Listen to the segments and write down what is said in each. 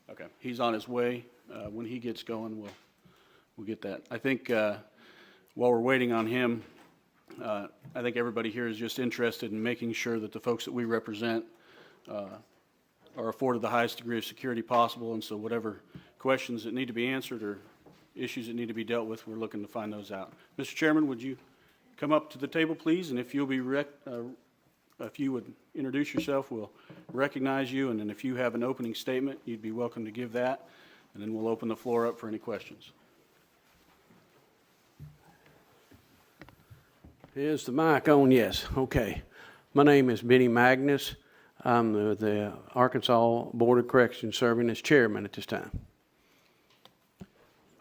Okay, he's on his way. When he gets going, we'll get that. I think while we're waiting on him, I think everybody here is just interested in making sure that the folks that we represent are afforded the highest degree of security possible, and so whatever questions that need to be answered or issues that need to be dealt with, we're looking to find those out. Mr. Chairman, would you come up to the table, please, and if you'll be if you would introduce yourself, we'll recognize you, and then if you have an opening statement, you'd be welcome to give that, and then we'll open the floor up for any questions. Is the mic on? Yes. Okay. My name is Benny Magnus. I'm the Arkansas Board of Corrections serving as chairman at this time.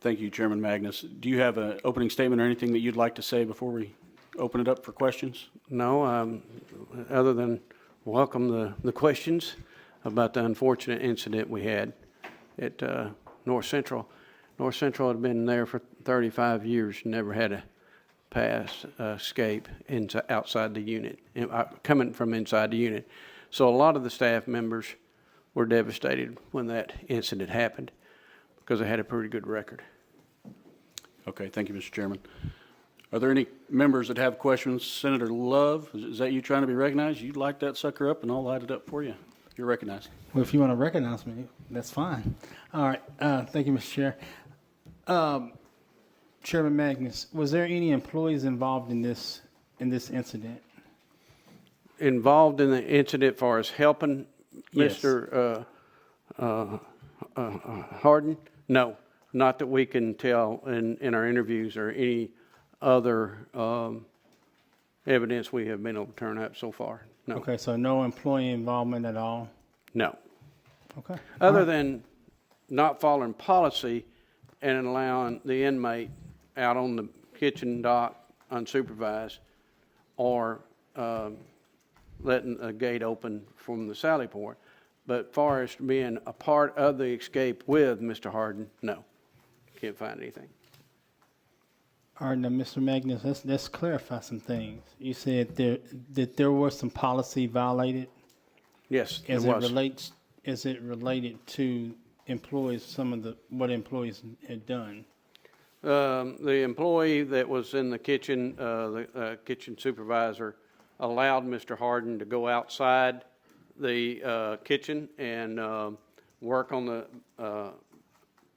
Thank you, Chairman Magnus. Do you have an opening statement or anything that you'd like to say before we open it up for questions? No, other than welcome the questions about the unfortunate incident we had at North Central. North Central had been there for 35 years, never had a pass escape outside the unit, coming from inside the unit. So a lot of the staff members were devastated when that incident happened because they had a pretty good record. Okay, thank you, Mr. Chairman. Are there any members that have questions? Senator Love, is that you trying to be recognized? You'd light that sucker up and I'll light it up for you. You're recognized. Well, if you want to recognize me, that's fine. All right. Thank you, Mr. Chair. Chairman Magnus, was there any employees involved in this incident? Involved in the incident as far as helping Yes. Mr. Hardin? No, not that we can tell in our interviews or any other evidence we have been able to turn up so far. No. Okay, so no employee involvement at all? No. Okay. Other than not following policy and allowing the inmate out on the kitchen dock unsupervised or letting a gate open from the sally port. But far as being a part of the escape with Mr. Hardin, no. Can't find anything. All right, now, Mr. Magnus, let's clarify some things. You said that there was some policy violated. Yes, As it was. is it related to employees, what employees had done? The employee that was in the kitchen, the kitchen supervisor, allowed Mr. Hardin to go outside the kitchen and work on the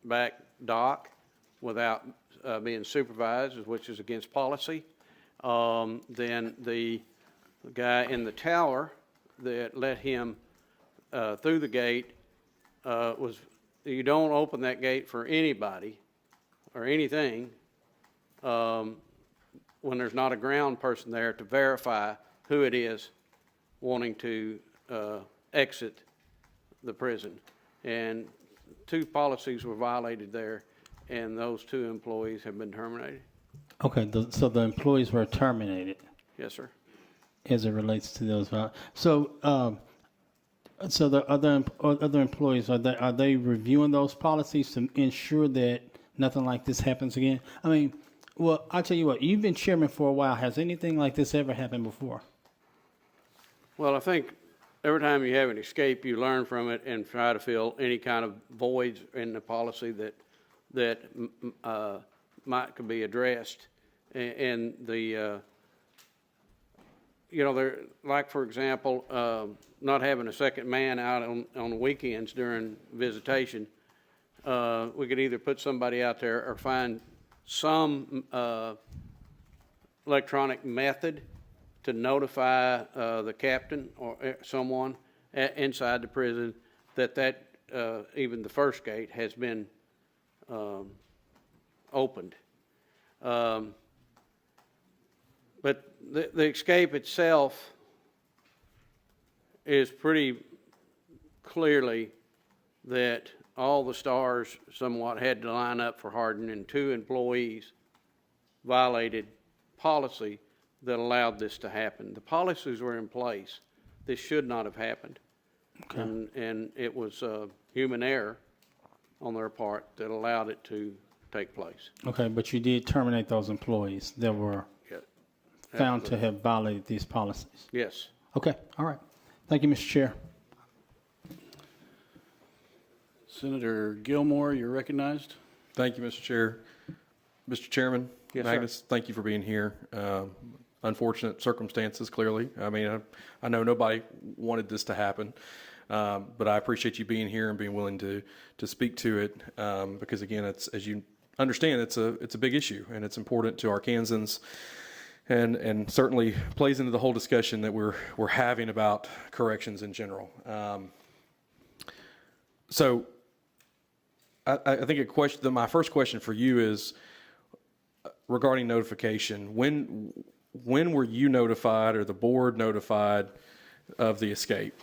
back dock without being supervised, which is against policy. Then the guy in the tower that let him through the gate was, you don't open that gate for anybody or anything when there's not a ground person there to verify who it is wanting to exit the prison. And 2 policies were violated there, and those 2 employees have been terminated. Okay, so the employees were terminated. Yes, sir. As it relates to those, so the other employees, are they reviewing those policies to ensure that nothing like this happens again? I mean, well, I'll tell you what. You've been chairman for a while. Has anything like this ever happened before? Well, I think every time you have an escape, you learn from it and try to fill any kind of voids in the policy that could be addressed. And the there, like, for example, not having a second man out on the weekends during visitation. We could either put somebody out there or find some electronic method to notify the captain or someone inside the prison that even the first gate has been opened. But the escape itself is pretty clearly that all the stars somewhat had to line up for Hardin, and 2 employees violated policy that allowed this to happen. The policies were in place. This should not have happened. Okay. And it was human error on their part that allowed it to take place. Okay, but you did terminate those employees that were found to have violated these policies. Yes. Okay, all right. Thank you, Mr. Chair. Senator Gilmore, you're recognized. Thank you, Mr. Chair. Mr. Chairman, Yes, sir. Magnus, thank you for being here. Unfortunate circumstances, clearly. I mean, I know nobody wanted this to happen, but I appreciate you being here and being willing to speak to it because, again, it's, as you understand, it's a big issue and it's important to Arkansans and certainly plays into the whole discussion that we're having about corrections in general. So I think my first question for you is regarding notification. When were you notified or the board notified of the escape?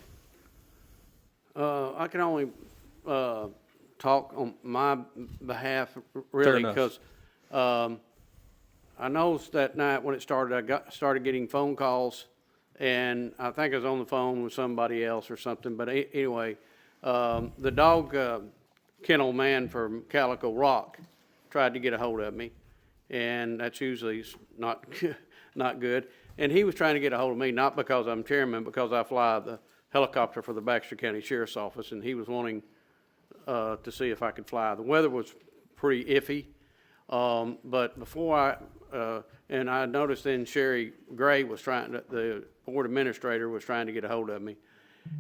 I can only talk on my behalf, Fair really, enough. because I noticed that night when it started, started getting phone calls, and I think I was on the phone with somebody else or something. But anyway, the dog kennel man from Calico Rock tried to get a hold of me, and that's usually not not good. And he was trying to get a hold of me, not because I'm chairman, because I fly the helicopter for the Baxter County Sheriff's Office, and he was wanting to see if I could fly. The weather was pretty iffy, but before and I noticed then Sherry Gray was the board administrator was trying to get a hold of me.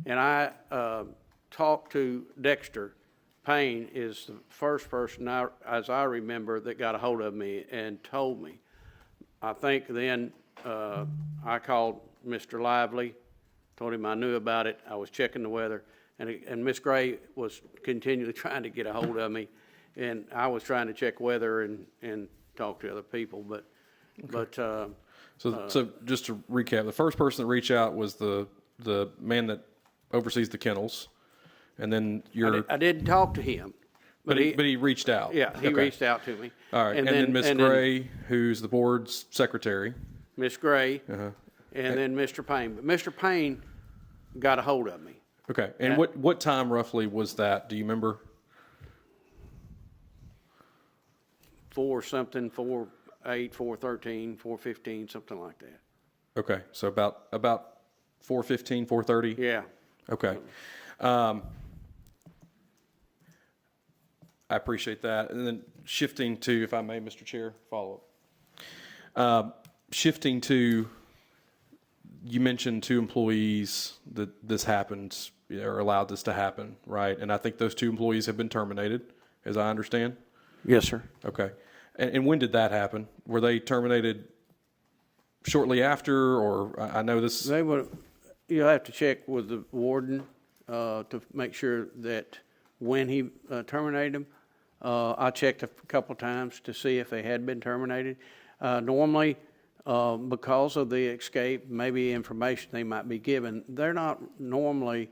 And I talked to Dexter Payne, is the first person, as I remember, that got a hold of me and told me. I think then I called Mr. Lively, told him I knew about it. I was checking the weather, and Miss Gray was continually trying to get a hold of me, and I was trying to check weather and talk to other people. But So just to recap, the first person that reached out was the man that oversees the kennels, and then I didn't talk to him. But he reached out. Yeah, he reached out to me. All right, and then Miss Gray, who's the board's secretary. Miss Gray, and then Mr. Payne. But Mr. Payne got a hold of me. Okay, and what time roughly was that? Do you remember? 4-something, 4:08, 4:13, 4:15, something like that. Okay, so about 4:15, 4:30? Yeah. Okay. I appreciate that. And then shifting to, if I may, Mr. Chair, follow up. Shifting to, you mentioned 2 employees that this happened, or allowed this to happen, right? And I think those 2 employees have been terminated, as I understand. Yes, sir. Okay. And when did that happen? Were they terminated shortly after, or I know this? They would. You'll have to check with the warden to make sure that when he terminated them. I checked a couple times to see if they had been terminated. Normally, because of the escape, maybe information they might be given, they're not normally,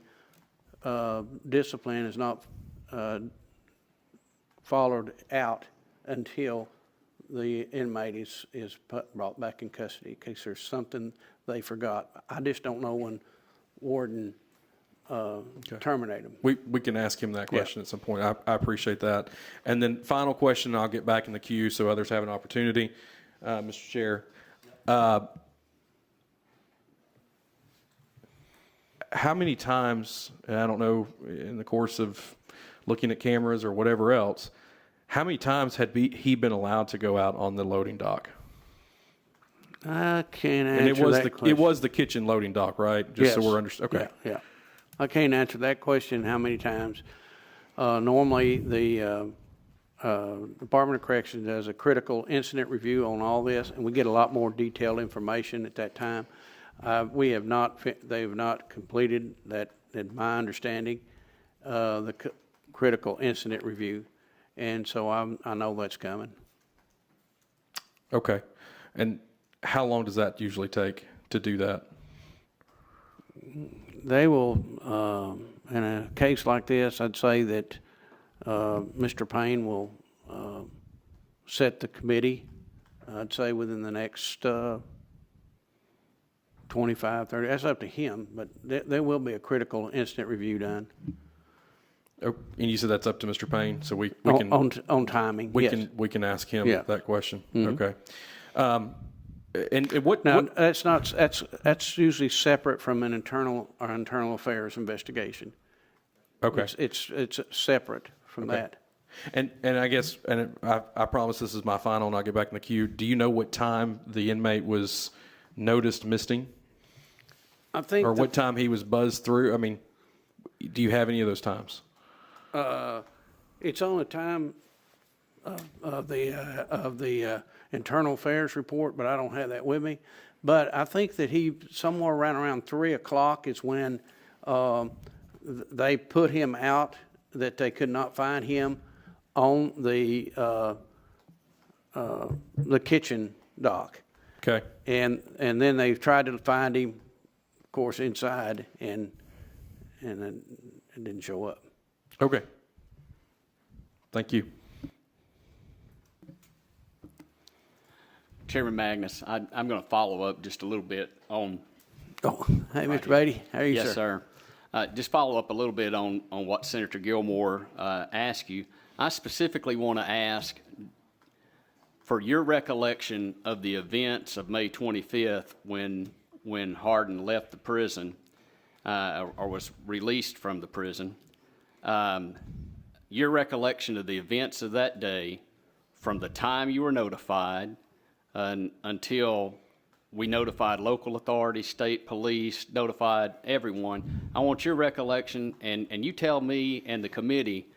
discipline is not followed out until the inmate is brought back in custody in case there's something they forgot. I just don't know when warden terminate them. We can ask him that question at some point. I appreciate that. And then final question, I'll get back in the queue so others have an opportunity. Mr. Chair, how many times, and I don't know, in the course of looking at cameras or whatever else, how many times had he been allowed to go out on the loading dock? I can't answer And that it was the kitchen loading dock, right? Just so we're understanding. Okay. Yeah. I can't answer that question, how many times. Normally, the Department of Corrections does a critical incident review on all this, and we get a lot more detailed information at that time. They have not completed that, in my understanding, the critical incident review, and so I know that's coming. Okay. And how long does that usually take to do that? They will, in a case like this, I'd say that Mr. Payne will set the committee, I'd say within the next 25, 30, that's up to him, but there will be a critical incident review done. Oh, and you said that's up to Mr. Payne, so we can On timing, yes. we can ask him Yeah. that question. Mm-hmm. Okay. And what? Now, what, that's usually separate from an internal affairs investigation. Okay. It's separate from that. And I guess, and I promise this is my final, and I'll get back in the queue. Do you know what time the inmate was noticed missing, I think or what time he was buzzed through? I mean, do you have any of those times? it's on the time of the internal affairs report, but I don't have that with me. But I think that he, somewhere around 3 o'clock is when they put him out, that they could not find him on the kitchen dock. Okay. And then they tried to find him, of course, inside, and it didn't show up. Okay. Thank you. Chairman Magnus, I'm going to follow up just a little bit on. Oh, hey, Mr. Beatty, how are you, Yes, sir. Just follow up a little bit on what Senator Gilmore asked you. I specifically want to ask for your recollection of the events of May 25th when Hardin left the prison or was released from the prison. Your recollection of the events of that day from the time you were notified until we notified local authorities, state police, notified everyone. I want your recollection, and you tell me and the committee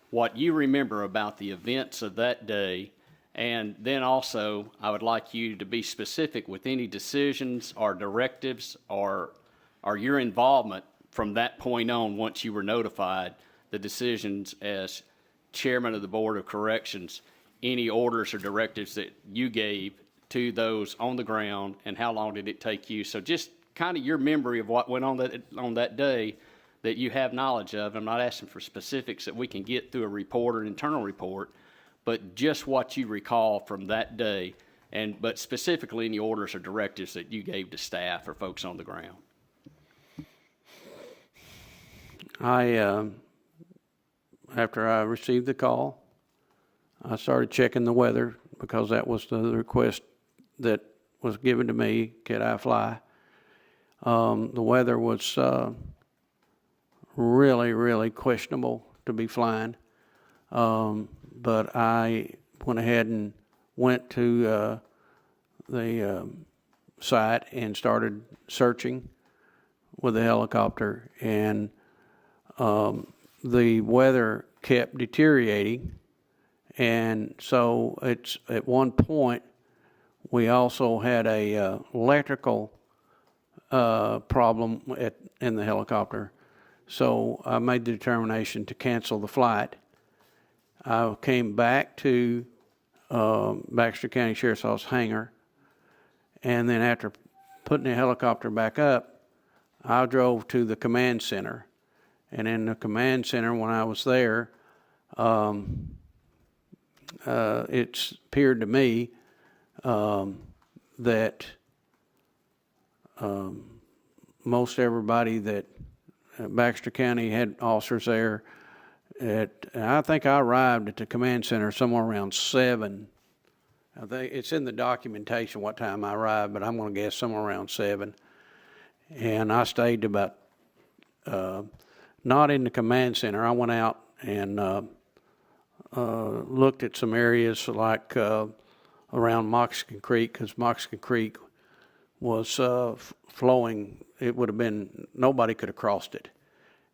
what you remember about the events of that day. And then also, I would like you to be specific with any decisions or directives or your involvement from that point on, once you were notified, the decisions as chairman of the Board of Corrections, any orders or directives that you gave to those on the ground, and how long did it take you? So just kind of your memory of what went on that day that you have knowledge of. I'm not asking for specifics that we can get through a report or an internal report, but just what you recall from that day, but specifically any orders or directives that you gave to staff or folks on the ground. After I received the call, I started checking the weather, because that was the request that was given to me, could I fly. The weather was really, really questionable to be flying. But I went ahead and went to the site and started searching with the helicopter, and the weather kept deteriorating. And so it's at one point we also had a electrical problem in the helicopter. So I made the determination to cancel the flight. I came back to Baxter County Sheriff's Office hangar, and then after putting the helicopter back up, I drove to the command center. And in the command center, when I was there, it appeared to me that most everybody that Baxter County had officers there. I think I arrived at the command center somewhere around 7. I think it's in the documentation what time I arrived, but I'm going to guess somewhere around 7. And I stayed about, not in the command center. I went out and looked at some areas like around Moxican Creek, because Moxican Creek was flowing. It would have been, nobody could have crossed it.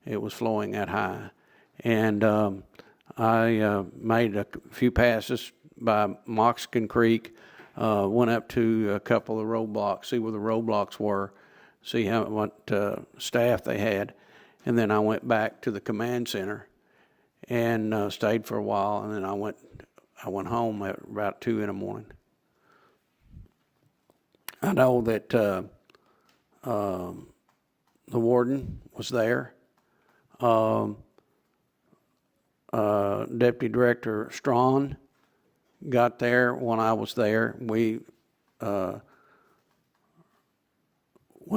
It was flowing that high. And I made a few passes by Moxican Creek, went up to a couple of roadblocks, see where the roadblocks were, see what staff they had. And then I went back to the command center and stayed for a while, and then I went home at about 2 in the morning. I know that the warden was there. Deputy Director Strawn got there when I was there. We went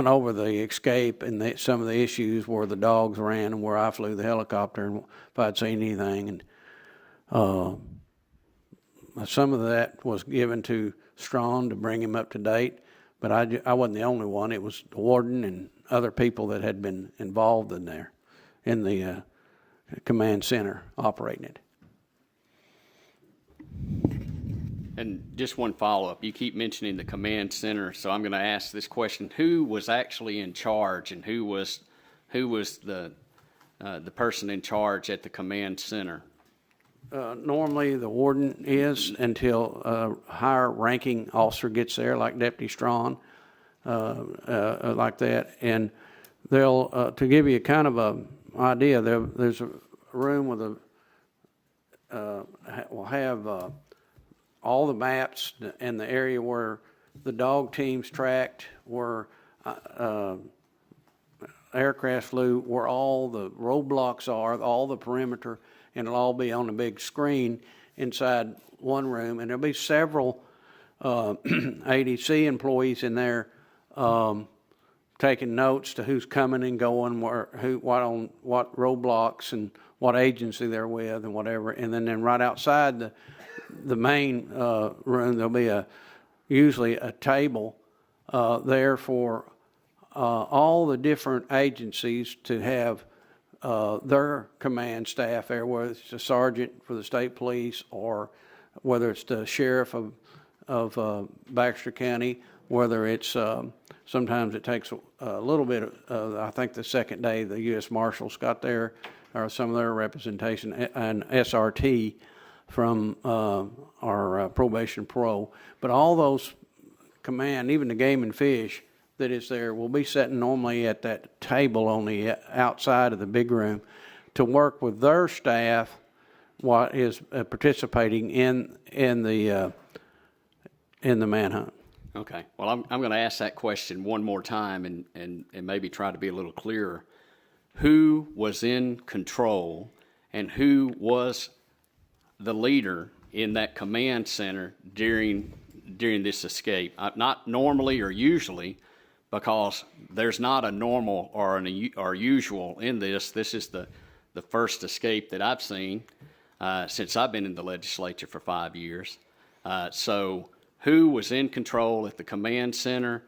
over the escape and some of the issues where the dogs ran and where I flew the helicopter, and if I'd seen anything. And some of that was given to Strawn to bring him up to date, but I wasn't the only one. It was the warden and other people that had been involved in there, in the command center operating it. And just one follow-up. You keep mentioning the command center, so I'm going to ask this question. Who was actually in charge, and who was the person in charge at the command center? Normally, the warden is until a higher ranking officer gets there, like Deputy Strawn, like that. And they'll, to give you kind of a idea, there's a room with will have all the maps and the area where the dog teams tracked, where aircraft flew, where all the roadblocks are, all the perimeter, and it'll all be on a big screen inside one room. And there'll be several ADC employees in there taking notes to who's coming and going, what roadblocks and what agency they're with and whatever. And then right outside the main room, there'll be usually a table there for all the different agencies to have their command staff there, whether it's the sergeant for the state police or whether it's the sheriff of Baxter County, whether it's sometimes it takes a little bit of, I think the second day the U.S. Marshals got there, or some of their representation, and SRT from our probation parole. But all those command, even the game and fish that is there, will be sitting normally at that table on the outside of the big room to work with their staff what is participating in the manhunt. Okay. Well, I'm going to ask that question one more time and maybe try to be a little clearer. Who was in control and who was the leader in that command center during this escape? Not normally or usually, because there's not a normal or usual in this. This is the first escape that I've seen since I've been in the legislature for 5 years. So who was in control at the command center,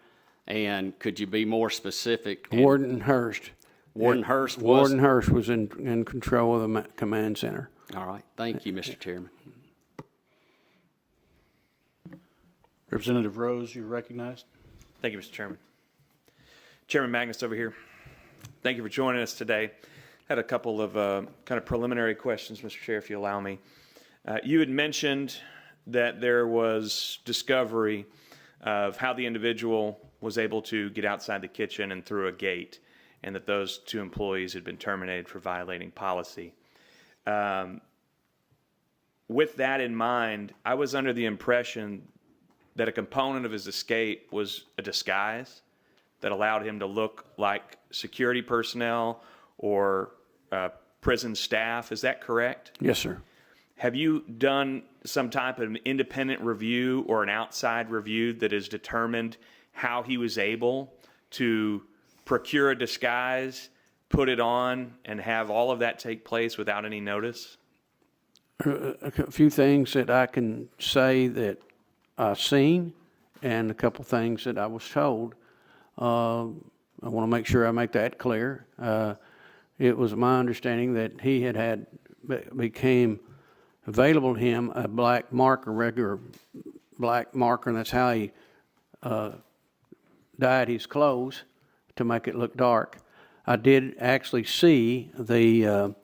and could you be more specific? Warden Hurst. Warden Hurst was? Warden Hurst was in control of the command center. All right. Thank you, Mr. Chairman. Representative Rose, you're recognized. Thank you, Mr. Chairman. Chairman Magnus over here. Thank you for joining us today. Had a couple of kind of preliminary questions, Mr. Chair, if you allow me. You had mentioned that there was discovery of how the individual was able to get outside the kitchen and through a gate, and that those two employees had been terminated for violating policy. With that in mind, I was under the impression that a component of his escape was a disguise that allowed him to look like security personnel or prison staff. Is that correct? Yes, sir. Have you done some type of independent review or an outside review that has determined how he was able to procure a disguise, put it on, and have all of that take place without any notice? A few things that I can say that I've seen, and a couple things that I was told. I want to make sure I make that clear. It was my understanding that he became available to him a black marker, regular black marker, and that's how he dyed his clothes to make it look dark. I did actually see the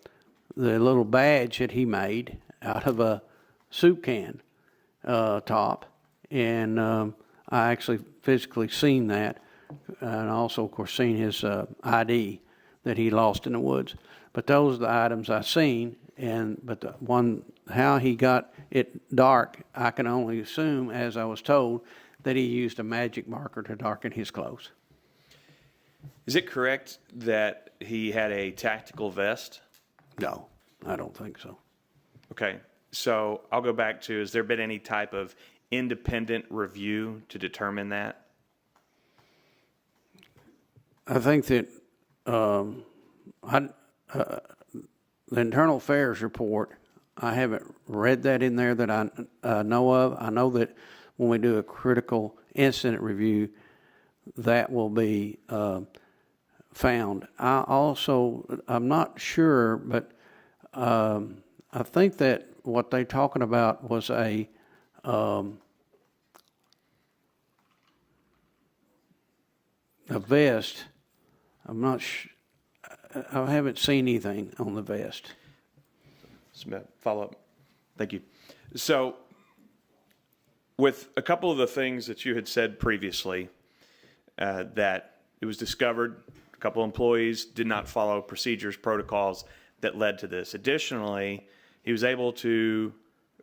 little badge that he made out of a soup can top, and I actually physically seen that, and also, of course, seen his ID that he lost in the woods. But those are the items I seen, but the one, how he got it dark, I can only assume, as I was told, that he used a magic marker to darken his clothes. Is it correct that he had a tactical vest? No, I don't think so. Okay, so I'll go back to, has there been any type of independent review to determine that? I think that the internal affairs report, I haven't read that in there that I know of. I know that when we do a critical incident review, that will be found. I'm not sure, but I think that what they're talking about was a vest. I'm not I haven't seen anything on the vest. Follow up. Thank you. So, with a couple of the things that you had said previously, that it was discovered a couple of employees did not follow procedures, protocols that led to this. Additionally, he was able to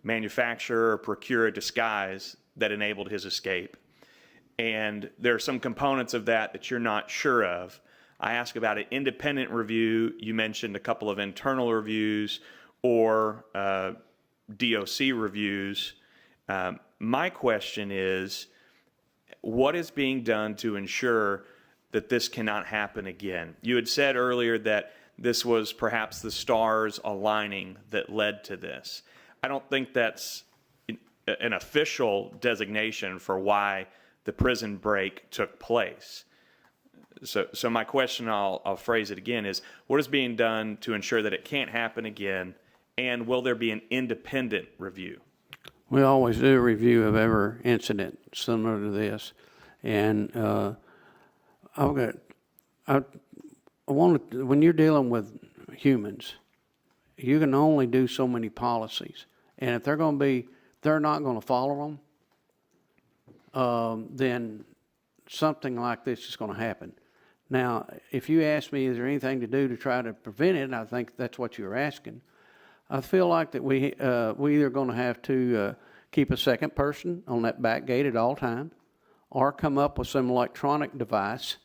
manufacture or procure a disguise that enabled his escape. And there are some components of that you're not sure of. I asked about an independent review. You mentioned a couple of internal reviews or DOC reviews. My question is, what is being done to ensure that this cannot happen again? You had said earlier that this was perhaps the stars aligning that led to this. I don't think that's an official designation for why the prison break took place. So my question, I'll phrase it again, is what is being done to ensure that it can't happen again, and will there be an independent review? We always do a review of every incident similar to this, and when you're dealing with humans, you can only do so many policies, and if they're not going to follow them, then something like this is going to happen. Now, if you ask me, is there anything to do to try to prevent it, I think that's what you're asking. I feel like that we either going to have to keep a second person on that back gate at all times, or come up with some electronic device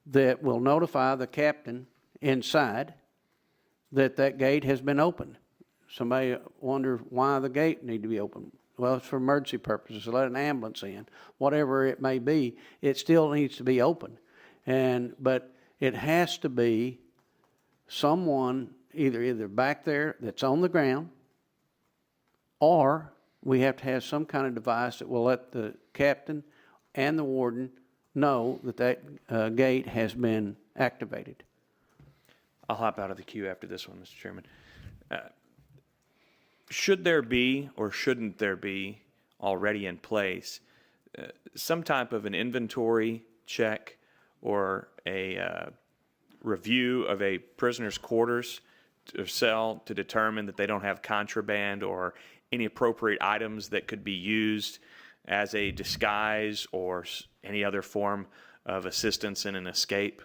that will notify the captain inside that gate has been opened. Somebody wonders why the gate need to be open. Well, it's for emergency purposes, to let an ambulance in, whatever it may be. It still needs to be open, but it has to be someone either back there that's on the ground, or we have to have some kind of device that will let the captain and the warden know that gate has been activated. I'll hop out of the queue after this one, Mr. Chairman. Should there be or shouldn't there be already in place some type of an inventory check or a review of a prisoner's quarters or cell to determine that they don't have contraband or any appropriate items that could be used as a disguise or any other form of assistance in an escape?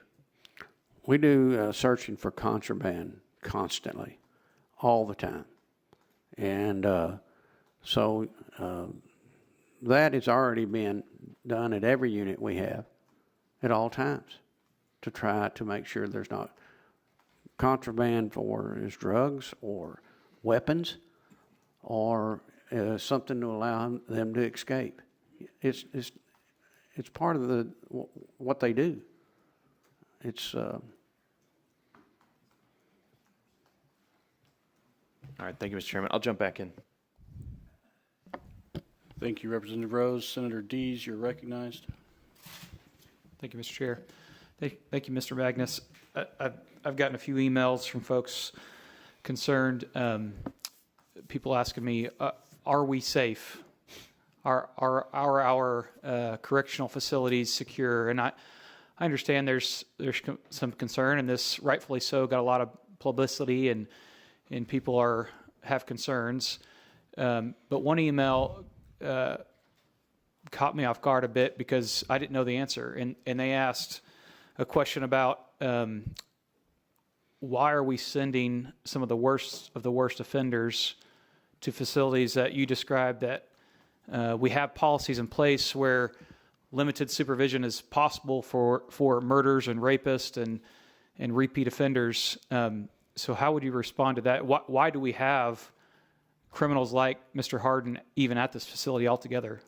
We do searching for contraband constantly, all the time. And so that is already being done at every unit we have at all times to try to make sure there's not contraband for his drugs or weapons or something to allow them to escape. It's part of what they do. It's All right, thank you, Mr. Chairman. I'll jump back in. Thank you, Representative Rose. Senator Dees, you're recognized. Thank you, Mr. Chair. Thank you, Mr. Magnus. I've gotten a few emails from folks concerned, people asking me, are we safe? Are our correctional facilities secure? And I understand there's some concern, and this rightfully so got a lot of publicity, and people have concerns. But one email caught me off guard a bit because I didn't know the answer, and they asked a question about why are we sending some of the worst offenders to facilities that you described that we have policies in place where limited supervision is possible for murders and rapists and repeat offenders. So how would you respond to that? Why do we have criminals like Mr. Hardin even at this facility altogether?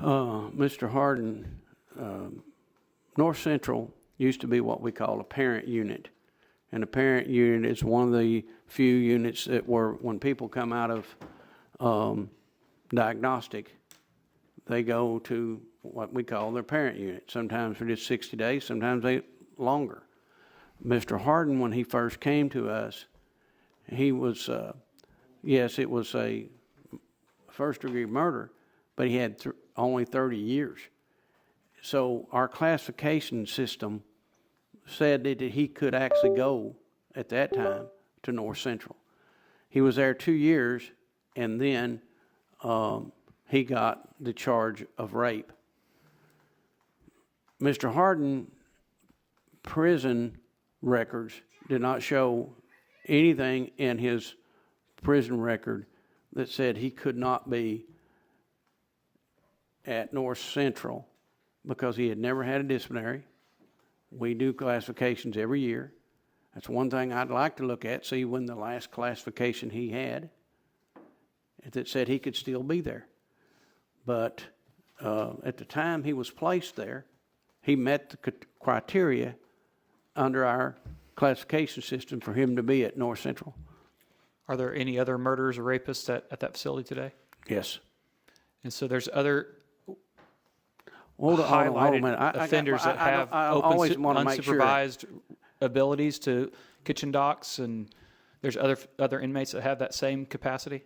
Mr. Hardin, North Central used to be what we call a parent unit. And a parent unit is one of the few units that were, when people come out of diagnostic, they go to what we call their parent unit. Sometimes for just 60 days, sometimes longer. Mr. Hardin, when he first came to us, he was, yes, it was a first-degree murder, but he had only 30 years. So our classification system said that he could actually go at that time to North Central. He was there 2 years, and then he got the charge of rape. Mr. Hardin prison records did not show anything in his prison record that said he could not be at North Central because he had never had a disciplinary. We do classifications every year. That's one thing I'd like to look at, see when the last classification he had that said he could still be there. But at the time he was placed there, he met the criteria under our classification system for him to be at North Central. Are there any other murderers or rapists at that facility today? Yes. And so there's other Hold on a highlighted minute. offenders that have I always want to make sure. unsupervised abilities to kitchen docks, and there's other inmates that have that same capacity?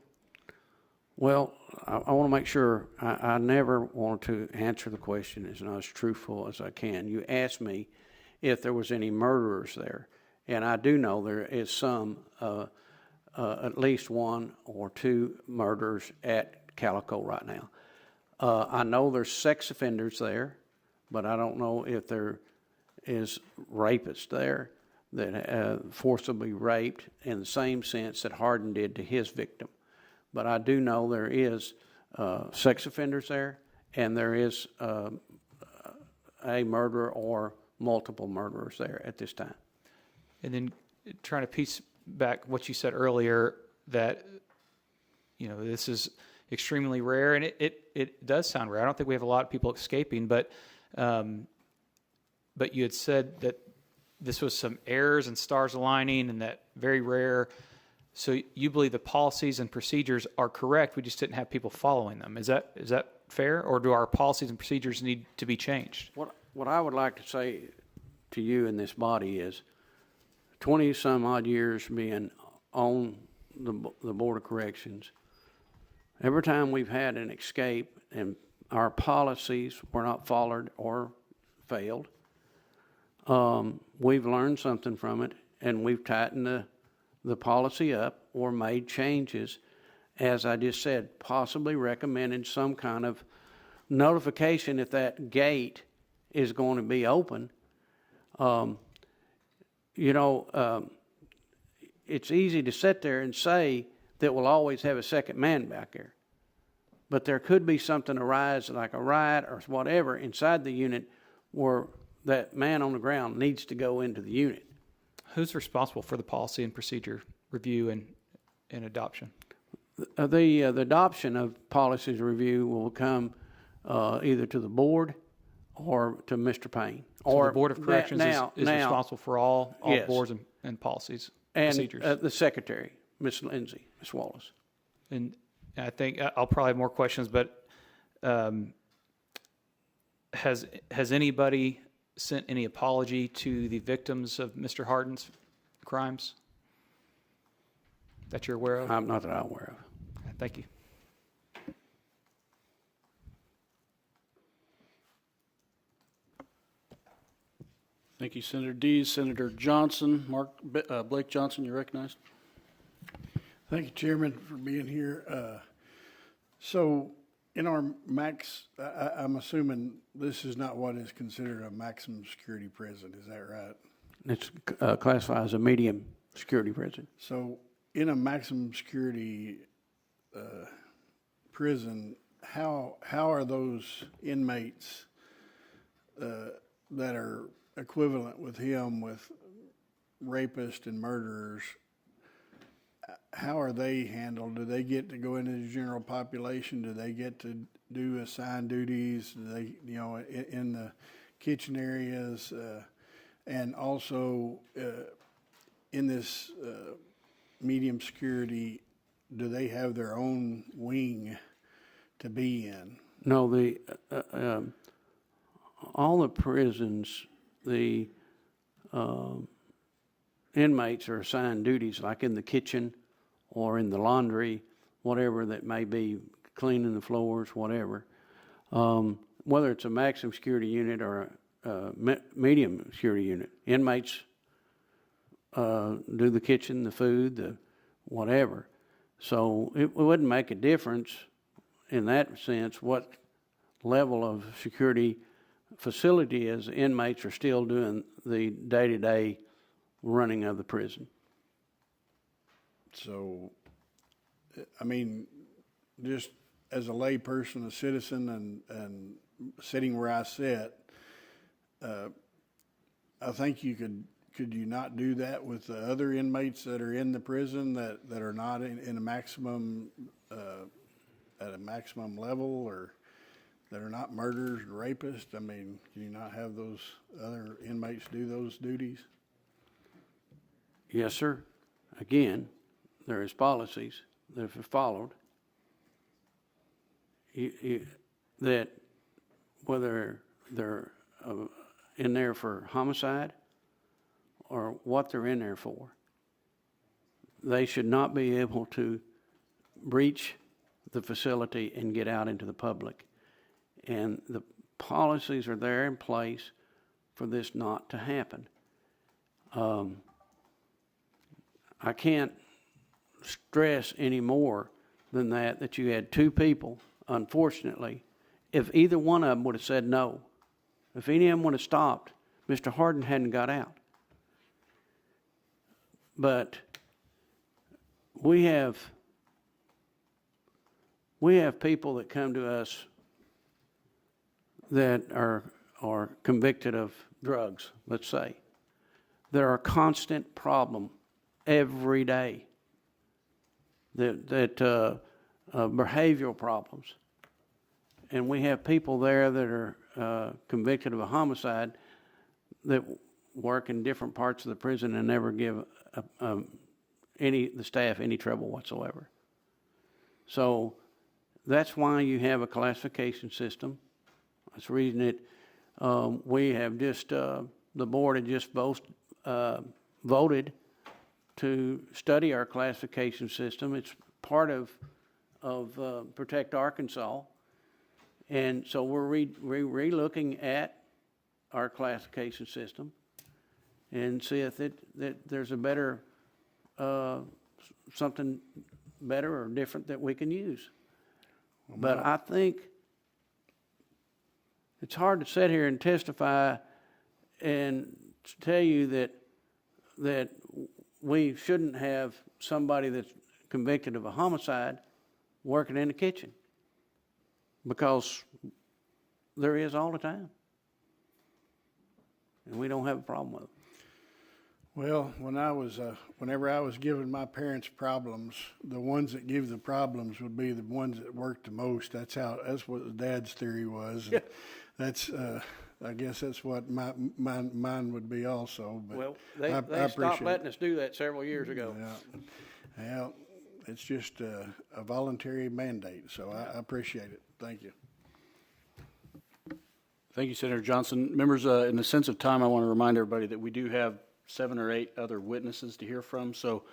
Well, I want to make sure. I never wanted to answer the question as truthful as I can. You asked me if there was any murderers there, and I do know there is some, at least 1 or 2 murderers at Calico right now. I know there's sex offenders there, but I don't know if there is rapists there that forcibly raped in the same sense that Hardin did to his victim. But I do know there is sex offenders there, and there is a murderer or multiple murderers there at this time. And then trying to piece back what you said earlier, that, you know, this is extremely rare, and it does sound rare. I don't think we have a lot of people escaping, but you had said that this was some errors and stars aligning, and that very rare. So you believe the policies and procedures are correct, we just didn't have people following them. Is that fair, or do our policies and procedures need to be changed? What I would like to say to you in this body is 20 some odd years being on the Board of Corrections, every time we've had an escape and our policies were not followed or failed, we've learned something from it, and we've tightened the policy up or made changes, as I just said, possibly recommending some kind of notification if that gate is going to be open. It's easy to sit there and say that we'll always have a second man back there. But there could be something arise, like a riot or whatever, inside the unit where that man on the ground needs to go into the unit. Who's responsible for the policy and procedure review and adoption? The adoption of policies review will come either to the board or to Mr. Payne. So the Board of Corrections is now, responsible for all yes. boards and policies, and procedures. the secretary, Ms. Lindsay, Ms. Wallace. And I think I'll probably have more questions, but has anybody sent any apology to the victims of Mr. Hardin's crimes that you're aware of? Not that I'm aware of. Thank you. Thank you, Senator Dees. Senator Johnson, Blake Johnson, you're recognized. Thank you, Chairman, for being here. So in our I'm assuming this is not what is considered a maximum security prison. Is that right? It's classified as a medium security prison. So in a maximum security prison, how are those inmates that are equivalent with him, with rapists and murderers, how are they handled? Do they get to go into the general population? Do they get to do assigned duties? Do they, in the kitchen areas? And also in this medium security, do they have their own wing to be in? No, all the prisons, inmates are assigned duties like in the kitchen or in the laundry, whatever that may be, cleaning the floors, whatever. Whether it's a maximum security unit or a medium security unit, inmates do the kitchen, the food, the whatever. So it wouldn't make a difference in that sense what level of security facility is. Inmates are still doing the day-to-day running of the prison. So, I mean, just as a lay person, a citizen, and sitting where I sit, I think you could you not do that with the other inmates that are in the prison that are not in a maximum, at a maximum level, or that are not murderers or rapists? I mean, can you not have those other inmates do those duties? Yes, sir. Again, there is policies that if followed, that whether they're in there for homicide or what they're in there for, they should not be able to breach the facility and get out into the public. And the policies are there in place for this not to happen. I can't stress any more than that you had two people, unfortunately. If either one of them would have said no, if any of them would have stopped, Mr. Hardin hadn't got out. But we have people that come to us that are convicted of drugs, let's say. They're a constant problem every day. That behavioral problems. And we have people there that are convicted of a homicide that work in different parts of the prison and never give the staff any trouble whatsoever. So that's why you have a classification system. That's the reason that we have just, the board had just voted to study our classification system. It's part of Protect Arkansas. And so we're re-looking at our classification system and see if that there's a better, something better or different that we can use. But I think it's hard to sit here and testify and tell you that we shouldn't have somebody that's convicted of a homicide working in the kitchen, because there is all the time. And we don't have a problem with it. Well, whenever I was giving my parents problems, the ones that give the problems would be the ones that worked the most. That's what the dad's theory was. And that's, I guess that's what mine would be also. But Well, they stopped letting us do that several years ago. Yeah, it's just a voluntary mandate, so I appreciate it. Thank you. Thank you, Senator Johnson. Members, in the sense of time, I want to remind everybody that we do have 7 or 8 other witnesses to hear from. So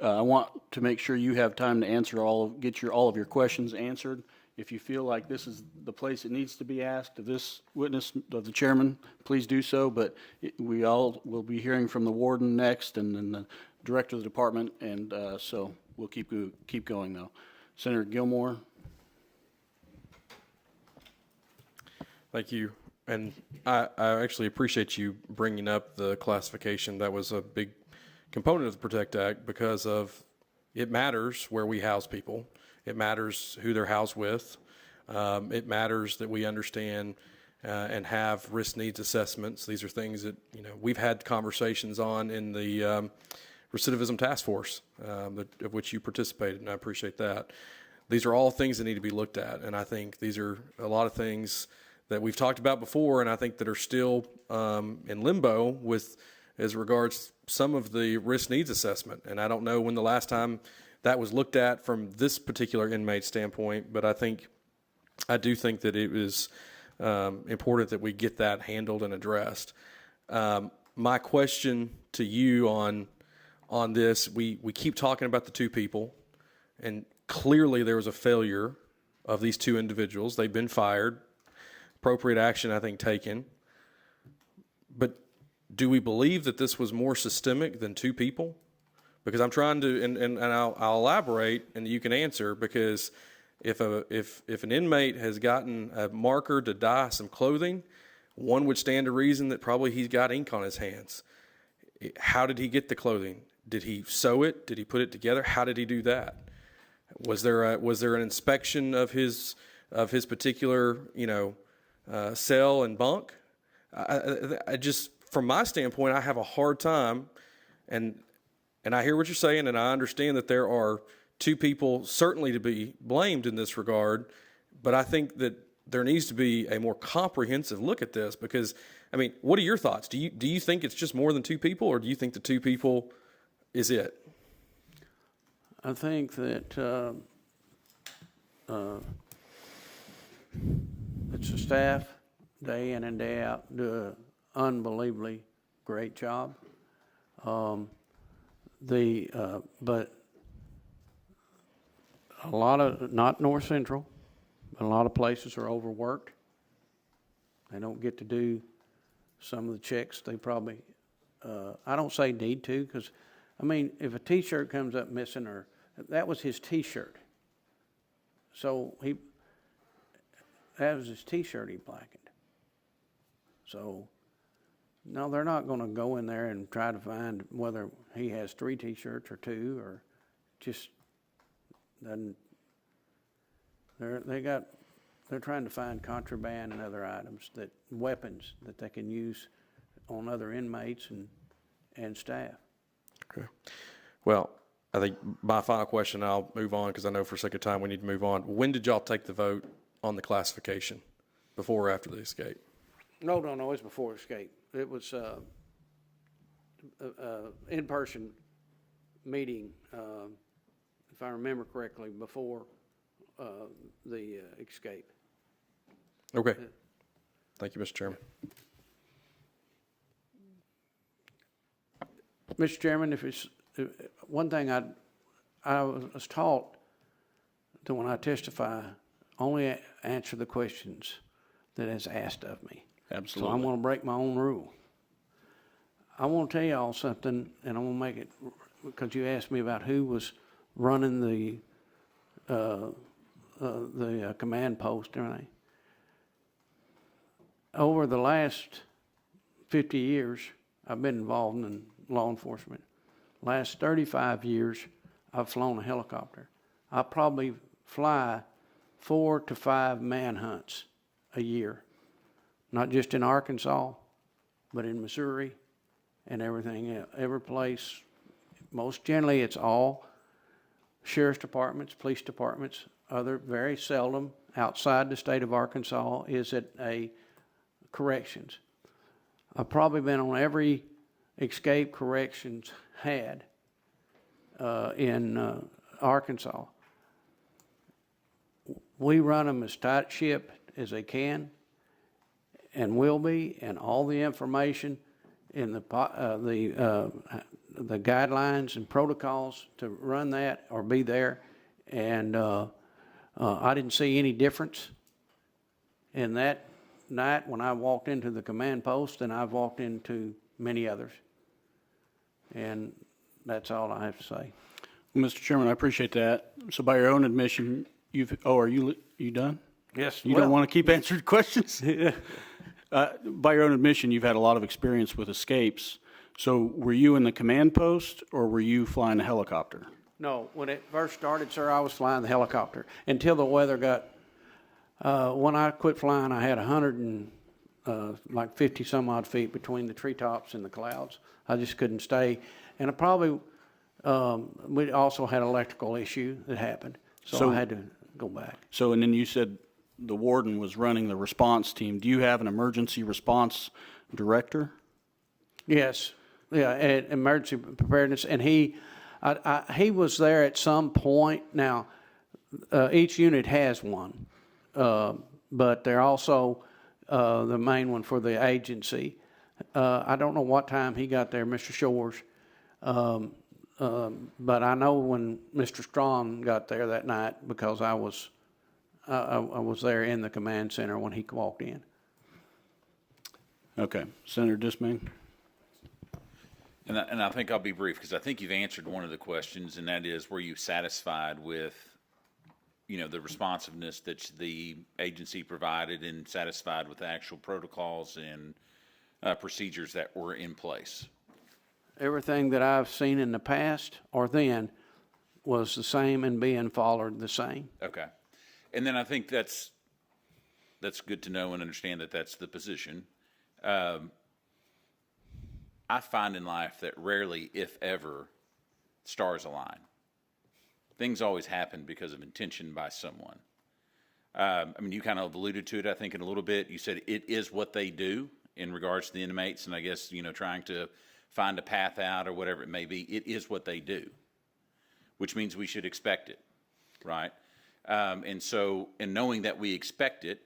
I want to make sure you have time to answer all of your questions answered. If you feel like this is the place it needs to be asked of this witness, of the chairman, please do so. But we all will be hearing from the warden next, and then the director of the department, and so we'll keep going though. Senator Gilmore. Thank you. And I actually appreciate you bringing up the classification. That was a big component of the Protect Act, because of it matters where we house people. It matters who they're housed with. It matters that we understand and have risk needs assessments. These are things that we've had conversations on in the recidivism task force, of which you participated, and I appreciate that. These are all things that need to be looked at, and I think these are a lot of things that we've talked about before, and I think that are still in limbo with as regards some of the risk needs assessment. And I don't know when the last time that was looked at from this particular inmate standpoint, but I do think that it is important that we get that handled and addressed. My question to you on on this. We keep talking about the two people, and clearly there was a failure of these two individuals. They've been fired, appropriate action, I think, taken. But do we believe that this was more systemic than two people? Because I'm trying to, and I'll elaborate, and you can answer, because if an inmate has gotten a marker to dye some clothing, one would stand to reason that probably he's got ink on his hands. How did he get the clothing? Did he sew it? Did he put it together? How did he do that? Was there an inspection of his particular cell and bunk? I just, from my standpoint, I have a hard time, and I hear what you're saying, and I understand that there are two people certainly to be blamed in this regard, but I think that there needs to be a more comprehensive look at this, because, I mean, what are your thoughts? Do you think it's just more than two people, or do you think the two people is it? I think that it's the staff, day in and day out, do an unbelievably great job. But a lot of, not North Central, but a lot of places are overworked. They don't get to do some of the checks they probably, I don't say need to, because, I mean, if a T-shirt comes up missing, or that was his T-shirt. So that was his T-shirt he blackened. So, no, they're not going to go in there and try to find whether he has 3 T-shirts or 2, or just doesn't. They're trying to find contraband and other items, weapons that they can use on other inmates and staff. Okay. Well, I think my final question, I'll move on because I know for sake of time we need to move on. When did y'all take the vote on the classification? Before or after the escape? No, it was before escape. It was in-person meeting, if I remember correctly, before the escape. Okay. Thank you, Mr. Chairman. Mr. Chairman, one thing I was taught that when I testify, only answer the questions that is asked of me. Absolutely. So I'm going to break my own rule. I want to tell you all something, and I'm going to make it, because you asked me about who was running the command post and everything. Over the last 50 years, I've been involved in law enforcement. Last 35 years, I've flown a helicopter. I probably fly 4 to 5 manhunts a year, not just in Arkansas, but in Missouri and everything else. Every place, most generally it's all sheriff's departments, police departments. Very seldom outside the state of Arkansas is it a corrections. I've probably been on every escape corrections had in Arkansas. We run them as tight ship as they can and will be, and all the information in the guidelines and protocols to run that or be there. And I didn't see any difference in that night when I walked into the command post than I've walked into many others. And that's all I have to say. Well, Mr. Chairman, I appreciate that. So by your own admission, are you done? Yes. You don't want to keep answering questions? By your own admission, you've had a lot of experience with escapes. So were you in the command post, or were you flying a helicopter? No, when it first started, sir, I was flying the helicopter until the weather got, when I quit flying, I had 50 some odd feet between the treetops and the clouds. I just couldn't stay. And I probably, we also had an electrical issue that happened. So I had to go back. So, and then you said the warden was running the response team. Do you have an emergency response director? Yes. Yeah, and emergency preparedness. And he was there at some point. Now, each unit has one, but they're also the main one for the agency. I don't know what time he got there, Mr. Shores. But I know when Mr. Strawn got there that night because I was there in the command center when he walked in. Okay, Senator Dismayne? And I think I'll be brief because I think you've answered one of the questions, and that is, were you satisfied with, the responsiveness that the agency provided and satisfied with the actual protocols and procedures that were in place? Everything that I've seen in the past or then was the same and being followed the same. Okay. And then I think that's good to know and understand that that's the position. I find in life that rarely, if ever, stars align. Things always happen because of intention by someone. You kind of alluded to it, I think, in a little bit. You said it is what they do in regards to the inmates, and I guess, trying to find a path out or whatever it may be. It is what they do, which means we should expect it, right? And knowing that we expect it,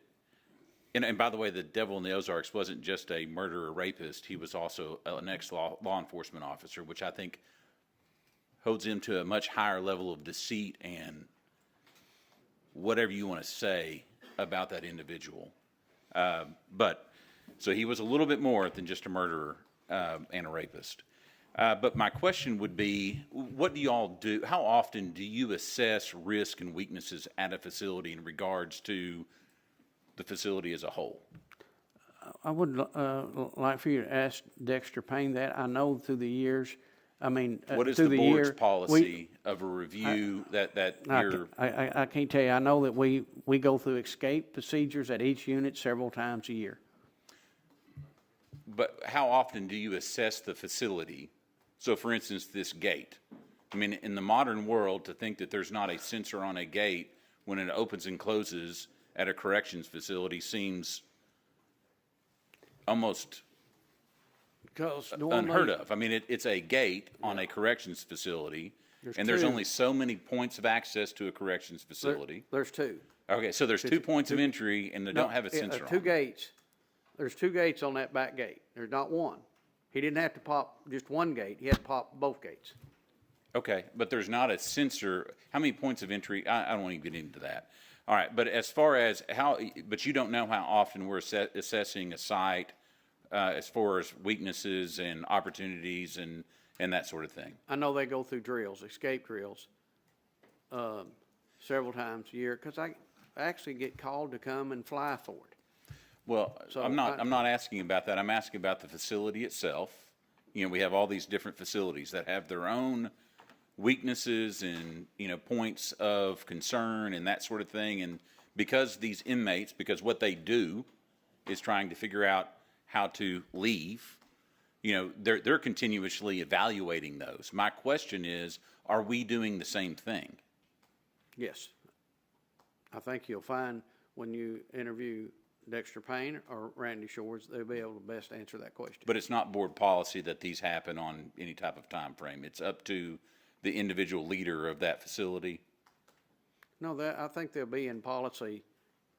and by the way, the devil in the Ozarks wasn't just a murderer rapist. He was also an ex-law enforcement officer, which I think holds him to a much higher level of deceit and whatever you want to say about that individual. So he was a little bit more than just a murderer and a rapist. But my question would be, what do y'all do? How often do you assess risk and weaknesses at a facility in regards to the facility as a whole? I would like for you to ask Dexter Payne that. I know through the years, What is through the the board's year, policy of a review that you're? I can't tell you. I know that we go through escape procedures at each unit several times a year. But how often do you assess the facility? So, for instance, this gate. In the modern world, to think that there's not a sensor on a gate when it opens and closes at a corrections facility seems almost unheard of. It's a gate on a corrections facility, and there's only so many points of access to a corrections facility. There's two. Okay, so there's two points of entry, and they don't have a sensor on Two them. gates. There's two gates on that back gate. There's not one. He didn't have to pop just one gate. He had to pop both gates. Okay, but there's not a sensor. How many points of entry? I don't want to get into that. All right, but as far as but you don't know how often we're assessing a site as far as weaknesses and opportunities and that sort of thing. I know they go through drills, escape drills, several times a year because I actually get called to come and fly for it. Well, So I'm not asking about that. I'm asking about the facility itself. We have all these different facilities that have their own weaknesses and, points of concern and that sort of thing. And because these inmates, because what they do is trying to figure out how to leave, they're continuously evaluating those. My question is, are we doing the same thing? Yes. I think you'll find when you interview Dexter Payne or Randy Shores, they'll be able to best answer that question. But it's not board policy that these happen on any type of time frame. It's up to the individual leader of that facility. No, I think they'll be in policy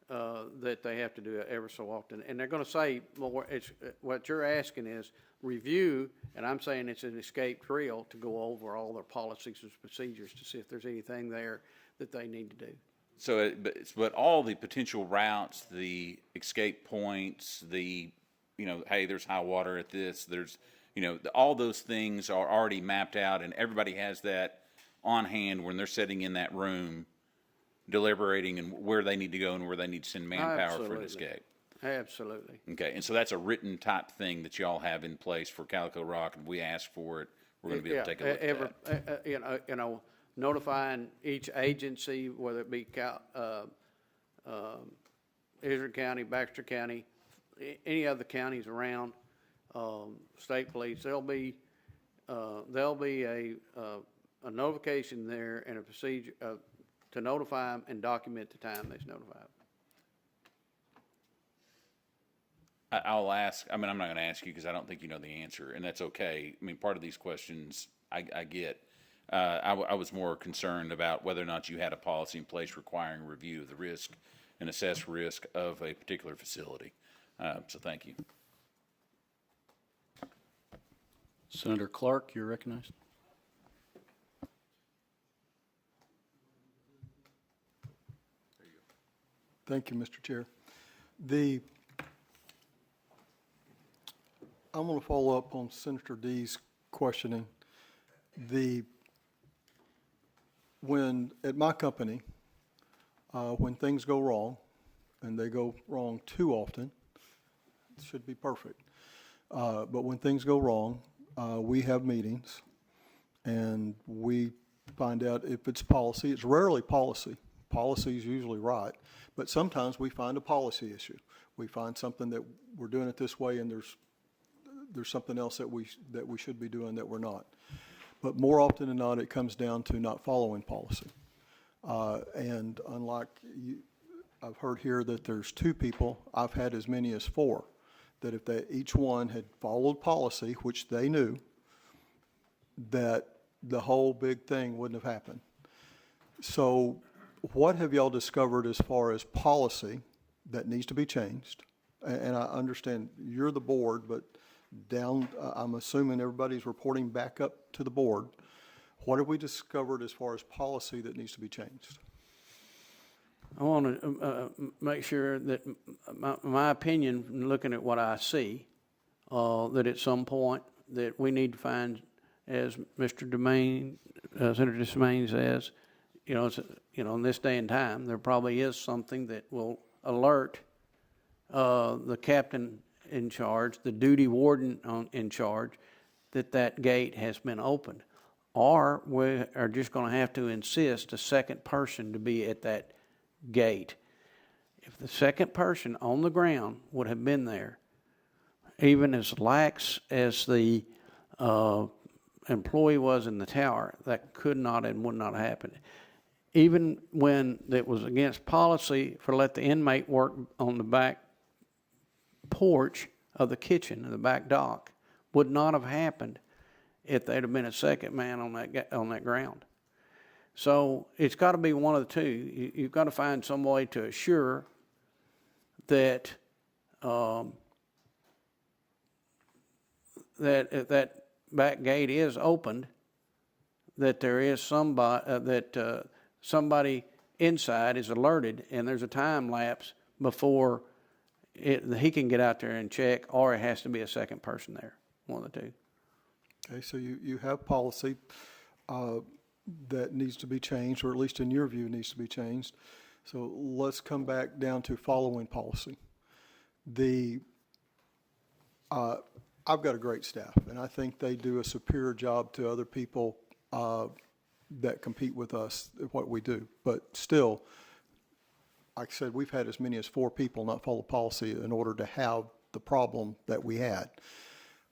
that they have to do it ever so often. And they're going to say, more. It's what you're asking is review, and I'm saying it's an escape drill to go over all their policies and procedures to see if there's anything there that they need to do. So, but all the potential routes, the escape points, hey, there's high water at this, there's, all those things are already mapped out, and everybody has that on hand when they're sitting in that room deliberating and where they need to go and where they need to send manpower for an escape. Absolutely. Okay, and so that's a written type thing that y'all have in place for Calico Rock, and we ask for it. We're going to be able to take a look at that. Notifying each agency, whether it be Israel County, Baxter County, any other counties around, state police, there'll be a notification there and a procedure to notify them and document the time they're notified. I'll ask. I'm not going to ask you because I don't think you know the answer, and that's okay. Part of these questions I get. I was more concerned about whether or not you had a policy in place requiring review of the risk and assess risk of a particular facility. So thank you. Senator Clark, you're recognized. Thank you, Mr. Chair. I'm going to follow up on Senator D's questioning. When, at my company, when things go wrong, and they go wrong too often, it should be perfect. But when things go wrong, we have meetings, and we find out if it's policy. It's rarely policy. Policy is usually right, but sometimes we find a policy issue. We find something that we're doing it this way, and there's something else that we should be doing that we're not. But more often than not, it comes down to not following policy. And unlike I've heard here that there's 2 people. I've had as many as 4. That if each one had followed policy, which they knew, that the whole big thing wouldn't have happened. So what have y'all discovered as far as policy that needs to be changed? And I understand you're the board, but I'm assuming everybody's reporting back up to the board. What have we discovered as far as policy that needs to be changed? I want to make sure that my opinion, looking at what I see, that at some point that we need to find, as Mr. Domain, Senator Domain says, in this day and time, there probably is something that will alert the captain in charge, the duty warden in charge, that gate has been opened. Or we are just going to have to insist a second person to be at that gate. If the second person on the ground would have been there, even as lax as the employee was in the tower, that could not and would not happen. Even when it was against policy for let the inmate work on the back porch of the kitchen and the back dock, would not have happened if there'd have been a second man on that ground. So it's got to be one of the two. You've got to find some way to assure that that if that back gate is opened, that there is somebody inside is alerted, and there's a time lapse before he can get out there and check, or it has to be a second person there, one of the two. Okay, so you have policy that needs to be changed, or at least in your view needs to be changed. So let's come back down to following policy. I've got a great staff, and I think they do a superior job to other people that compete with us at what we do. But still, like I said, we've had as many as 4 people not follow policy in order to have the problem that we had.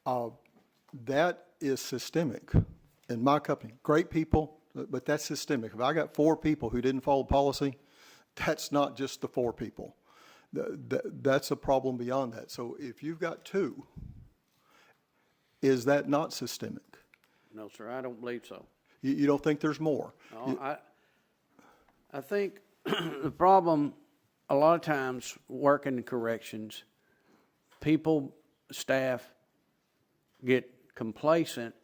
That is systemic in my company. Great people, but that's systemic. If I got 4 people who didn't follow policy, that's not just the 4 people. That's a problem beyond that. So if you've got 2, is that not systemic? No, sir, I don't believe so. You don't think there's more? No, I think the problem, a lot of times, working in corrections, staff get complacent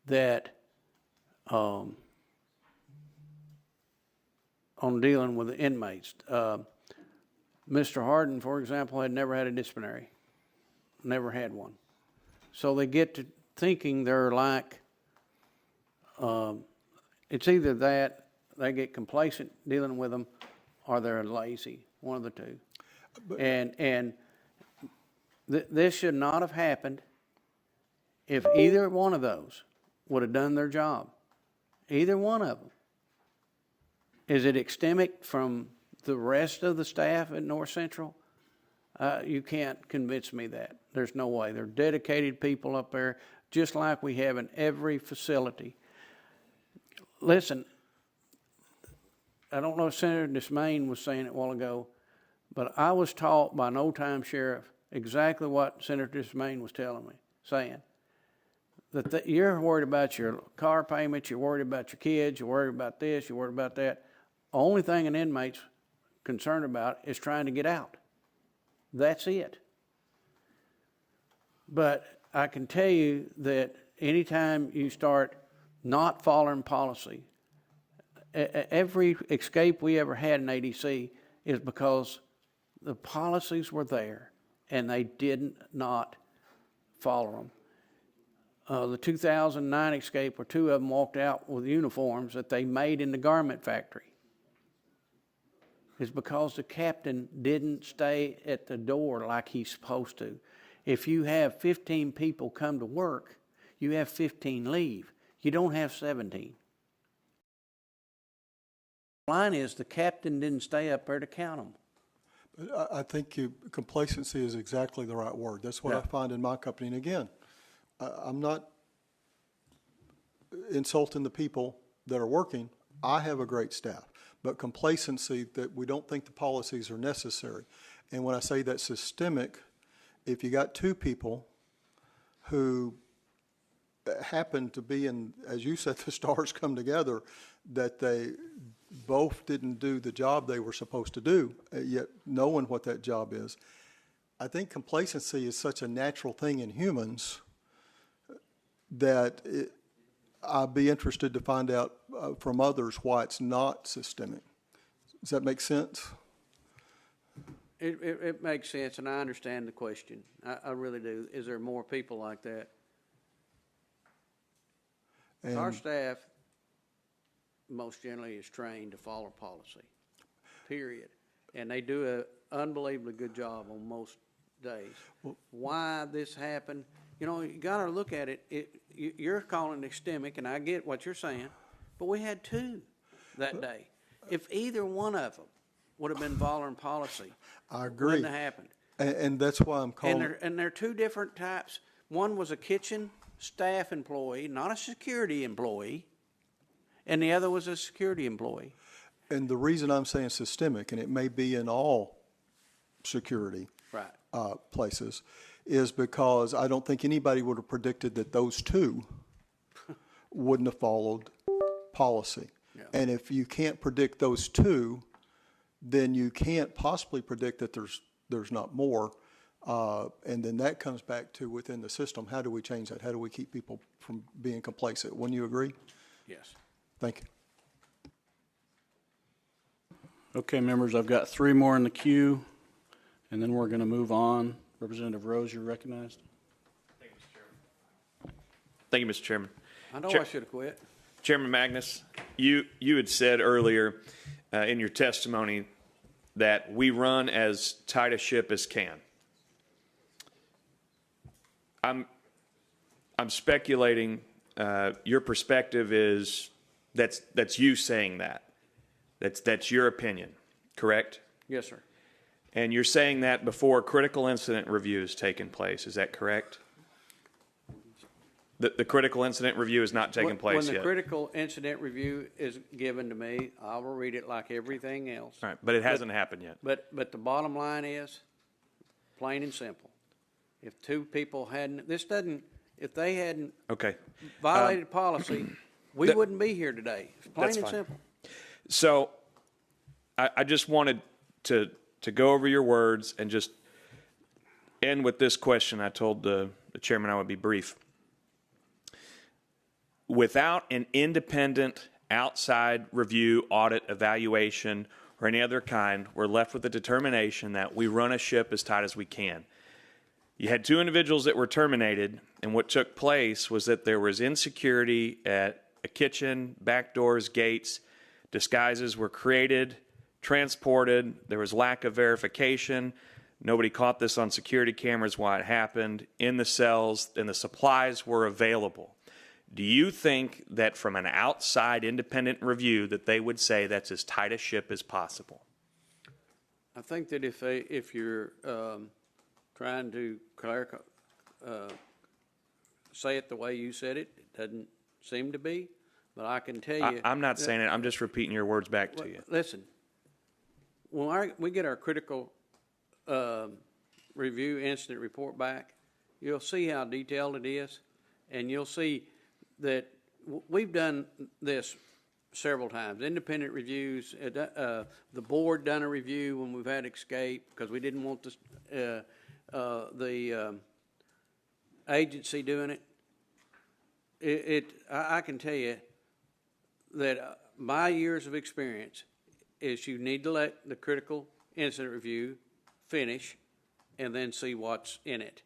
that on dealing with the inmates. Mr. Hardin, for example, had never had a disciplinary, never had one. So they get to thinking they're like, it's either that they get complacent dealing with them, or they're lazy, one of the two. And this should not have happened if either one of those would have done their job. Either one of them. Is it extemic from the rest of the staff at North Central? You can't convince me that. There's no way. They're dedicated people up there, just like we have in every facility. Listen, I don't know if Senator Domain was saying it a while ago, but I was taught by an old-time sheriff exactly what Senator Domain was saying. That you're worried about your car payments, you're worried about your kids, you're worried about this, you're worried about that. The only thing an inmate's concerned about is trying to get out. That's it. But I can tell you that anytime you start not following policy, every escape we ever had in ADC, is because the policies were there and they did not follow them. The 2009 escape, where 2 of them walked out with uniforms that they made in the garment factory, is because the captain didn't stay at the door like he's supposed to. If you have 15 people come to work, you have 15 leave. You don't have 17. The line is the captain didn't stay up there to count them. I think complacency is exactly the right word. That's what I find in my company. And again, I'm not insulting the people that are working. I have a great staff. But complacency, that we don't think the policies are necessary. And when I say that's systemic, if you got 2 people who happen to be in, as you said, the stars come together, that they both didn't do the job they were supposed to do, yet knowing what that job is. I think complacency is such a natural thing in humans that I'd be interested to find out from others why it's not systemic. Does that make sense? It makes sense, and I understand the question. I really do. Is there more people like that? And Our staff most generally is trained to follow policy, period. And they do an unbelievably good job on most days. Why this happened, you know, you got to look at it. You're calling it systemic, and I get what you're saying, but we had 2 that day. If either one of them would have been following policy, I it agree. wouldn't have happened. And that's why I'm calling. And they're 2 different types. One was a kitchen staff employee, not a security employee, and the other was a security employee. And the reason I'm saying systemic, and it may be in all security places, is because I don't think anybody would have predicted that those 2 wouldn't have followed policy. Yeah. And if you can't predict those 2, then you can't possibly predict that there's not more. And then that comes back to within the system, how do we change that? How do we keep people from being complacent? Wouldn't you agree? Yes. Thank you. Okay, members, I've got 3 more in the queue, and then we're going to move on. Representative Rose, you're recognized. Thank you, Mr. Chairman. I know I should have quit. Chairman Magnus, you had said earlier in your testimony that we run as tight a ship as can. I'm speculating. Your perspective is that's you saying that. That's your opinion, correct? Yes, sir. And you're saying that before critical incident review has taken place. Is that correct? The critical incident review has not taken place yet. When the critical incident review is given to me, I will read it like everything else. All right, but it hasn't happened yet. But the bottom line is, plain and simple, if 2 people hadn't, if they hadn't violated policy, we wouldn't be here today. It's plain and simple. So I just wanted to go over your words and just end with this question. I told the chairman I would be brief. Without an independent outside review, audit, evaluation, or any other kind, we're left with the determination that we run a ship as tight as we can. You had 2 individuals that were terminated, and what took place was that there was insecurity at a kitchen, back doors, gates. Disguises were created, transported. There was lack of verification. Nobody caught this on security cameras while it happened in the cells, and the supplies were available. Do you think that from an outside independent review that they would say that's as tight a ship as possible? I think that if you're trying to say it the way you said it, it doesn't seem to be. But I can tell you... I'm not saying it. I'm just repeating your words back to you. Listen, when we get our critical review incident report back, you'll see how detailed it is, and you'll see that we've done this several times. Independent reviews, the board done a review when we've had escape because we didn't want the agency doing it. I can tell you that my years of experience, is you need to let the critical incident review finish and then see what's in it.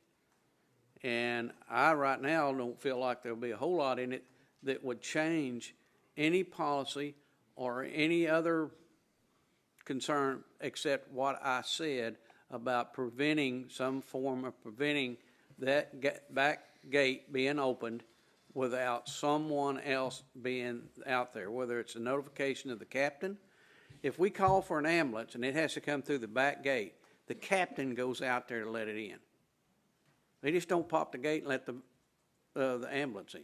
And I right now don't feel like there'll be a whole lot in it that would change any policy or any other concern except what I said about preventing some form of preventing that back gate being opened without someone else being out there, whether it's a notification of the captain. If we call for an ambulance and it has to come through the back gate, the captain goes out there to let it in. They just don't pop the gate and let the ambulance in.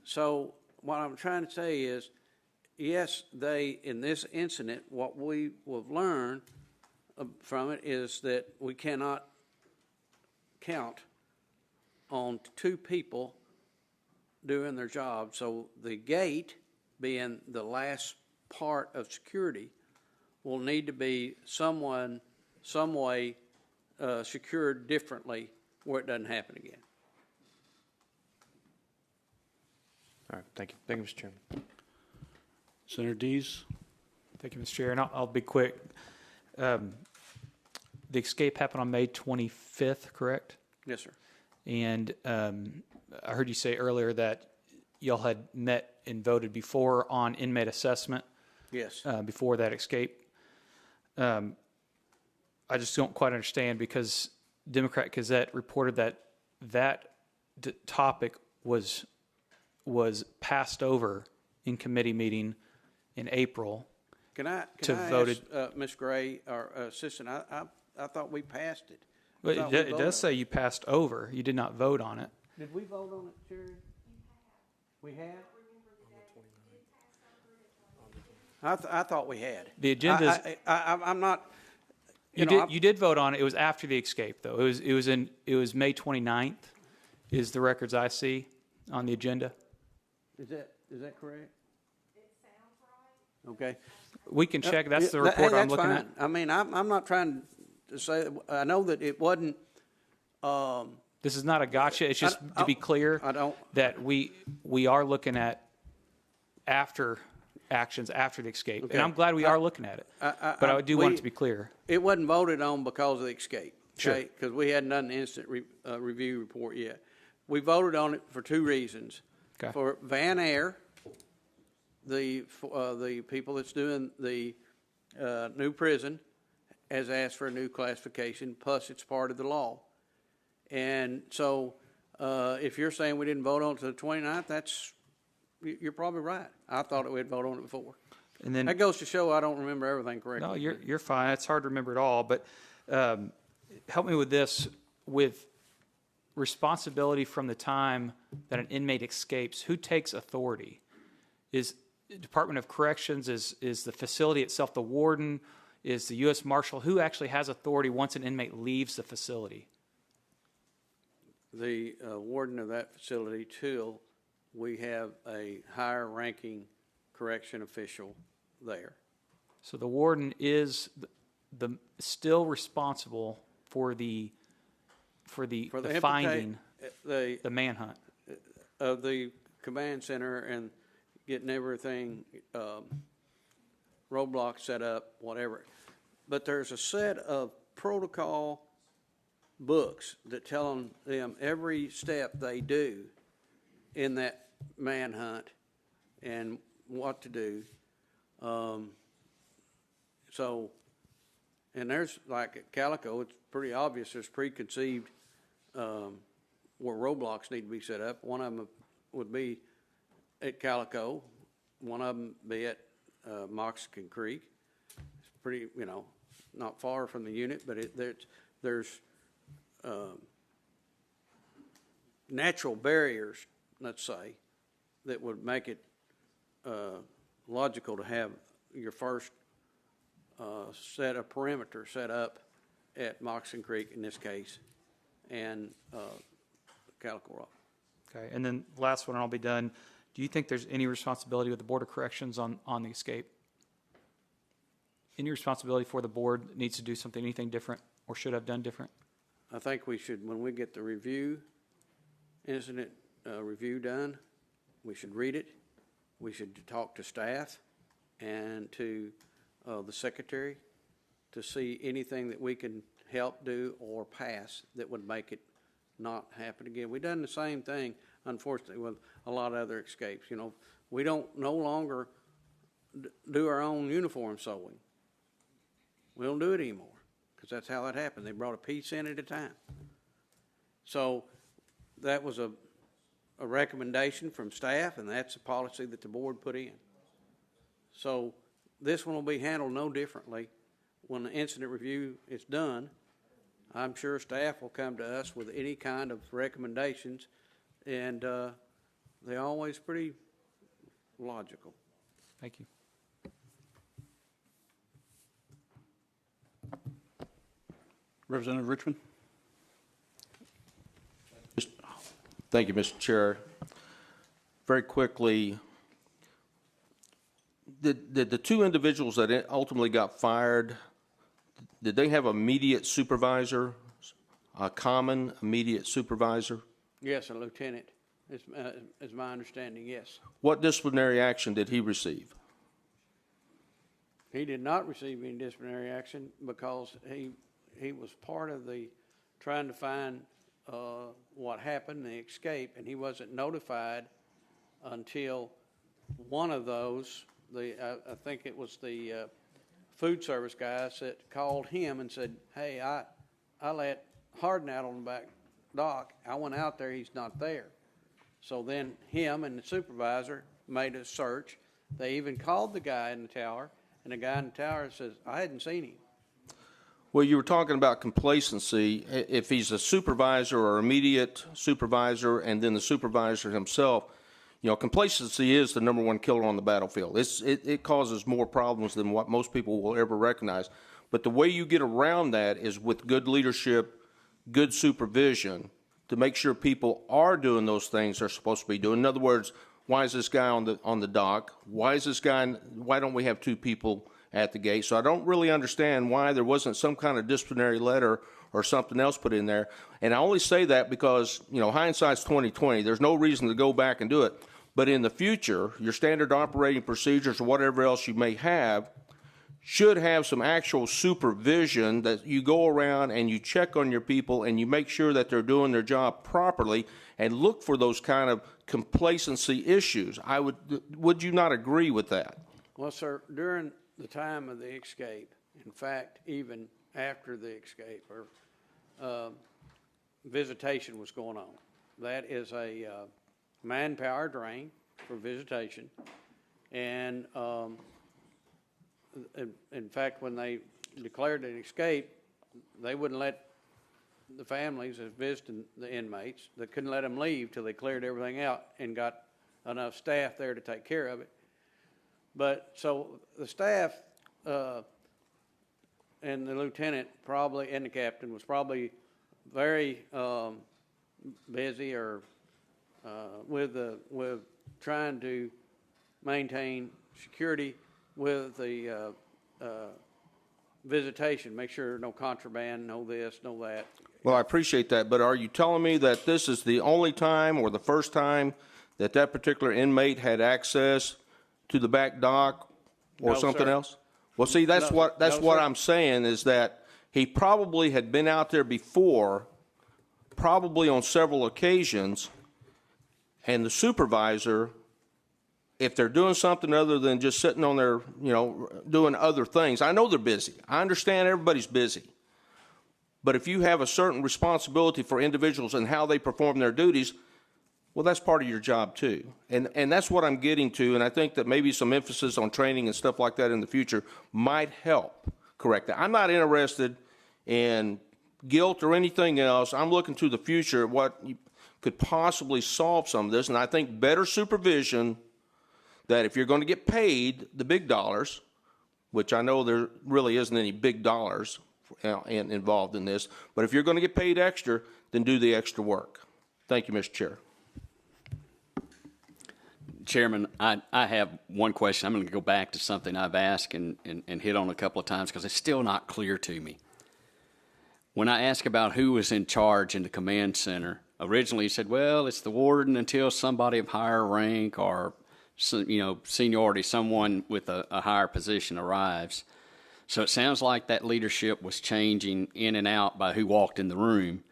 So what I'm trying to say is, yes, in this incident, what we will learn from it is that we cannot count on two people doing their job. So the gate, being the last part of security, will need to be some way secured differently where it doesn't happen again. All right, thank you. Thank you, Mr. Chairman. Senator Dees? Thank you, Mr. Chair, and I'll be quick. The escape happened on May 25th, correct? Yes, sir. And I heard you say earlier that y'all had met and voted before on inmate assessment. Yes. Before that escape. I just don't quite understand, because Democrat Gazette reported that topic was passed over in committee meeting in April. Can I voted. ask Ms. Gray, our assistant? I thought we passed it. But it does say you passed over. You did not vote on it. Did we vote on it, Sherry? We had? I thought we had. The agenda. I'm not. You did vote on it. It was after the escape, though. It was May 29th, is the records I see on the agenda. Is that correct? It sounds right. Okay. We can check. That's the report I'm looking at. I mean, I'm not trying to say. I know that it wasn't. This is not a gotcha. It's just to be clear that we are looking at after actions after the escape, okay. and I'm glad we are looking at it. But I do want it to be clear. It wasn't voted on because of the escape. Sure. Okay? Because we hadn't done the instant review report yet. We voted on it for two reasons. Okay. For Van Air, the people that's doing the new prison has asked for a new classification, plus it's part of the law. And so if you're saying we didn't vote on it to the 29th, you're probably right. I thought we'd vote on it before. And then That goes to show I don't remember everything correctly. no, you're fine. It's hard to remember it all, but help me with this. With responsibility from the time that an inmate escapes, who takes authority? Is Department of Corrections? Is the facility itself the warden? Is the U.S. Marshal? Who actually has authority once an inmate leaves the facility? The warden of that facility till we have a higher ranking correction official there. So the warden is the still responsible for the finding, the manhunt of the command center and getting everything roadblocks set up, whatever. But there's a set of protocol books that tell them every step they do in that manhunt and what to do. And there's, like at Calico, it's pretty obvious there's preconceived where roadblocks need to be set up. One of them would be at Calico. One of them be at Moxican Creek. It's pretty, not far from the unit, but there's natural barriers, let's say, that would make it logical to have your first set of perimeter set up at Moxon Creek in this case, and Calico Rock. Okay, and then last one, and I'll be done. Do you think there's any responsibility with the Board of Corrections on the escape? Any responsibility for the board that needs to do something, anything different, or should have done different? I think we should, when we get the incident review done, we should read it. We should talk to staff and to the secretary to see anything that we can help do or pass that would make it not happen again. We've done the same thing, unfortunately, with a lot of other escapes. You know, we don't no longer do our own uniform sewing. We don't do it anymore because that's how that happened. They brought a piece in at a time. So that was a recommendation from staff, and that's a policy that the board put in. So this one will be handled no differently. When the incident review is done, I'm sure staff will come to us with any kind of recommendations, and they're always pretty logical. Thank you. Representative Richmond? Thank you, Mr. Chair. Very quickly, did the two individuals that ultimately got fired, did they have immediate supervisor, a common immediate supervisor? Yes, a lieutenant, is my understanding, yes. What disciplinary action did he receive? He did not receive any disciplinary action because he was part of the trying to find what happened, the escape, and he wasn't notified until one of those, I think it was the food service guys that called him and said, hey, I let Hardin out on the back dock. I went out there, he's not there. So then him and the supervisor made a search. They even called the guy in the tower, and the guy in the tower says, I hadn't seen him. Well, you were talking about complacency. If he's a supervisor or immediate supervisor and then the supervisor himself, you know, complacency is the number one killer on the battlefield. It causes more problems than what most people will ever recognize. But the way you get around that is with good leadership, good supervision to make sure people are doing those things they're supposed to be doing. In other words, why is this guy on the dock? Why don't we have two people at the gate? So I don't really understand why there wasn't some kind of disciplinary letter or something else put in there. And I only say that because, you know, hindsight's 20/20. There's no reason to go back and do it. But in the future, your standard operating procedures or whatever else you may have should have some actual supervision that you go around and you check on your people and you make sure that they're doing their job properly and look for those kind of complacency issues. Would you not agree with that? Well, sir, during the time of the escape, in fact, even after the escape or visitation was going on, that is a manpower drain for visitation. And in fact, when they declared an escape, they wouldn't let the families that visited the inmates, they couldn't let them leave till they cleared everything out and got enough staff there to take care of it. But so the staff and the lieutenant probably and the captain was probably very busy or with trying to maintain security with the visitation, make sure no contraband, no this, no that. Well, I appreciate that, but are you telling me that this is the only time or the first time that that particular inmate had access to the back dock or No, something sir. else? Well, see, that's No, what no, sir. I'm saying is that he probably had been out there before, probably on several occasions, and the supervisor, if they're doing something other than just sitting on their, you know, doing other things, I know they're busy. I understand everybody's busy. But if you have a certain responsibility for individuals and how they perform their duties, well, that's part of your job too. And that's what I'm getting to, and I think that maybe some emphasis on training and stuff like that in the future might help correct that. I'm not interested in guilt or anything else. I'm looking to the future at what could possibly solve some of this, and I think better supervision, that if you're going to get paid the big dollars, which I know there really isn't any big dollars involved in this, but if you're going to get paid extra, then do the extra work. Thank you, Mr. Chair. Chairman, I have one question. I'm going to go back to something I've asked and hit on a couple of times because it's still not clear to me. When I ask about who was in charge in the command center, originally you said, well, it's the warden until somebody of higher rank or seniority, someone with a higher position arrives. So it sounds like that leadership was changing in and out by who walked in the room.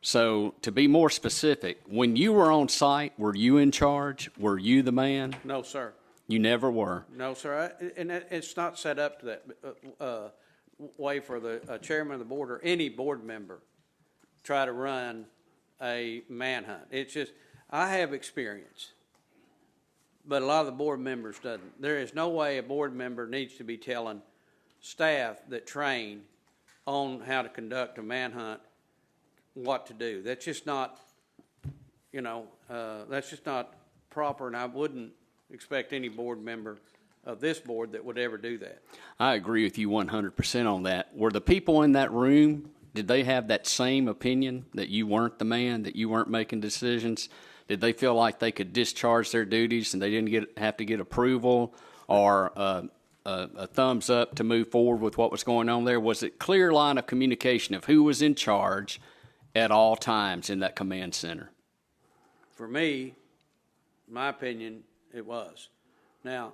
So to be more specific, when you were on site, were you in charge? Were you the man? No, sir. You never were. No, sir. It's not set up to that way for the chairman of the board or any board member try to run a manhunt. It's just, I have experience, but a lot of the board members doesn't. There is no way a board member needs to be telling staff that train on how to conduct a manhunt what to do. That's just not, that's just not proper, and I wouldn't expect any board member of this board that would ever do that. I agree with you 100% on that. Were the people in that room, did they have that same opinion that you weren't the man, that you weren't making decisions? Did they feel like they could discharge their duties and they didn't have to get approval or a thumbs up to move forward with what was going on there? Was it clear line of communication of who was in charge at all times in that command center? For me, my opinion, it was. Now,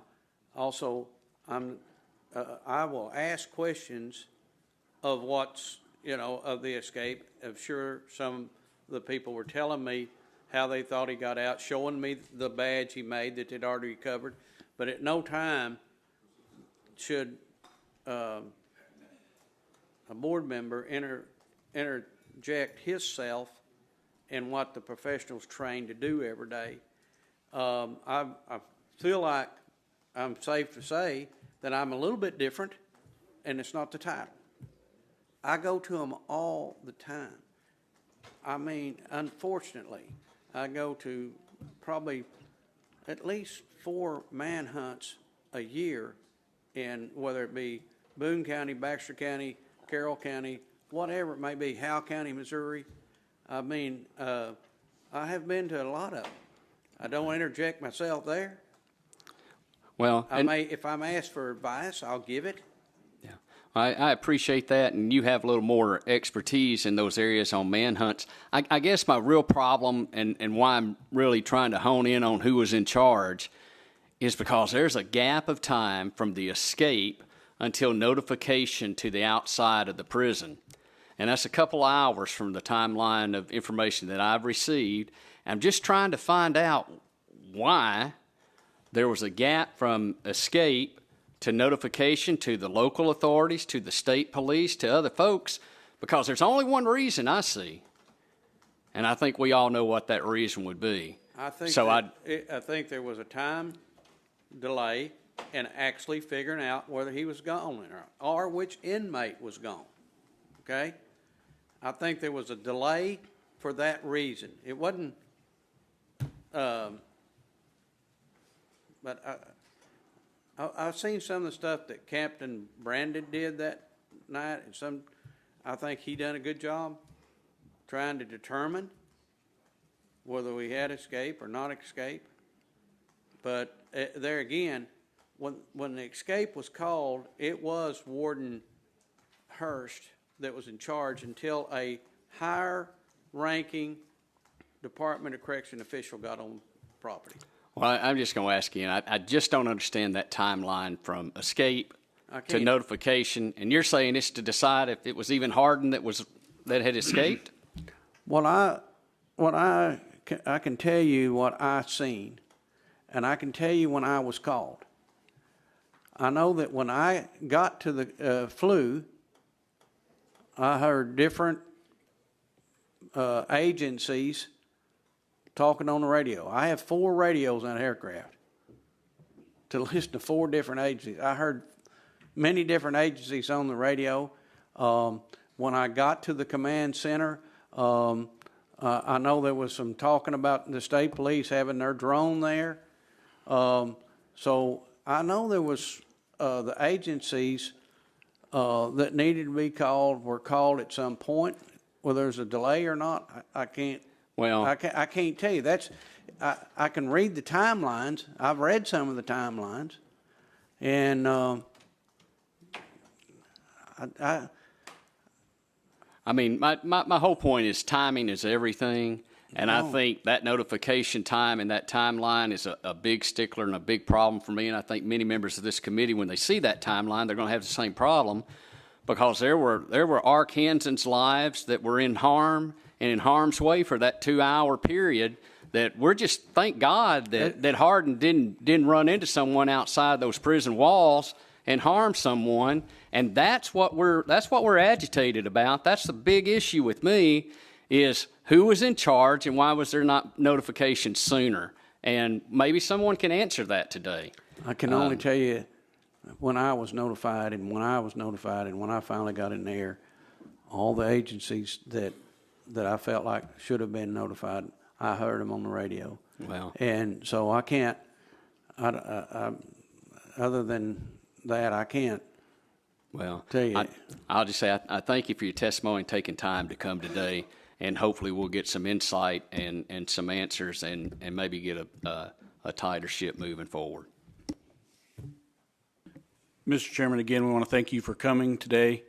also, I will ask questions of what's, of the escape. I'm sure some of the people were telling me how they thought he got out, showing me the badge he made that they'd already recovered. But at no time should a board member interject himself in what the professionals trained to do every day. I feel like I'm safe to say that I'm a little bit different, and it's not the title. I go to them all the time. I mean, unfortunately, I go to probably at least 4 manhunts a year, in whether it be Boone County, Baxter County, Carroll County, whatever it may be, Howe County, Missouri. I mean, I have been to a lot of them. I don't interject myself there. Well, If I'm asked for advice, I'll give it. Yeah, I appreciate that, and you have a little more expertise in those areas on manhunts. I guess my real problem and why I'm really trying to hone in on who was in charge is because there's a gap of time from the escape until notification to the outside of the prison. And that's a couple hours from the timeline of information that I've received. I'm just trying to find out why there was a gap from escape to notification to the local authorities, to the state police, to other folks, because there's only one reason I see. And I think we all know what that reason would be. I think I think there was a time delay in actually figuring out whether he was gone or which inmate was gone. Okay? I think there was a delay for that reason. It wasn't, but I've seen some of the stuff that Captain Brandon did that night, and I think he done a good job trying to determine whether we had escape or not escape. But there again, when the escape was called, it was Warden Hurst that was in charge until a higher-ranking Department of Correction official got on property. Well, I'm just going to ask you, and I just don't understand that timeline from escape to notification. And you're saying it's to decide if it was even Hardin that had escaped? Well, I can tell you what I seen, and I can tell you when I was called. I know that when I got to the flu, I heard different agencies talking on the radio. I have 4 radios on the aircraft to listen to 4 different agencies. I heard many different agencies on the radio. When I got to the command center, I know there was some talking about the state police having their drone there. So I know there was the agencies that needed to be called were called at some point. Whether there's a delay or not, I can't. Well, I can't tell you. I can read the timelines. I've read some of the timelines, and I mean, my whole point is timing is everything. And I think that notification time and that timeline is a big stickler and a big problem for me. And I think many members of this committee, when they see that timeline, they're going to have the same problem, because there were Arkansans' lives that were in harm and in harm's way for that 2-hour period. That we're just, thank God that Hardin didn't run into someone outside those prison walls and harm someone. And that's what we're agitated about. That's the big issue with me, is who was in charge and why was there not notification sooner? And maybe someone can answer that today. I can only tell you, when I was notified and when I finally got in there, all the agencies that I felt like should have been notified, I heard them on the radio. Well, And so I can't, other than that, I can't well, tell you. I'll just say I thank you for your testimony and taking time to come today, and hopefully we'll get some insight and some answers and maybe get a tighter ship moving forward. Mr. Chairman, again, we want to thank you for coming today.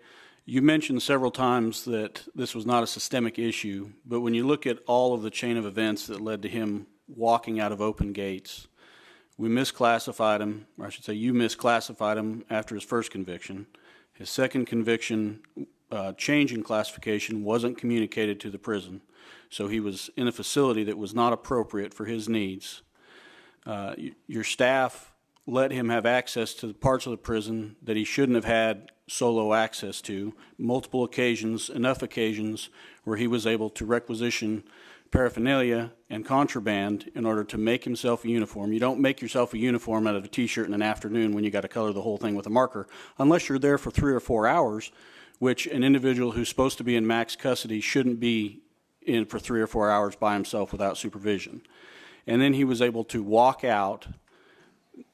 You mentioned several times that this was not a systemic issue, but when you look at all of the chain of events that led to him walking out of open gates, we misclassified him, or I should say you misclassified him after his first conviction. His second conviction, change in classification, wasn't communicated to the prison, so he was in a facility that was not appropriate for his needs. Your staff let him have access to the parts of the prison that he shouldn't have had solo access to, multiple occasions, enough occasions where he was able to requisition paraphernalia and contraband in order to make himself a uniform. You don't make yourself a uniform out of a t-shirt in an afternoon when you got to color the whole thing with a marker, unless you're there for 3 or 4 hours, which an individual who's supposed to be in max custody shouldn't be in for 3 or 4 hours by himself without supervision. And then he was able to walk out.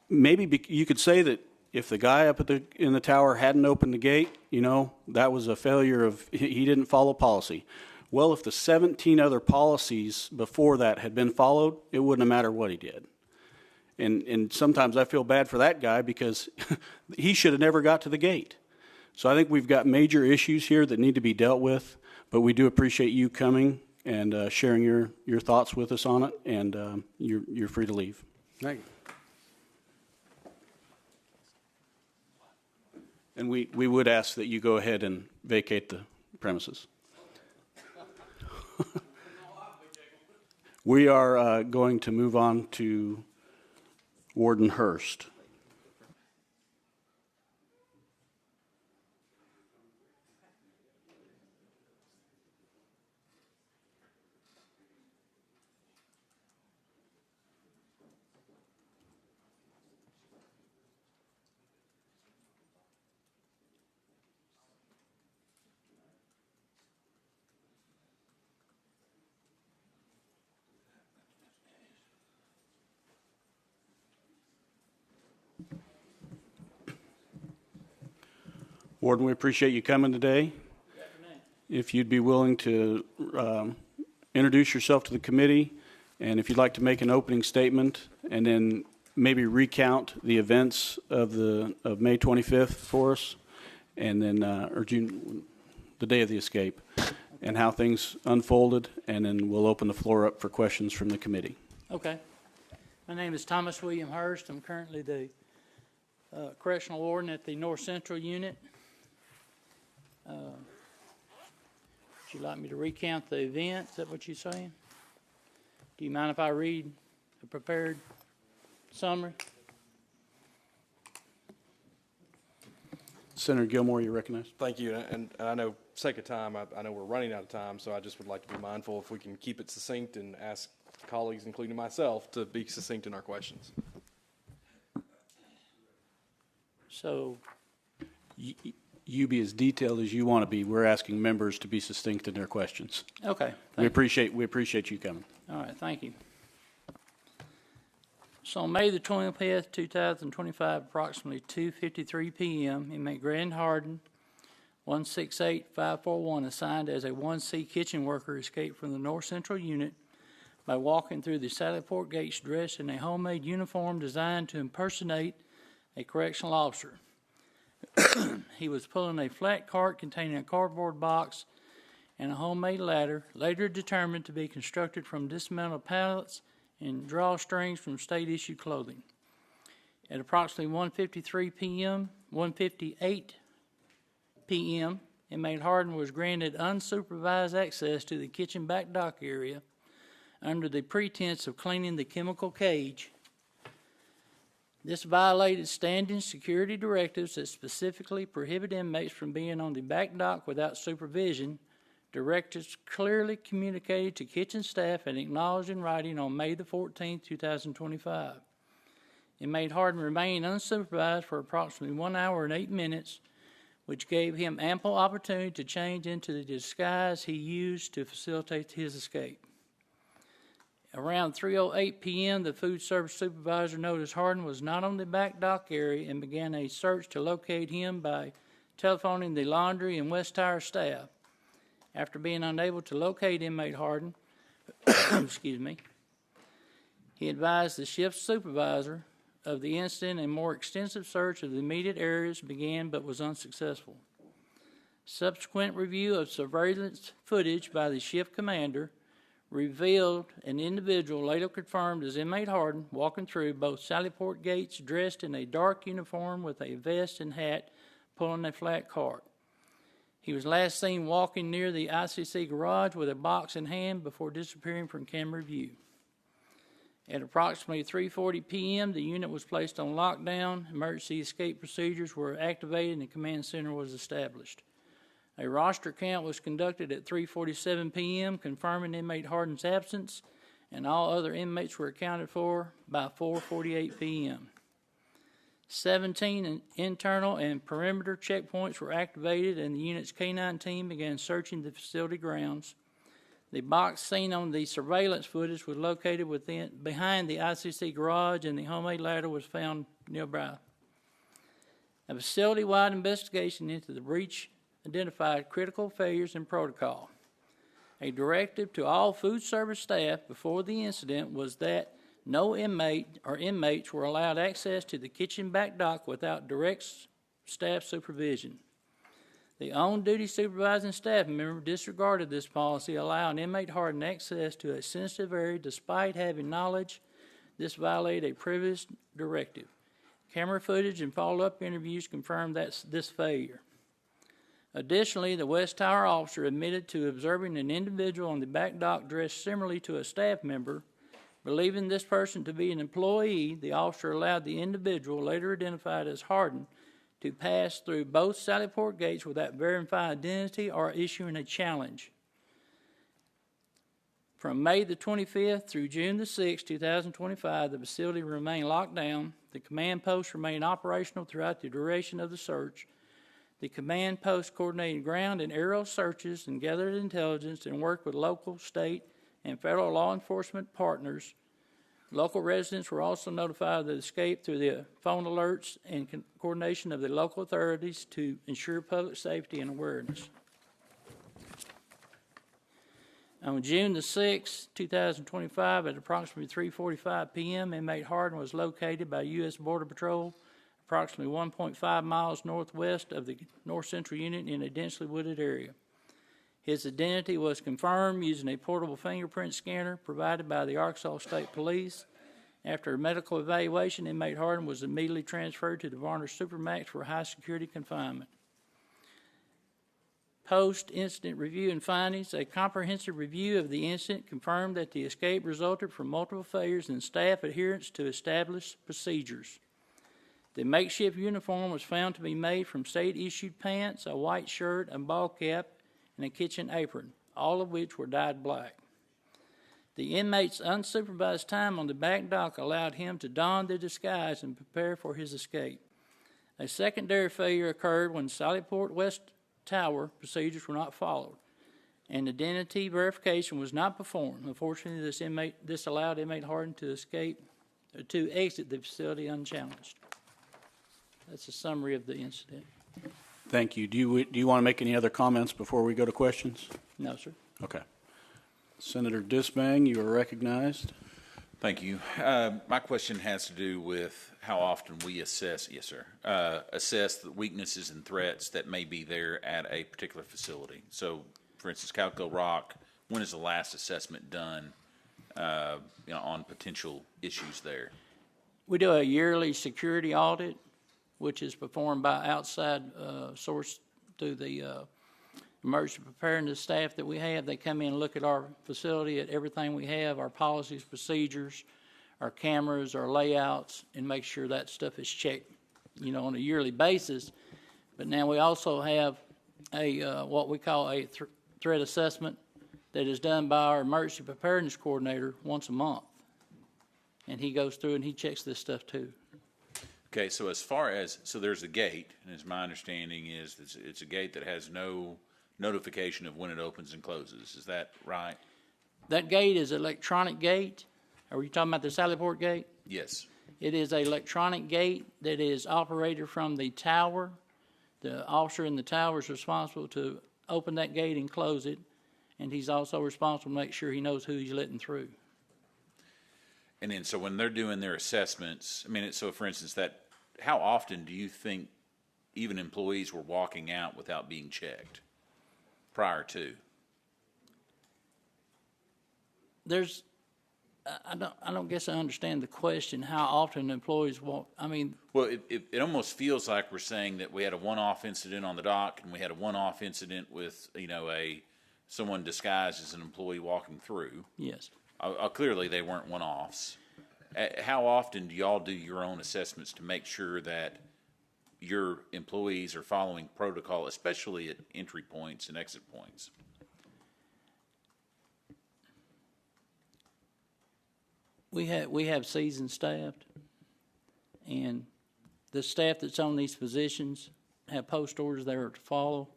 Maybe you could say that if the guy up in the tower hadn't opened the gate, that was a failure of, he didn't follow policy. Well, if the 17 other policies before that had been followed, it wouldn't have mattered what he did. And sometimes I feel bad for that guy because he should have never got to the gate. So I think we've got major issues here that need to be dealt with, but we do appreciate you coming and sharing your thoughts with us on it, and you're free to leave. Thank you. And we would ask that you go ahead and vacate the premises. We are going to move on to Warden Hurst. Warden, we appreciate you coming today. If you'd be willing to introduce yourself to the committee, and if you'd like to make an opening statement, and then maybe recount the events of May 25th for us, and then or June, the day of the escape, and how things unfolded, and then we'll open the floor up for questions from the committee. Okay. My name is Thomas William Hurst. I'm currently the correctional warden at the North Central Unit. Would you like me to recount the event? Is that what you're saying? Do you mind if I read a prepared summary? Senator Gilmore, you recognize? Thank you, and I know, sake of time, I know we're running out of time, so I just would like to be mindful if we can keep it succinct and ask colleagues, including myself, to be succinct in our questions. So, You be as detailed as you want to be. We're asking members to be succinct in their questions. okay. We appreciate you coming. All right, thank you. So on May the 25th, 2025, approximately 2:53 p.m., inmate Grand Hardin, 168541, assigned as a 1C kitchen worker, escaped from the North Central Unit by walking through the Sally Port gates dressed in a homemade uniform designed to impersonate a correctional officer. He was pulling a flat cart containing a cardboard box and a homemade ladder, later determined to be constructed from dismantled pallets and drawstrings from state-issued clothing. At approximately 1:58 p.m., inmate Hardin was granted unsupervised access to the kitchen back dock area under the pretense of cleaning the chemical cage. This violated standing security directives that specifically prohibit inmates from being on the back dock without supervision. Directives clearly communicated to kitchen staff and acknowledged in writing on May the 14th, 2025. Inmate Hardin remained unsupervised for approximately 1 hour and 8 minutes, which gave him ample opportunity to change into the disguise he used to facilitate his escape. Around 3:08 p.m., the food service supervisor noticed Hardin was not on the back dock area and began a search to locate him by telephoning the laundry and West Tower staff. After being unable to locate inmate Hardin, he advised the shift supervisor of the incident. A more extensive search of the immediate areas began but was unsuccessful. Subsequent review of surveillance footage by the shift commander revealed an individual later confirmed as inmate Hardin walking through both Sallyport gates dressed in a dark uniform with a vest and hat pulling a flat cart. He was last seen walking near the ICC garage with a box in hand before disappearing from camera view. At approximately 3:40 p.m., the unit was placed on lockdown, emergency escape procedures were activated, and the command center was established. A roster count was conducted at 3:47 p.m., confirming inmate Hardin's absence, and all other inmates were accounted for by 4:48 p.m. 17 internal and perimeter checkpoints were activated, and the unit's K-9 team began searching the facility grounds. The box seen on the surveillance footage was located behind the ICC garage, and the homemade ladder was found nearby. A facility-wide investigation into the breach identified critical failures in protocol. A directive to all food service staff before the incident was that no inmate or inmates were allowed access to the kitchen back dock without direct staff supervision. The on-duty supervising staff member disregarded this policy, allowing inmate Hardin access to a sensitive area despite having knowledge this violated a previous directive. Camera footage and follow-up interviews confirmed this failure. Additionally, the West Tower officer admitted to observing an individual on the back dock dressed similarly to a staff member. Believing this person to be an employee, the officer allowed the individual, later identified as Hardin, to pass through both Sallyport gates without verifying identity or issuing a challenge. From May the 25th through June the 6th, 2025, the facility remained locked down. The command post remained operational throughout the duration of the search. The command post coordinated ground and aerial searches and gathered intelligence and worked with local, state, and federal law enforcement partners. Local residents were also notified of the escape through the phone alerts and coordination of the local authorities to ensure public safety and awareness. On June the 6th, 2025, at approximately 3:45 p.m., inmate Hardin was located by U.S. Border Patrol approximately 1.5 miles northwest of the North Central Unit in a densely wooded area. His identity was confirmed using a portable fingerprint scanner provided by the Arkansas State Police. After a medical evaluation, inmate Hardin was immediately transferred to the Varner Supermax for high-security confinement. Post-incident review and findings, a comprehensive review of the incident confirmed that the escape resulted from multiple failures in staff adherence to established procedures. The makeshift uniform was found to be made from state-issued pants, a white shirt, a ball cap, and a kitchen apron, all of which were dyed black. The inmate's unsupervised time on the back dock allowed him to don the disguise and prepare for his escape. A secondary failure occurred when Sallyport West Tower procedures were not followed, and identity verification was not performed. Unfortunately, this allowed inmate Hardin to exit the facility unchallenged. That's a summary of the incident. Thank you. Do you want to make any other comments before we go to questions? No, sir. Okay. Senator Disbang, you are recognized. Thank you. My question has to do with how often we assess the weaknesses and threats that may be there at a particular facility. So for instance, Calico Rock, when is the last assessment done, on potential issues there? We do a yearly security audit, which is performed by outside source through the emergency preparedness staff that we have. They come in and look at our facility, at everything we have, our policies, procedures, our cameras, our layouts, and make sure that stuff is checked, on a yearly basis. But now we also have a what we call a threat assessment that is done by our emergency preparedness coordinator once a month. And he goes through and he checks this stuff too. Okay, so as far as, so there's a gate, and as my understanding is, it's a gate that has no notification of when it opens and closes. Is that right? That gate is an electronic gate. Are you talking about the Sallyport gate? Yes. It is an electronic gate that is operated from the tower. The officer in the tower is responsible to open that gate and close it, and he's also responsible to make sure he knows who he's letting through. And then, so when they're doing their assessments, so for instance, how often do you think even employees were walking out without being checked prior to? I don't guess I understand the question, how often employees walk, Well, it almost feels like we're saying that we had a one-off incident on the dock, and we had a one-off incident with, someone disguised as an employee walking through. yes. Clearly, they weren't one-offs. How often do y'all do your own assessments to make sure that your employees are following protocol, especially at entry points and exit points? We have seasoned staff, and the staff that's on these positions have post orders they are to follow.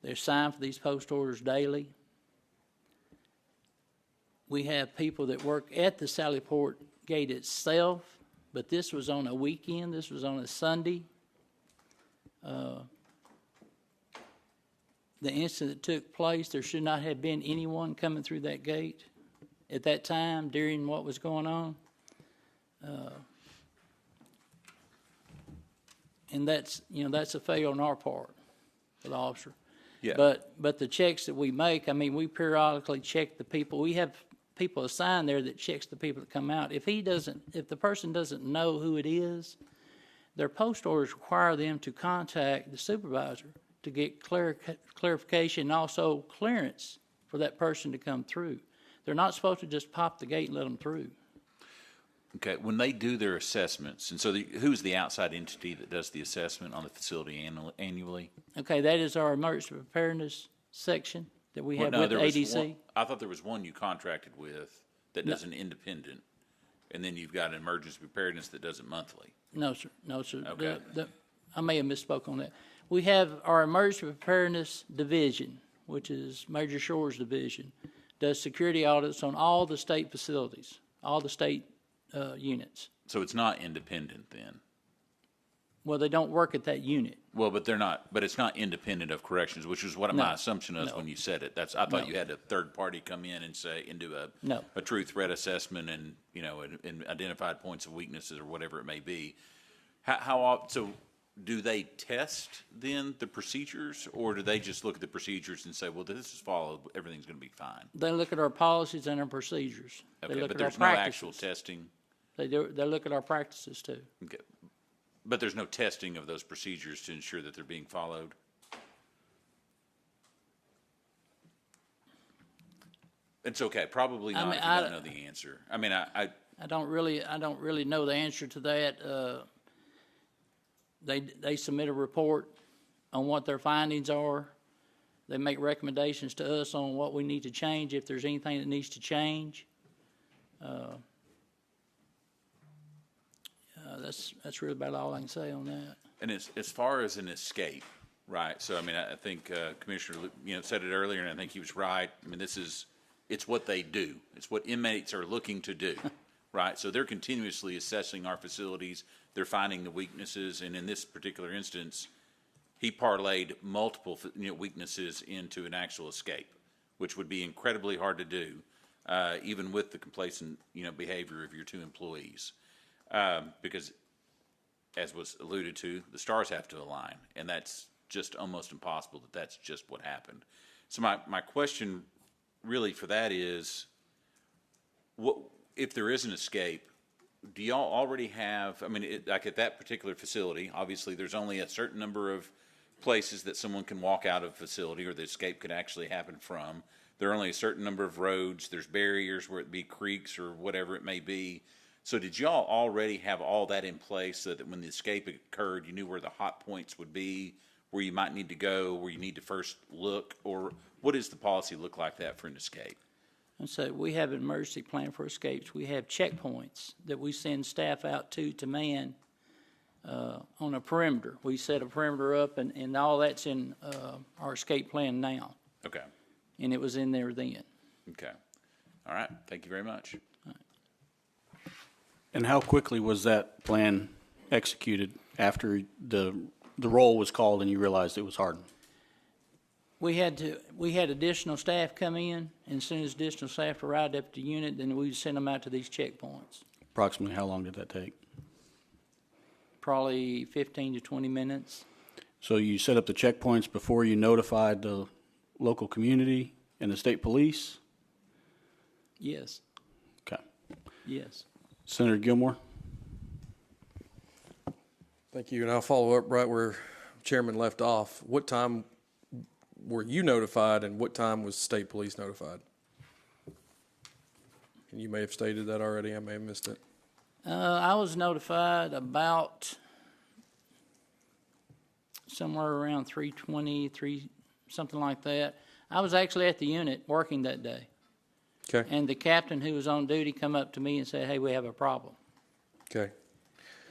They're signed for these post orders daily. We have people that work at the Sallyport gate itself, but this was on a weekend. This was on a Sunday. The incident that took place, there should not have been anyone coming through that gate at that time during what was going on. And that's a fail on our part for the officer. Yeah. But the checks that we make, we periodically check the people. We have people assigned there that checks the people that come out. If the person doesn't know who it is, their post orders require them to contact the supervisor to get clarification and also clearance for that person to come through. They're not supposed to just pop the gate and let them through. Okay, when they do their assessments, and so who's the outside entity that does the assessment on the facility annually? Okay, that is our emergency preparedness section that we have with ADC. I thought there was one you contracted with that does an independent, and then you've got an emergency preparedness that does it monthly. No, sir. No, sir. Okay. I may have misspoke on that. We have our emergency preparedness division, which is Major Shore's division, does security audits on all the state facilities, all the state units. So it's not independent then? Well, they don't work at that unit. Well, but it's not independent of corrections, which is what my assumption was when you said it. I thought you had a third party come in and do a true threat assessment and, and identified points of weaknesses or whatever it may be. So do they test then the procedures, or do they just look at the procedures and say, well, this is followed, everything's going to be fine? They look at our policies and our procedures. Okay, but there's no actual testing? They look at our practices too. Okay. But there's no testing of those procedures to ensure that they're being followed? It's okay, probably not if you don't know the answer. I don't really know the answer to that. They submit a report on what their findings are. They make recommendations to us on what we need to change, if there's anything that needs to change. That's really about all I can say on that. And as far as an escape, right? So, I think Commissioner, said it earlier, and I think he was right. It's what they do. It's what inmates are looking to do, right? So they're continuously assessing our facilities. They're finding the weaknesses, and in this particular instance, he parlayed multiple weaknesses into an actual escape, which would be incredibly hard to do, even with the complacent behavior of your two employees. Because, as was alluded to, the stars have to align, and that's just almost impossible that's just what happened. So my question really for that is, what if there is an escape? Do y'all already have? I mean, like at that particular facility, obviously there's only a certain number of places that someone can walk out of a facility or the escape could actually happen from. There are only a certain number of roads. There's barriers, where it be creeks or whatever it may be. So did y'all already have all that in place so that when the escape occurred, you knew where the hot points would be, where you might need to go, where you need to first look, or what does the policy look like that for an escape? And so we have an emergency plan for escapes. We have checkpoints that we send staff out to man on a perimeter. We set a perimeter up, and all that's in our escape plan now. Okay. And it was in there then. Okay. All right. Thank you very much. And how quickly was that plan executed after the roll was called and you realized it was Hardin? We had additional staff come in, and as soon as additional staff arrived up at the unit, then we would send them out to these checkpoints. Approximately how long did that take? Probably 15 to 20 minutes. So you set up the checkpoints before you notified the local community and the state police? Yes, Okay. yes. Senator Gilmore? Thank you, and I'll follow up right where Chairman left off. What time were you notified, and what time was state police notified? And you may have stated that already. I may have missed it. I was notified about somewhere around 3:20, something like that. I was actually at the unit working that day. Okay. And the captain who was on duty come up to me and said, "Hey, we have a problem." Okay.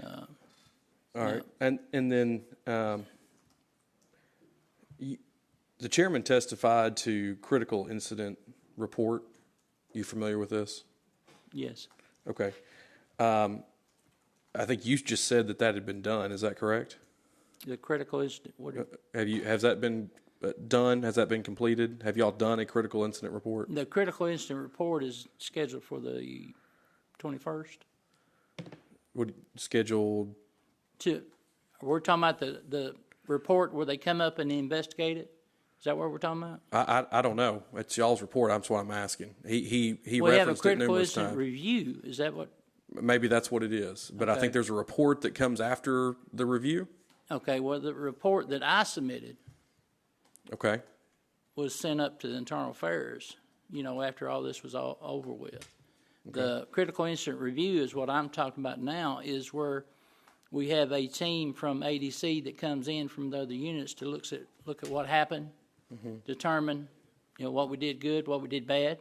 All right. And then the chairman testified to critical incident report. You familiar with this? Yes. Okay. I think you just said that had been done. Is that correct? The critical incident. Has that been done? Has that been completed? Have y'all done a critical incident report? The critical incident report is scheduled for the 21st. Scheduled? We're talking about the report where they come up and investigate it? Is that what we're talking about? I don't know. It's y'all's report. That's what I'm asking. He We have a referenced it critical numerous incident times. review. Is that what? Maybe that's what it is. But I Okay. think there's a report that comes after the review. Okay, well, the report that I submitted Okay. was sent up to the Internal Affairs, after all this was all over with. The critical incident review is what I'm talking about now, is where we have a team from ADC that comes in from the other units to look at what happened, determine, what we did good, what we did bad,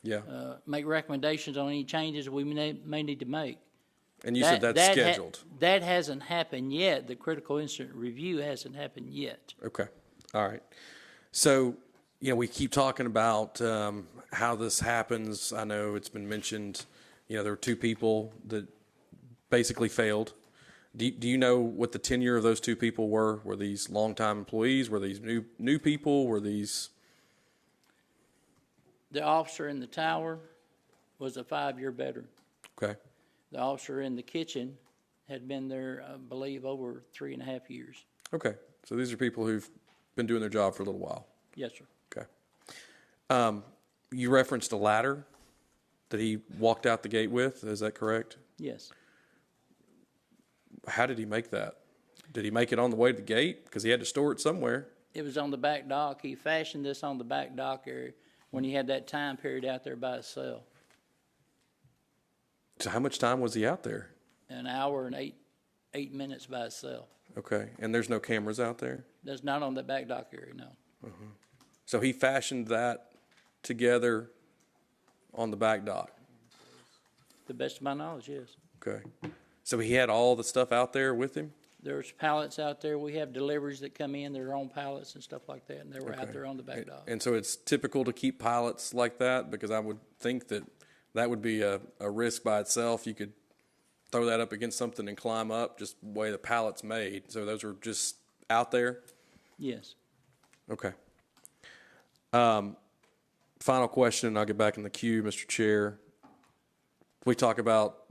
Yeah. make recommendations on any changes we may need to make. And you said that's scheduled. That hasn't happened yet. The critical incident review hasn't happened yet. Okay. All right. So, we keep talking about how this happens. I know it's been mentioned, there were two people that basically failed. Do you know what the tenure of those two people were? Were these longtime employees? Were these new people? Were these? The officer in the tower was a 5-year veteran. Okay. The officer in the kitchen had been there, I believe, over 3.5 years. Okay. So these are people who've been doing their job for a little while. Yes, sir. Okay. You referenced a ladder that he walked out the gate with. Is that correct? Yes. How did he make that? Did he make it on the way to the gate? Because he had to store it somewhere. It was on the back dock. He fashioned this on the back dock area when he had that time period out there by himself. So how much time was he out there? An hour and eight minutes by himself. Okay. And there's no cameras out there? That's not on the back dock area, no. So he fashioned that together on the back dock? To the best of my knowledge, yes. Okay. So he had all the stuff out there with him? There's pallets out there. We have deliveries that come in, their own pallets and stuff like that, and they were out Okay. there on the back dock. And so it's typical to keep pilots like that? Because I would think that would be a risk by itself. You could throw that up against something and climb up, just the way the pallet's made. So those are just out there? Yes. Okay. Final question, and I'll get back in the queue, Mr. Chair. We talk about,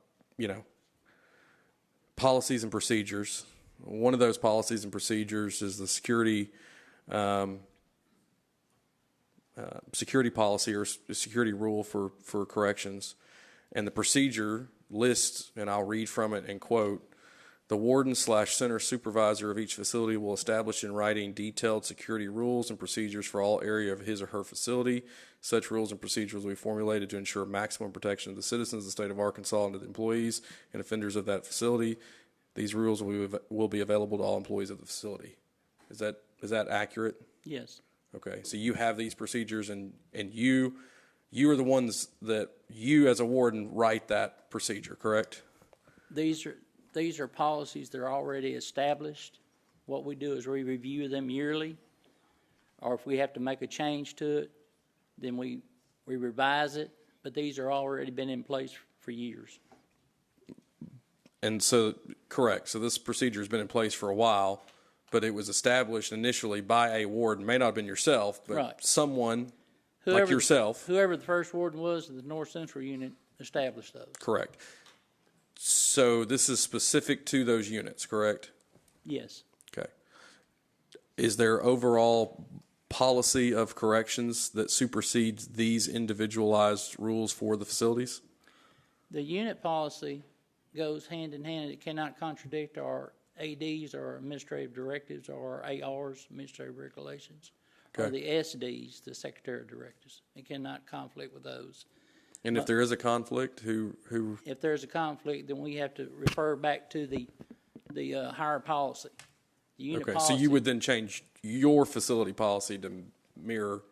policies and procedures. One of those policies and procedures is the security security policy or security rule for corrections, and the procedure lists, and I'll read from it and quote, "The warden/center supervisor of each facility will establish in writing detailed security rules and procedures for all area of his or her facility. Such rules and procedures will be formulated to ensure maximum protection of the citizens of the state of Arkansas and to the employees and offenders of that facility. These rules will be available to all employees of the facility." Is that accurate? Yes. Okay, so you have these procedures, and you are the ones that you as a warden write that procedure, correct? These are policies that are already established. What we do is we review them yearly, or if we have to make a change to it, then we revise it. But these are already been in place for years. And so, correct, so this procedure has been in place for a while, but it was established initially by a warden, may not have been yourself, but Right. someone like yourself. Whoever the first warden was of the North Central Unit established those. Correct. So this is specific to those units, correct? Yes. Okay. Is there overall policy of corrections that supersedes these individualized rules for the facilities? The unit policy goes hand in hand. It cannot contradict our ADs or administrative directives or ARs, administrative regulations, or the SDs, the Secretary of Directives. It cannot conflict with those. And if there is a conflict, who? If there's a conflict, then we have to refer back to the higher policy. The unit Okay, policy. so you would then change your facility policy to mirror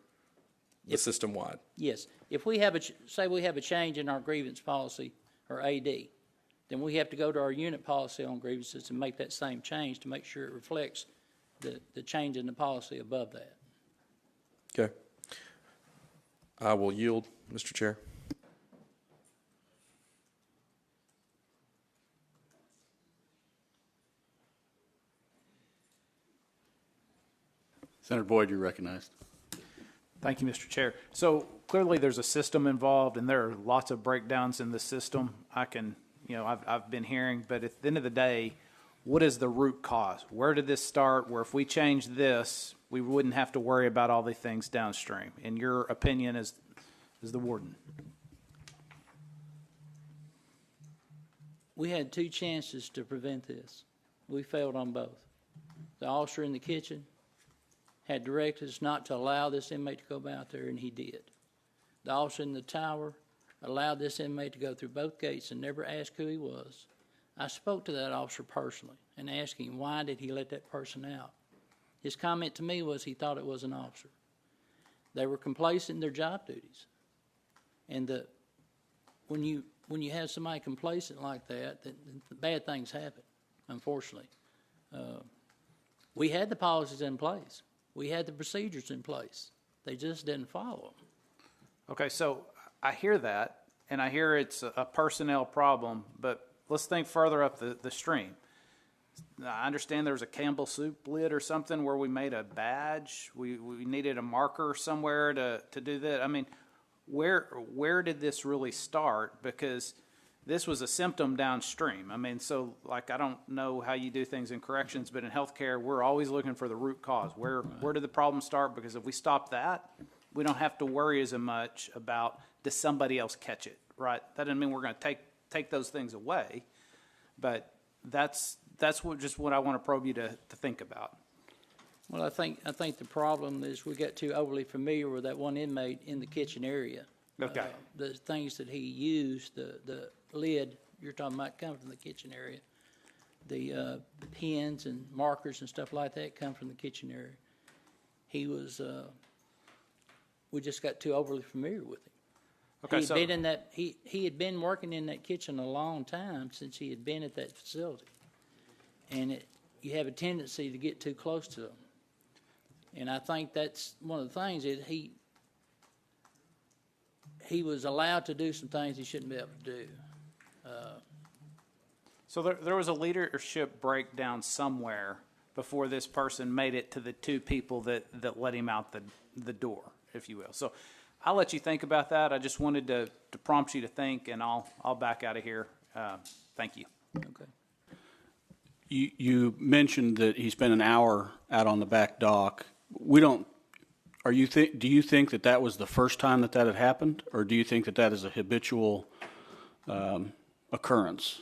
the system-wide? Yes. If we have say we have a change in our grievance policy or AD, then we have to go to our unit policy on grievances and make that same change to make sure it reflects the change in the policy above that. Okay. I will yield, Mr. Chair. Senator Boyd, you're recognized. Thank you, Mr. Chair. So clearly there's a system involved and there are lots of breakdowns in the system. I've been hearing, but at the end of the day, what is the root cause? Where did this start? Where if we change this, we wouldn't have to worry about all the things downstream. In your opinion as the warden? We had 2 chances to prevent this. We failed on both. The officer in the kitchen had directed us not to allow this inmate to go out there, and he did. The officer in the tower allowed this inmate to go through both gates and never asked who he was. I spoke to that officer personally and asked him why did he let that person out. His comment to me was he thought it was an officer. They were complacent in their job duties. And when you have somebody complacent like that, then bad things happen, unfortunately. We had the policies in place. We had the procedures in place. They just didn't follow them. Okay, so I hear that, and I hear it's a personnel problem, but let's think further up the stream. I understand there's a Campbell soup lid or something where we made a badge. We needed a marker somewhere to do that. I mean, where did this really start? Because this was a symptom downstream. I mean, so like I don't know how you do things in corrections, but in healthcare, we're always looking for the root cause. Where did the problem start? Because if we stop that, we don't have to worry as much about does somebody else catch it, right? That doesn't mean we're going to take those things away, but that's what I want to probe you to think about. Well, I think the problem is we got too overly familiar with that one inmate in the kitchen area. Okay. The things that he used, the lid you're talking about come from the kitchen area. The pens and markers and stuff like that come from the kitchen area. He was, we just got too overly familiar with him. Okay, He had been working in that kitchen a long time since he had been at that facility. And you have a tendency to get too close to them. And I think that's one of the things is he was allowed to do some things he shouldn't be able to do. So there was a leadership breakdown somewhere before this person made it to the 2 people that let him out the door, if you will. So I'll let you think about that. I just wanted to prompt you to think, and I'll back out of here. Thank you. Okay. You mentioned that he spent an hour out on the back dock. do you think that that was the first time that that had happened, or do you think that that is a habitual occurrence?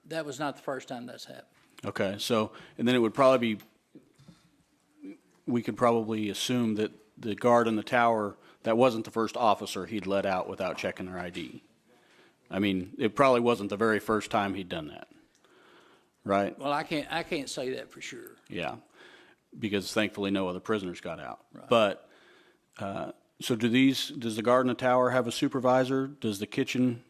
That was not the first time that's happened. Okay, so, and then it would probably be, we could probably assume that the guard in the tower, that wasn't the first officer he'd let out without checking their ID. I mean, it probably wasn't the very first time he'd done that, right? Well, I can't say that for sure. Yeah, because thankfully no other prisoners got out. Right. But, so does the guard in the tower have a supervisor? Does the kitchen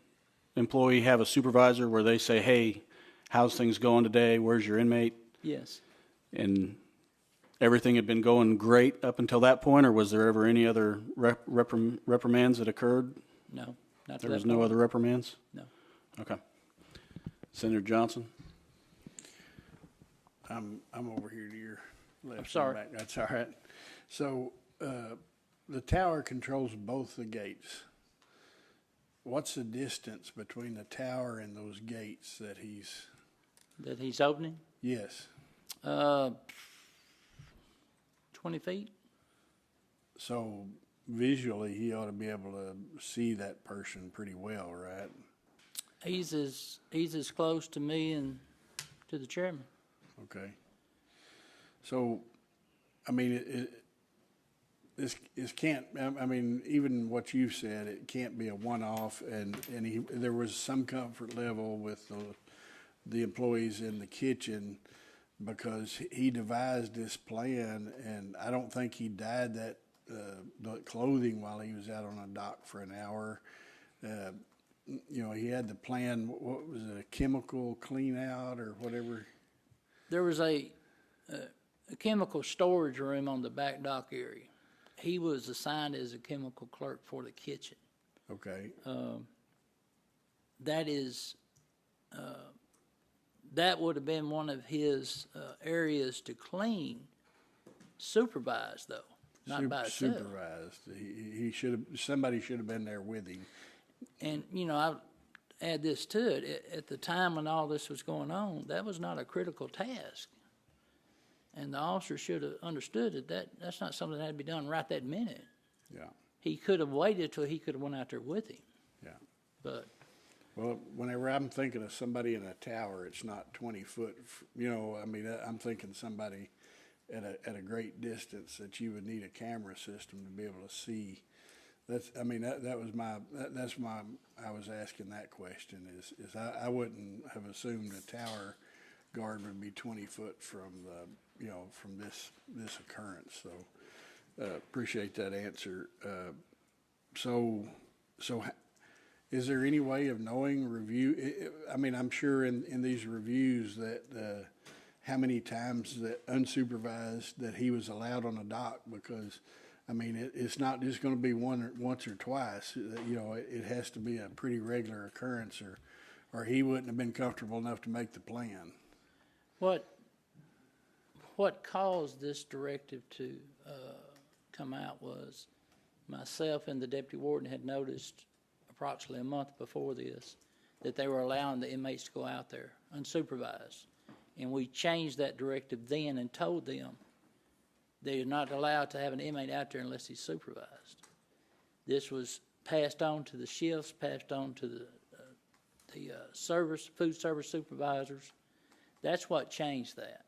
employee have a supervisor where they say, hey, how's things going today? Where's your inmate? Yes. And everything had been going great up until that point, or was there ever any other reprimands that occurred? No. Not There was no other reprimands? No. Okay. Senator Johnson? I'm over here to your left. I'm sorry. Back. That's all right. So the tower controls both the gates. What's the distance between the tower and those gates that he's opening? Yes. 20 feet. So visually, he ought to be able to see that person pretty well, right? He's as close to me and to the chairman. Okay. So, I mean, this can't. I mean, even what you've said, it can't be a one-off. And there was some comfort level with the employees in the kitchen because he devised this plan, and I don't think he dyed the clothing while he was out on a dock for an hour. You know, he had the plan. What was it? A chemical clean out or whatever. There was a chemical storage room on the back dock area. He was assigned as a chemical clerk for the kitchen. Okay. That would have been one of his areas to clean, supervise though, not by himself. Supervised. He should have. Somebody should have been there with him. And you know, I add this to it. At the time when all this was going on, that was not a critical task. And the officer should have understood that's not something that had to be done right that minute. Yeah. He could have waited till he could have went out there with him. Yeah. But Well, whenever I'm thinking of somebody in a tower, it's not 20 foot. You know, I mean, I'm thinking somebody at a great distance that you would need a camera system to be able to see. That's I was asking that question is I wouldn't have assumed a tower guard would be 20 foot from this occurrence. So appreciate that answer. So is there any way of knowing review? I mean, I'm sure in these reviews that how many times that unsupervised that he was allowed on a dock, because I mean, it's not just going to be once or twice. You know, it has to be a pretty regular occurrence, or he wouldn't have been comfortable enough to make the plan. what caused this directive to come out was myself and the deputy warden had noticed approximately a month before this that they were allowing the inmates to go out there unsupervised. And we changed that directive then and told them they are not allowed to have an inmate out there unless he's supervised. This was passed on to the shifts, passed on to the food service supervisors. That's what changed that.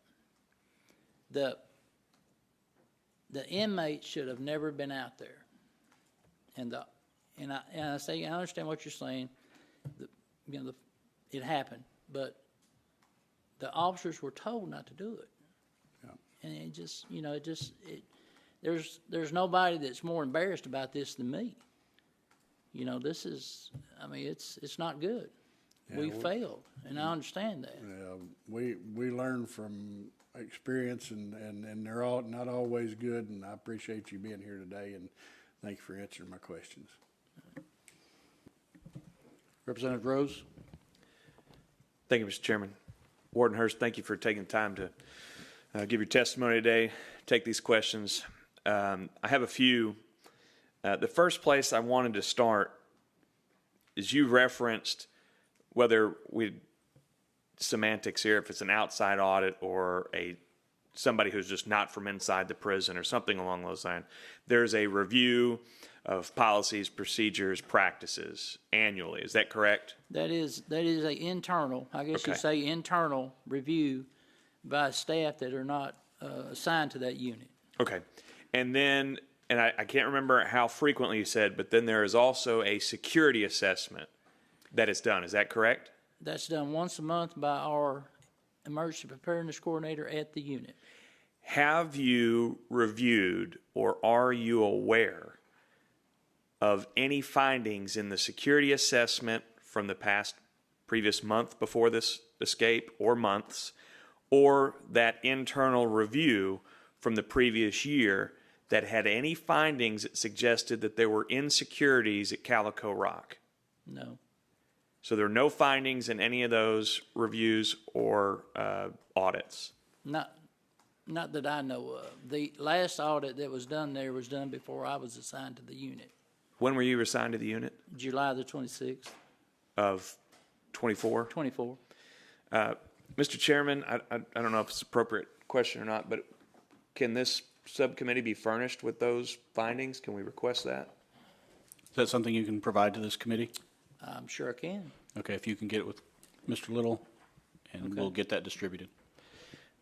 The inmates should have never been out there. And I say, I understand what you're saying. It happened, but the officers were told not to do it. Yeah. And it just, there's nobody that's more embarrassed about this than me. You know, this is, I mean, it's not good. Yeah, we failed, and I understand that. Yeah, we learn from experience, and they're all not always good. And I appreciate you being here today, and thank you for answering my questions. Representative Rose? Thank you, Mr. Chairman. Warden Hurst, thank you for taking the time to give your testimony today, take these questions. I have a few. The first place I wanted to start is you referenced whether semantics here, if it's an outside audit or a somebody who's just not from inside the prison or something along those lines. There's a review of policies, procedures, practices annually. Is that correct? That is a internal, I guess you Okay. say internal review by staff that are not assigned to that unit. Okay. And then, and I can't remember how frequently you said, but then there is also a security assessment that is done. Is that correct? That's done once a month by our emergency preparedness coordinator at the unit. Have you reviewed or are you aware of any findings in the security assessment from the previous month before this escape or months, or that internal review from the previous year that had any findings that suggested that there were insecurities at Calico Rock? No. So there are no findings in any of those reviews or audits? Not that I know of. The last audit that was done there was done before I was assigned to the unit, When were you assigned to the unit? July the 26th, Of 24? 24. Mr. Chairman, I don't know if it's an appropriate question or not, but can this subcommittee be furnished with those findings? Can we request that? Is that something you can provide to this committee? I'm sure I can. Okay, if you can get it with Mr. Little, and we'll get that distributed.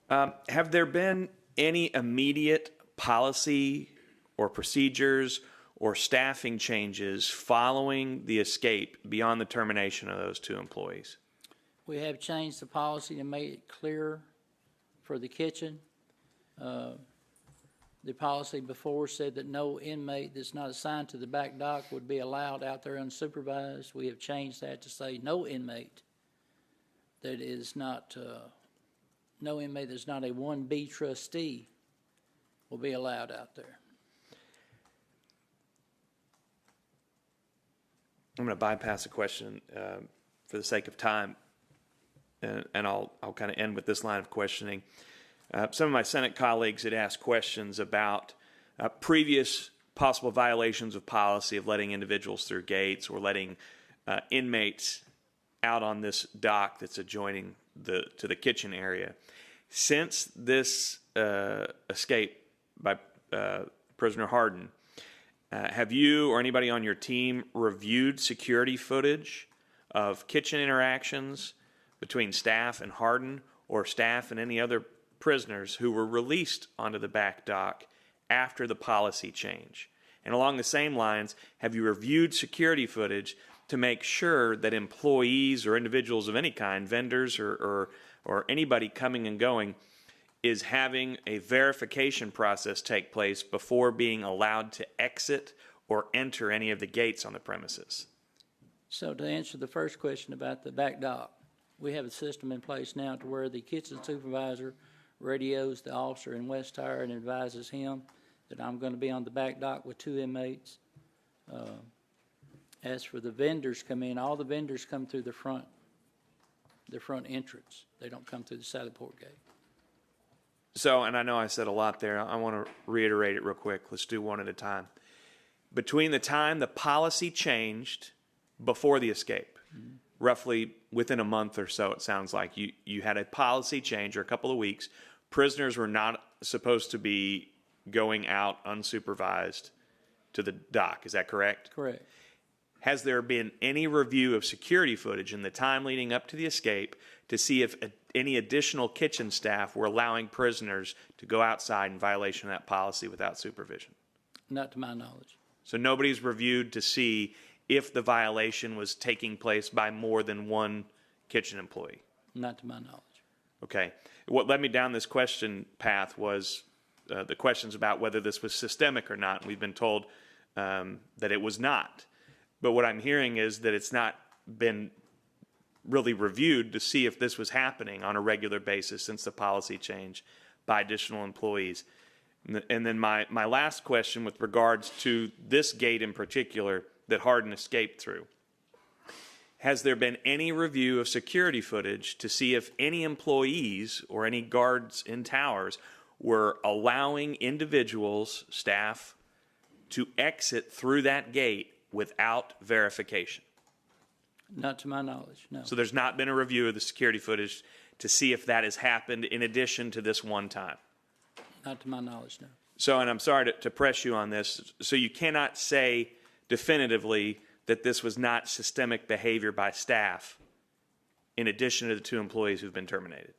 Have there been any immediate policy or procedures or staffing changes following the escape beyond the termination of those two employees? We have changed the policy to make it clearer for the kitchen. The policy before said that no inmate that's not assigned to the back dock would be allowed out there unsupervised. We have changed that to say no inmate that is not, no inmate that's not a 1B trustee will be allowed out there. I'm going to bypass a question for the sake of time, and I'll kind of end with this line of questioning. Some of my Senate colleagues had asked questions about previous possible violations of policy of letting individuals through gates or letting inmates out on this dock that's adjoining to the kitchen area. Since this escape by prisoner Hardin, have you or anybody on your team reviewed security footage of kitchen interactions between staff and Hardin, or staff and any other prisoners who were released onto the back dock after the policy change? And along the same lines, have you reviewed security footage to make sure that employees or individuals of any kind, vendors or anybody coming and going, is having a verification process take place before being allowed to exit or enter any of the gates on the premises? So to answer the first question about the back dock, we have a system in place now to where the kitchen supervisor radios the officer in West Tower and advises him that I'm going to be on the back dock with two inmates. As for the vendors come in, all the vendors come through the front entrance. They don't come through the Sallyport gate. So, and I know I said a lot there. I want to reiterate it real quick. Let's do one at a time. Between the time the policy changed before the escape, roughly within a month or so, it sounds like, you had a policy change, or a couple of weeks. Prisoners were not supposed to be going out unsupervised to the dock. Is that correct? Correct. Has there been any review of security footage in the time leading up to the escape to see if any additional kitchen staff were allowing prisoners to go outside in violation of that policy without supervision? Not to my knowledge. So nobody's reviewed to see if the violation was taking place by more than one kitchen employee? Not to my knowledge. Okay. What led me down this question path was the questions about whether this was systemic or not. And we've been told that it was not. But what I'm hearing is that it's not been really reviewed to see if this was happening on a regular basis since the policy change by additional employees. And then my last question with regards to this gate in particular that Hardin escaped through. Has there been any review of security footage to see if any employees or any guards in towers were allowing individuals, staff, to exit through that gate without verification? Not to my knowledge, no. So there's not been a review of the security footage to see if that has happened in addition to this one time? Not to my knowledge, no. So, and I'm sorry to press you on this, so you cannot say definitively that this was not systemic behavior by staff in addition to the 2 employees who've been terminated?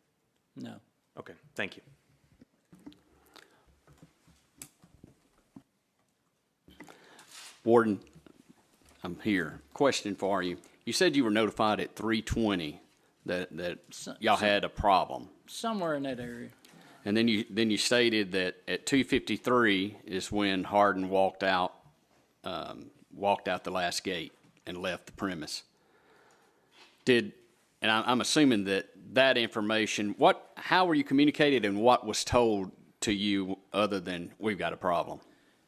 No. Okay, thank you. Warden, I'm here. Question for you. You said you were notified at 3:20 that y'all had a problem. Somewhere in that area. And then you stated that at 2:53 is when Hardin walked out the last gate and left the premise. And I'm assuming that information, how were you communicated and what was told to you other than we've got a problem?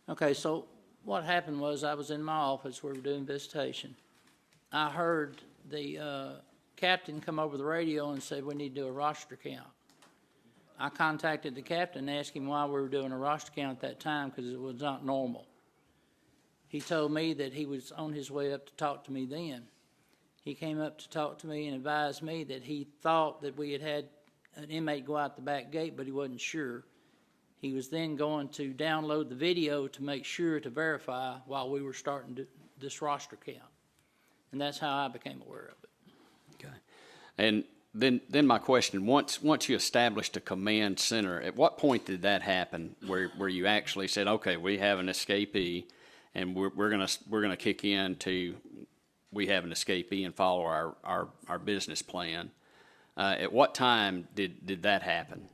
Okay, so what happened was I was in my office, we were doing visitation. I heard the captain come over the radio and said we need to do a roster count. I contacted the captain and asked him why we were doing a roster count at that time because it was not normal. He told me that he was on his way up to talk to me then. He came up to talk to me and advised me that he thought that we had an inmate go out the back gate, but he wasn't sure. He was then going to download the video to make sure to verify while we were starting this roster count. And that's how I became aware of it. Okay. And then my question, once you established a command center, at what point did that happen where you actually said, okay, we have an escapee and we're gonna kick in to we have an escapee and follow our business plan? At what time did that happen?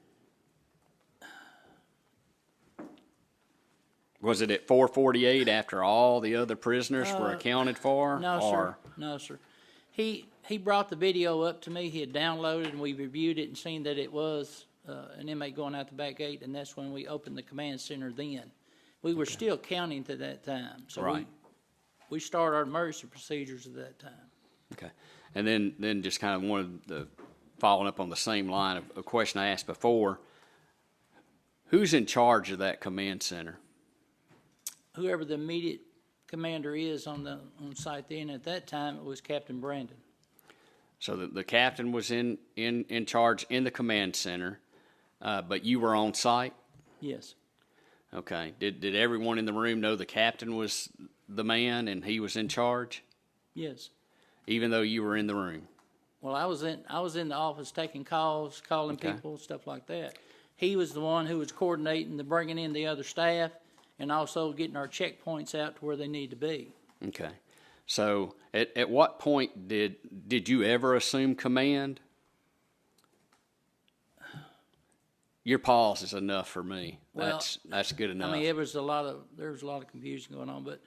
Was it at 4:48 after all the other prisoners were accounted for? No, sir. No, sir. He brought the video up to me. He had downloaded and we reviewed it and seen that it was an inmate going out the back gate, and that's when we opened the command center then. We were still counting to that time. So right. We started our emergency procedures at that time. Okay. And then just kind of following up on the same line of a question I asked before, who's in charge of that command center? Whoever the immediate commander is on site then, at that time, it was Captain Brandon. So the captain was in charge in the command center, but you were on site? Yes. Okay. Did everyone in the room know the captain was the man and he was in charge? Yes. Even though you were in the room? Well, I was in the office taking calls, calling people, stuff like that. He was the one who was coordinating the bringing in the other staff and also getting our checkpoints out to where they need to be. Okay. So at what point did you ever assume command? Your pause is enough for me. Well, that's good enough. I mean, there was a lot of confusion going on, but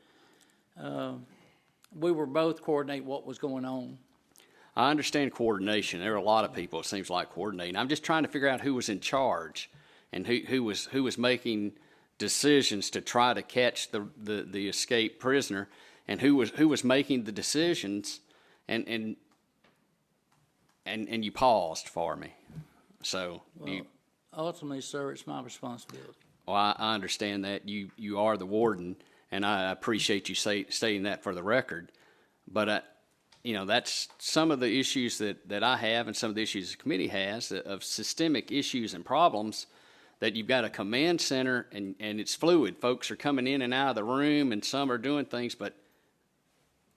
we were both coordinating what was going on. I understand coordination. There are a lot of people, it seems like, coordinating. I'm just trying to figure out who was in charge and who was making decisions to try to catch the escaped prisoner, and who was making the decisions, and you paused for me. So Ultimately, sir, it's my responsibility. Well, I understand that you are the warden, and I appreciate you stating that for the record. But that's some of the issues that I have, and some of the issues the committee has of systemic issues and problems. That you've got a command center and it's fluid. Folks are coming in and out of the room, and some are doing things, but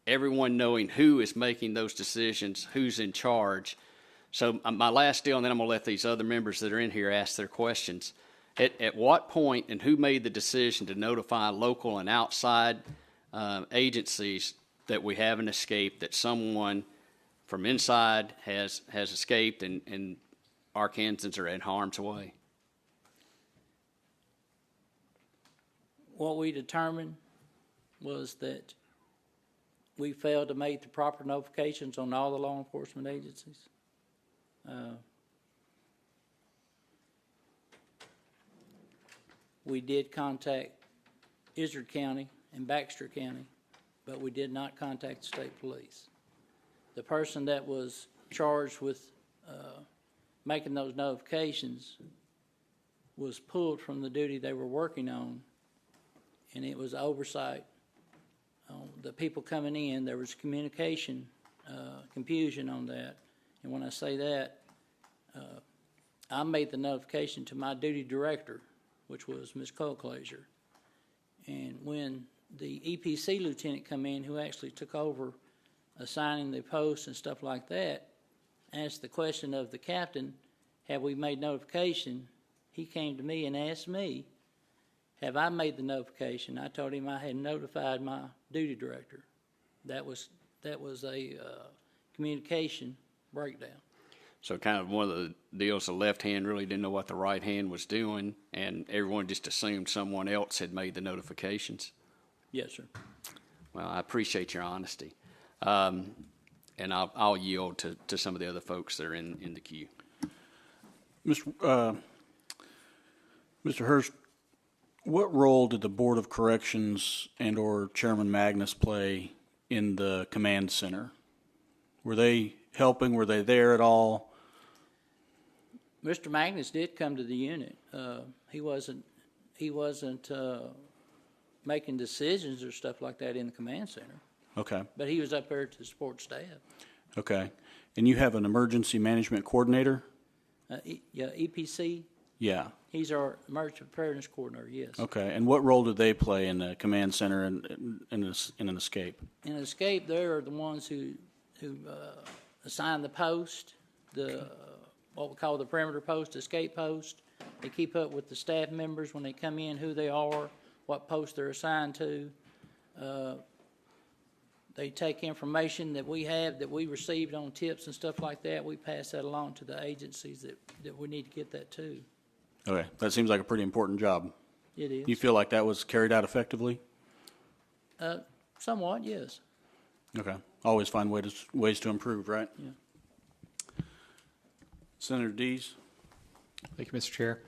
everyone knowing who is making those decisions, who's in charge. So my last deal, and then I'm going to let these other members that are in here ask their questions. At what point and who made the decision to notify local and outside agencies that we have an escape, that someone from inside has escaped and Arkansans are in harm's way? What we determined was that we failed to make the proper notifications on all the law enforcement agencies. We did contact Izard County and Baxter County, but we did not contact the state police. The person that was charged with making those notifications was pulled from the duty they were working on, and it was oversight. The people coming in, there was communication, confusion on that. And when I say that, I made the notification to my duty director, which was Ms. Colclaser. And when the EPC lieutenant come in, who actually took over assigning the posts and stuff like that, asked the question of the captain, have we made notification? He came to me and asked me, have I made the notification? I told him I had notified my duty director. That was a communication breakdown. So kind of one of the deals, the left hand really didn't know what the right hand was doing, and everyone just assumed someone else had made the notifications. Yes, sir. Well, I appreciate your honesty. And I'll yield to some of the other folks that are in the queue. Mr. Hurst, what role did the Board of Corrections and or Chairman Magnus play in the command center? Were they helping? Were they there at all? Mr. Magnus did come to the unit. He wasn't making decisions or stuff like that in the command center. Okay. But he was up there to support staff. Okay. And you have an emergency management coordinator? EPC. Yeah. He's our emergency preparedness coordinator. Yes. Okay. And what role did they play in the command center in an escape? In escape, they are the ones who assign the post, what we call the perimeter post, escape post. They keep up with the staff members when they come in, who they are, what post they're assigned to. They take information that we have, that we received on tips and stuff like that. We pass that along to the agencies that we need to get that to. Okay. That seems like a pretty important job. It is. You feel like that was carried out effectively? Somewhat, yes. Okay. Always find ways to improve, right? Yeah. Senator Dees? Thank you, Mr. Chair.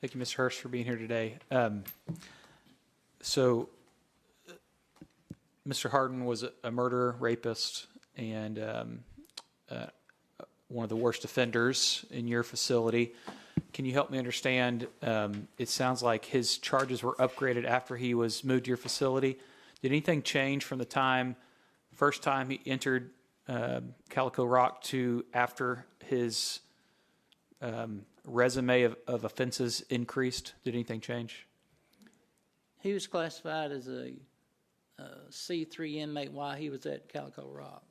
Thank you, Mr. Hurst, for being here today. So, Mr. Hardin was a murderer, rapist, and one of the worst offenders in your facility. Can you help me understand? It sounds like his charges were upgraded after he was moved to your facility. Did anything change from the first time he entered Calico Rock to after his resume of offenses increased? Did anything change? He was classified as a C3 inmate while he was at Calico Rock.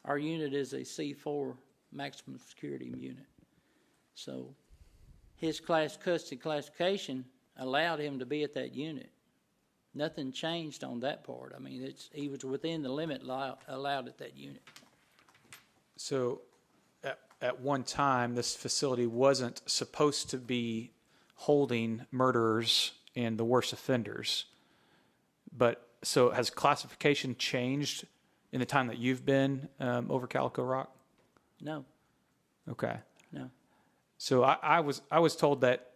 Our unit is a C4 maximum security unit. So his custody classification allowed him to be at that unit. Nothing changed on that part. I mean, he was within the limit allowed at that unit. So at one time, this facility wasn't supposed to be holding murderers and the worst offenders. But so has classification changed in the time that you've been over Calico Rock? No. Okay. No. So I was told that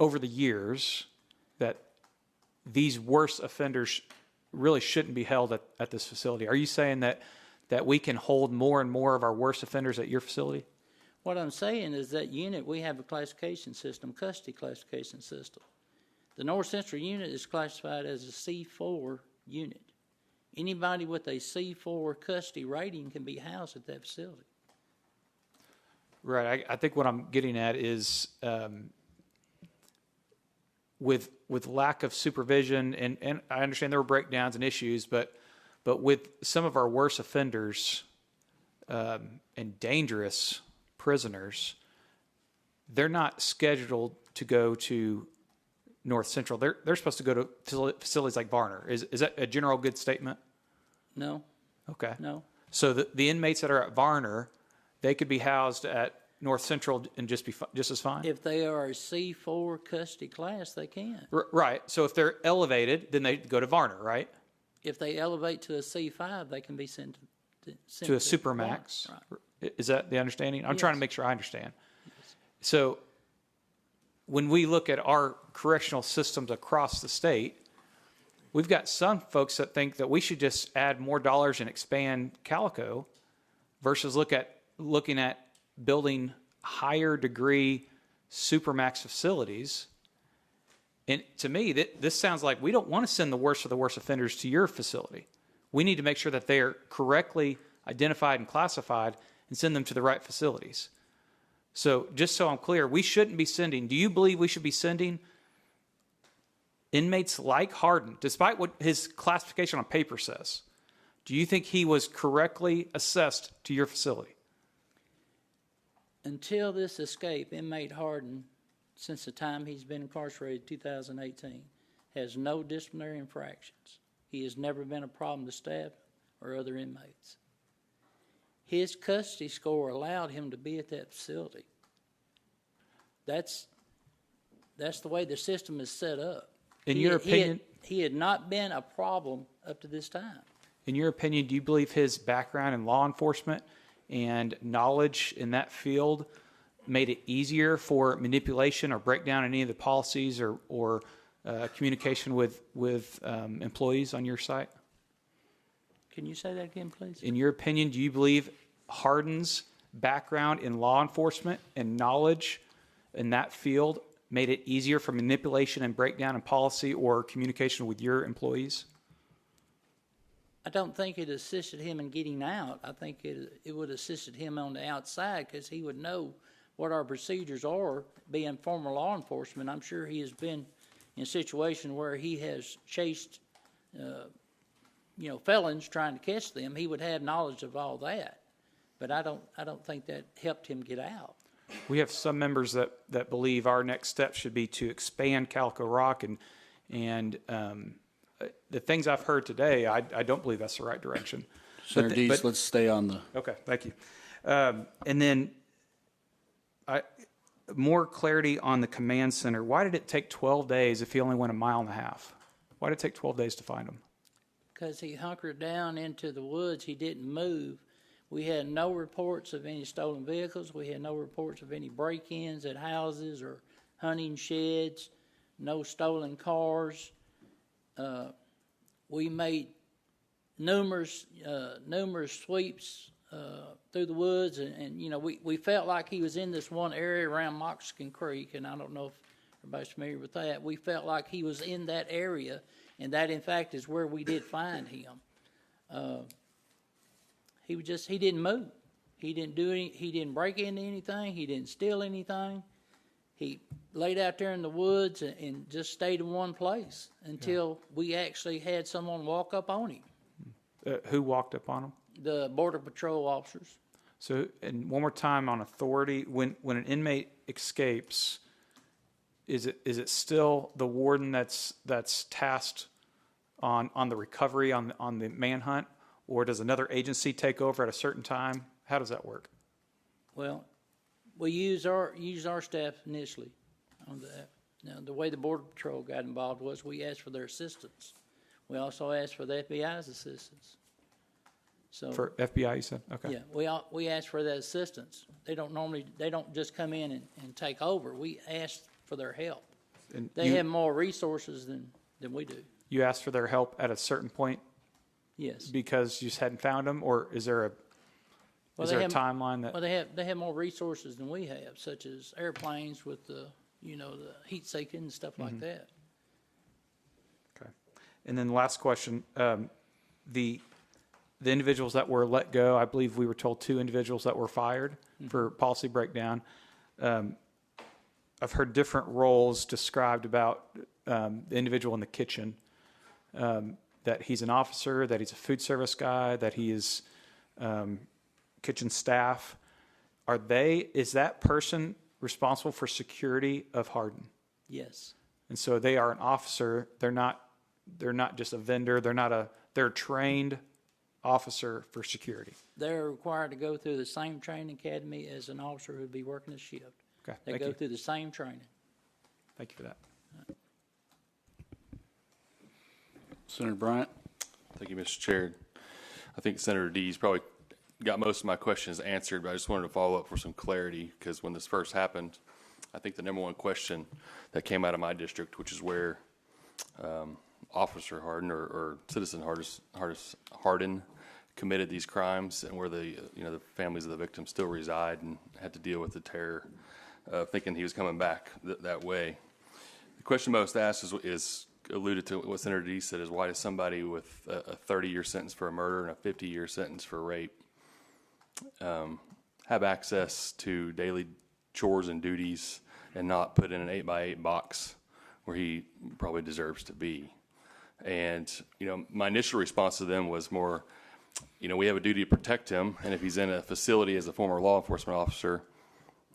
over the years that these worst offenders really shouldn't be held at this facility. Are you saying that we can hold more and more of our worst offenders at your facility? What I'm saying is that unit, we have a classification system, custody classification system. The North Central unit is classified as a C4 unit. Anybody with a C4 custody rating can be housed at that facility. Right. I think what I'm getting at is with lack of supervision, and I understand there were breakdowns and issues, but with some of our worst offenders and dangerous prisoners, they're not scheduled to go to North Central. They're supposed to go to facilities like Varner. Is that a general good statement? No. Okay. No. So the inmates that are at Varner, they could be housed at North Central and just as fine? If they are a C4 custody class, they can. Right. So if they're elevated, then they go to Varner, right? If they elevate to a C5, they can be sent to a supermax. Right. Is that the understanding? I'm trying to make sure I understand. Yes. So when we look at our correctional systems across the state, we've got some folks that think that we should just add more dollars and expand Calico versus looking at building higher degree supermax facilities. And to me, this sounds like we don't want to send the worst of the worst offenders to your facility. We need to make sure that they're correctly identified and classified and send them to the right facilities. So just so I'm clear, we shouldn't be sending, do you believe we should be sending inmates like Hardin, despite what his classification on paper says? Do you think he was correctly assessed to your facility? Until this escape, inmate Hardin, since the time he's been incarcerated, 2018, has no disciplinary infractions. He has never been a problem to staff or other inmates. His custody score allowed him to be at that facility. That's the way the system is set up. In your opinion, he had not been a problem up to this time. in your opinion, do you believe his background in law enforcement and knowledge in that field made it easier for manipulation or breakdown in any of the policies or communication with employees on your site? Can you say that again, please? In your opinion, do you believe Hardin's background in law enforcement and knowledge in that field made it easier for manipulation and breakdown in policy or communication with your employees? I don't think it assisted him in getting out. I think it would have assisted him on the outside because he would know what our procedures are. Being former law enforcement, I'm sure he has been in a situation where he has chased felons trying to catch them. He would have knowledge of all that. But I don't think that helped him get out. We have some members that believe our next step should be to expand Calico Rock, and the things I've heard today, I don't believe that's the right direction. Senator Dees, let's stay on the. Okay, thank you. And then more clarity on the command center. Why did it take 12 days if he only went 1.5 miles? Why did it take 12 days to find him? Because he hunkered down into the woods. He didn't move. We had no reports of any stolen vehicles. We had no reports of any break-ins at houses or hunting sheds, no stolen cars. We made numerous sweeps through the woods, and we felt like he was in this one area around Moxican Creek, and I don't know if everybody's familiar with that. We felt like he was in that area, and that, in fact, is where we did find him. He didn't move. He didn't break into anything. He didn't steal anything. He laid out there in the woods and just stayed in one place until we actually had someone walk up on him. Who walked up on him? The Border Patrol officers. So, and one more time on authority, when an inmate escapes, is it still the warden that's tasked on the recovery on the manhunt, or does another agency take over at a certain time? How does that work? Well, we use our staff initially on that. Now, the way the Border Patrol got involved was we asked for their assistance. We also asked for the FBI's assistance. So For FBI, you said? Okay. yeah, we asked for that assistance. They don't just come in and take over. We asked for their help. And They have more resources than we do. You asked for their help at a certain point Yes. because you just hadn't found them, or is there a timeline that? Well, they have more resources than we have, such as airplanes with the heat seeking and stuff like that. Okay. And then the last question, the individuals that were let go, I believe we were told 2 individuals that were fired for policy breakdown. I've heard different roles described about the individual in the kitchen, that he's an officer, that he's a food service guy, that he is kitchen staff. Is that person responsible for security of Hardin? Yes. And so they are an officer. They're not just a vendor. They're a trained officer for security. They're required to go through the same training academy as an officer who'd be working a shift. Okay. They Thank go you. through the same training. Thank you for that. Senator Bryant? Thank you, Mr. Chair. I think Senator Dees probably got most of my questions answered, but I just wanted to follow up for some clarity, because when this first happened, I think the number one question that came out of my district, which is where Officer Hardin or Citizen Hardin committed these crimes, and where the families of the victims still reside and had to deal with the terror of thinking he was coming back that way. The question most asked is alluded to what Senator Dees said, is why does somebody with a 30-year sentence for a murder and a 50-year sentence for rape have access to daily chores and duties and not put in an 8x8 box where he probably deserves to be. And, my initial response to them was more, we have a duty to protect him, and if he's in a facility as a former law enforcement officer,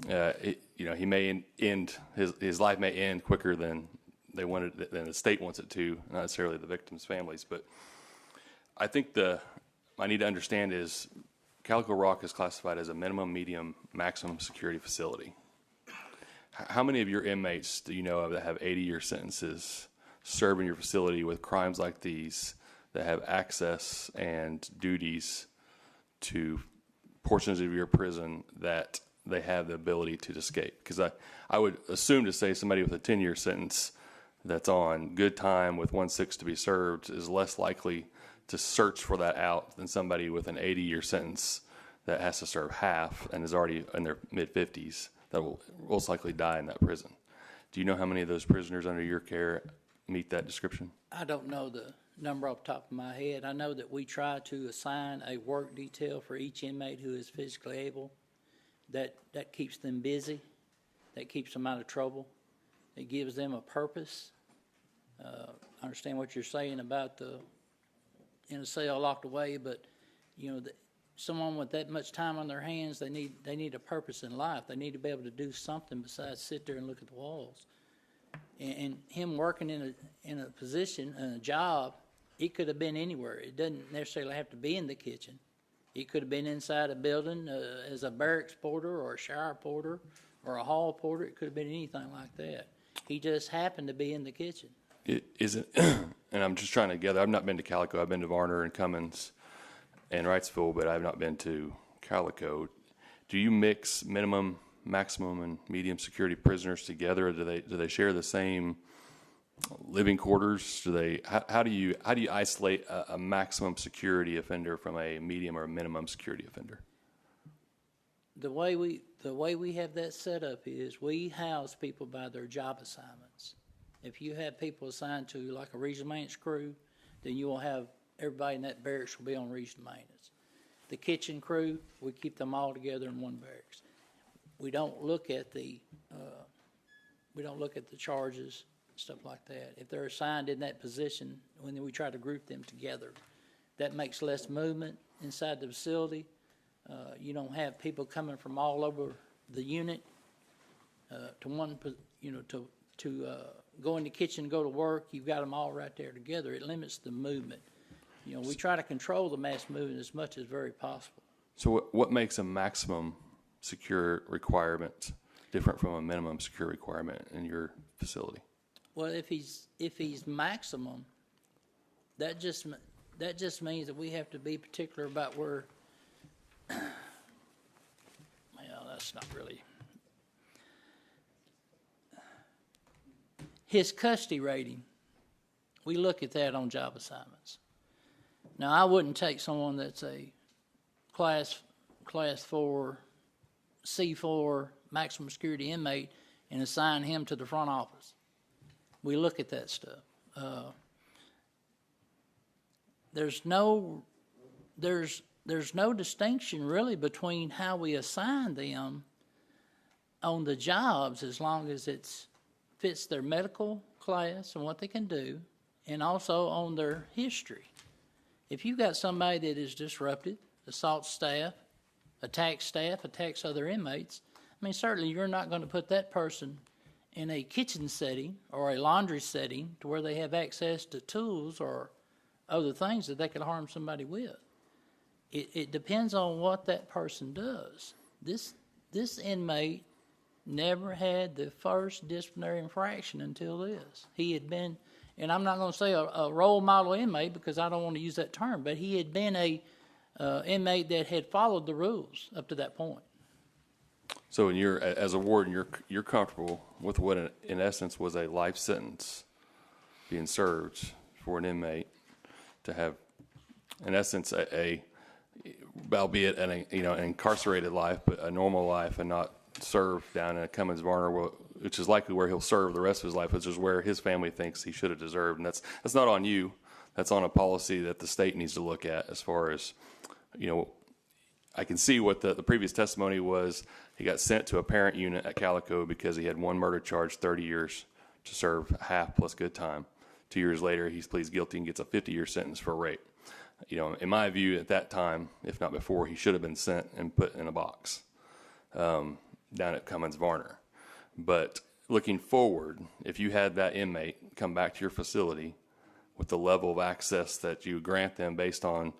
he may end, his life may end quicker than they wanted, than the state wants it to, not necessarily the victims' families. But I think I need to understand is Calico Rock is classified as a minimum, medium, maximum security facility. How many of your inmates do you know of that have 80-year sentences serve in your facility with crimes like these that have access and duties to portions of your prison that they have the ability to escape? Because I would assume to say somebody with a 10-year sentence that's on good time with 1/6 to be served is less likely to search for that out than somebody with an 80-year sentence that has to serve half and is already in their mid-50s that will most likely die in that prison. Do you know how many of those prisoners under your care meet that description? I don't know the number off the top of my head. I know that we try to assign a work detail for each inmate who is physically able. That keeps them busy. That keeps them out of trouble. It gives them a purpose. I understand what you're saying about in a cell locked away, but someone with that much time on their hands, they need a purpose in life. They need to be able to do something besides sit there and look at the walls. And him working in a position, in a job, it could have been anywhere. It doesn't necessarily have to be in the kitchen. It could have been inside a building as a barracks porter or a shower porter or a hall porter. It could have been anything like that. He just happened to be in the kitchen. It isn't, and I'm just trying to gather. I've not been to Calico. I've been to Varner and Cummins and Wrightsville, but I've not been to Calico. Do you mix minimum, maximum, and medium security prisoners together, or do they share the same living quarters? How do you isolate a maximum security offender from a medium or a minimum security offender? The way we have that set up is we house people by their job assignments. If you have people assigned to like a regional maintenance crew, then you will have everybody in that barracks will be on regional maintenance. The kitchen crew, we keep them all together in one barracks. We don't look at the charges, stuff like that. If they're assigned in that position, when we try to group them together, that makes less movement inside the facility. You don't have people coming from all over the unit to one, to go in the kitchen, go to work. You've got them all right there together. It limits the movement. We try to control the mass movement as much as very possible. So what makes a maximum secure requirement different from a minimum secure requirement in your facility? Well, if he's maximum, that just means that we have to be particular about where. Well, that's not really. His custody rating, we look at that on job assignments. Now, I wouldn't take someone that's a class 4, C4 maximum security inmate and assign him to the front office. We look at that stuff. There's no distinction really between how we assign them on the jobs, as long as it fits their medical class and what they can do, and also on their history. If you've got somebody that is disruptive, assaults staff, attacks other inmates, certainly you're not going to put that person in a kitchen setting or a laundry setting to where they have access to tools or other things that they could harm somebody with. It depends on what that person does. This inmate never had the first disciplinary infraction until this. He had been, and I'm not going to say a role model inmate because I don't want to use that term, but he had been a inmate that had followed the rules up to that point. So as a warden, you're comfortable with what in essence was a life sentence being served for an inmate to have, in essence, albeit an incarcerated life, but a normal life, and not serve down in a Cummins Varner, which is likely where he'll serve the rest of his life, which is where his family thinks he should have deserved. And that's not on you. That's on a policy that the state needs to look at as far as, I can see what the previous testimony was. He got sent to a parent unit at Calico because he had one murder charge, 30 years to serve half plus good time. 2 years later, he pleads guilty and gets a 50-year sentence for rape. You know, in my view, at that time, if not before, he should have been sent and put in a box down at Cummins Varner. But looking forward, if you had that inmate come back to your facility with the level of access that you grant them based on,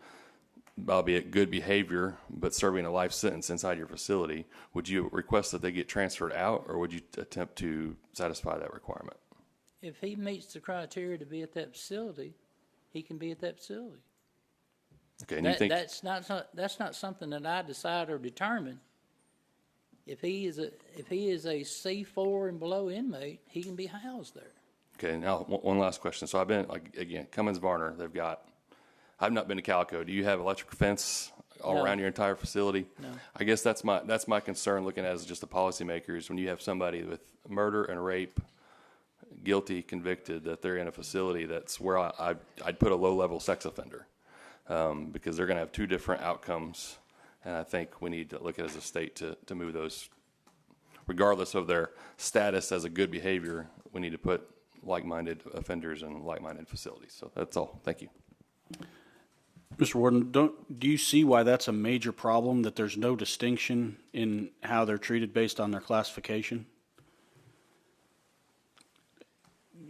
albeit good behavior, but serving a life sentence inside your facility, would you request that they get transferred out, or would you attempt to satisfy that requirement? If he meets the criteria to be at that facility, he can be at that facility. Okay, and you think That's not something that I decide or determine. If he is a C4 and below inmate, he can be housed there. Okay, now one last question. So I've been, like, again, Cummins Varner, they've got, I've not been to Calico. Do you have electric fence all No. around your entire facility? No. I guess that's my concern looking as just a policymaker is when you have somebody with murder and rape, guilty, convicted, that they're in a facility that's where I'd put a low-level sex offender because they're going to have two different outcomes. And I think we need to look at as a state to move those, regardless of their status as a good behavior, we need to put like-minded offenders in like-minded facilities. So that's all. Thank you. Mr. Warden, do you see why that's a major problem, that there's no distinction in how they're treated based on their classification?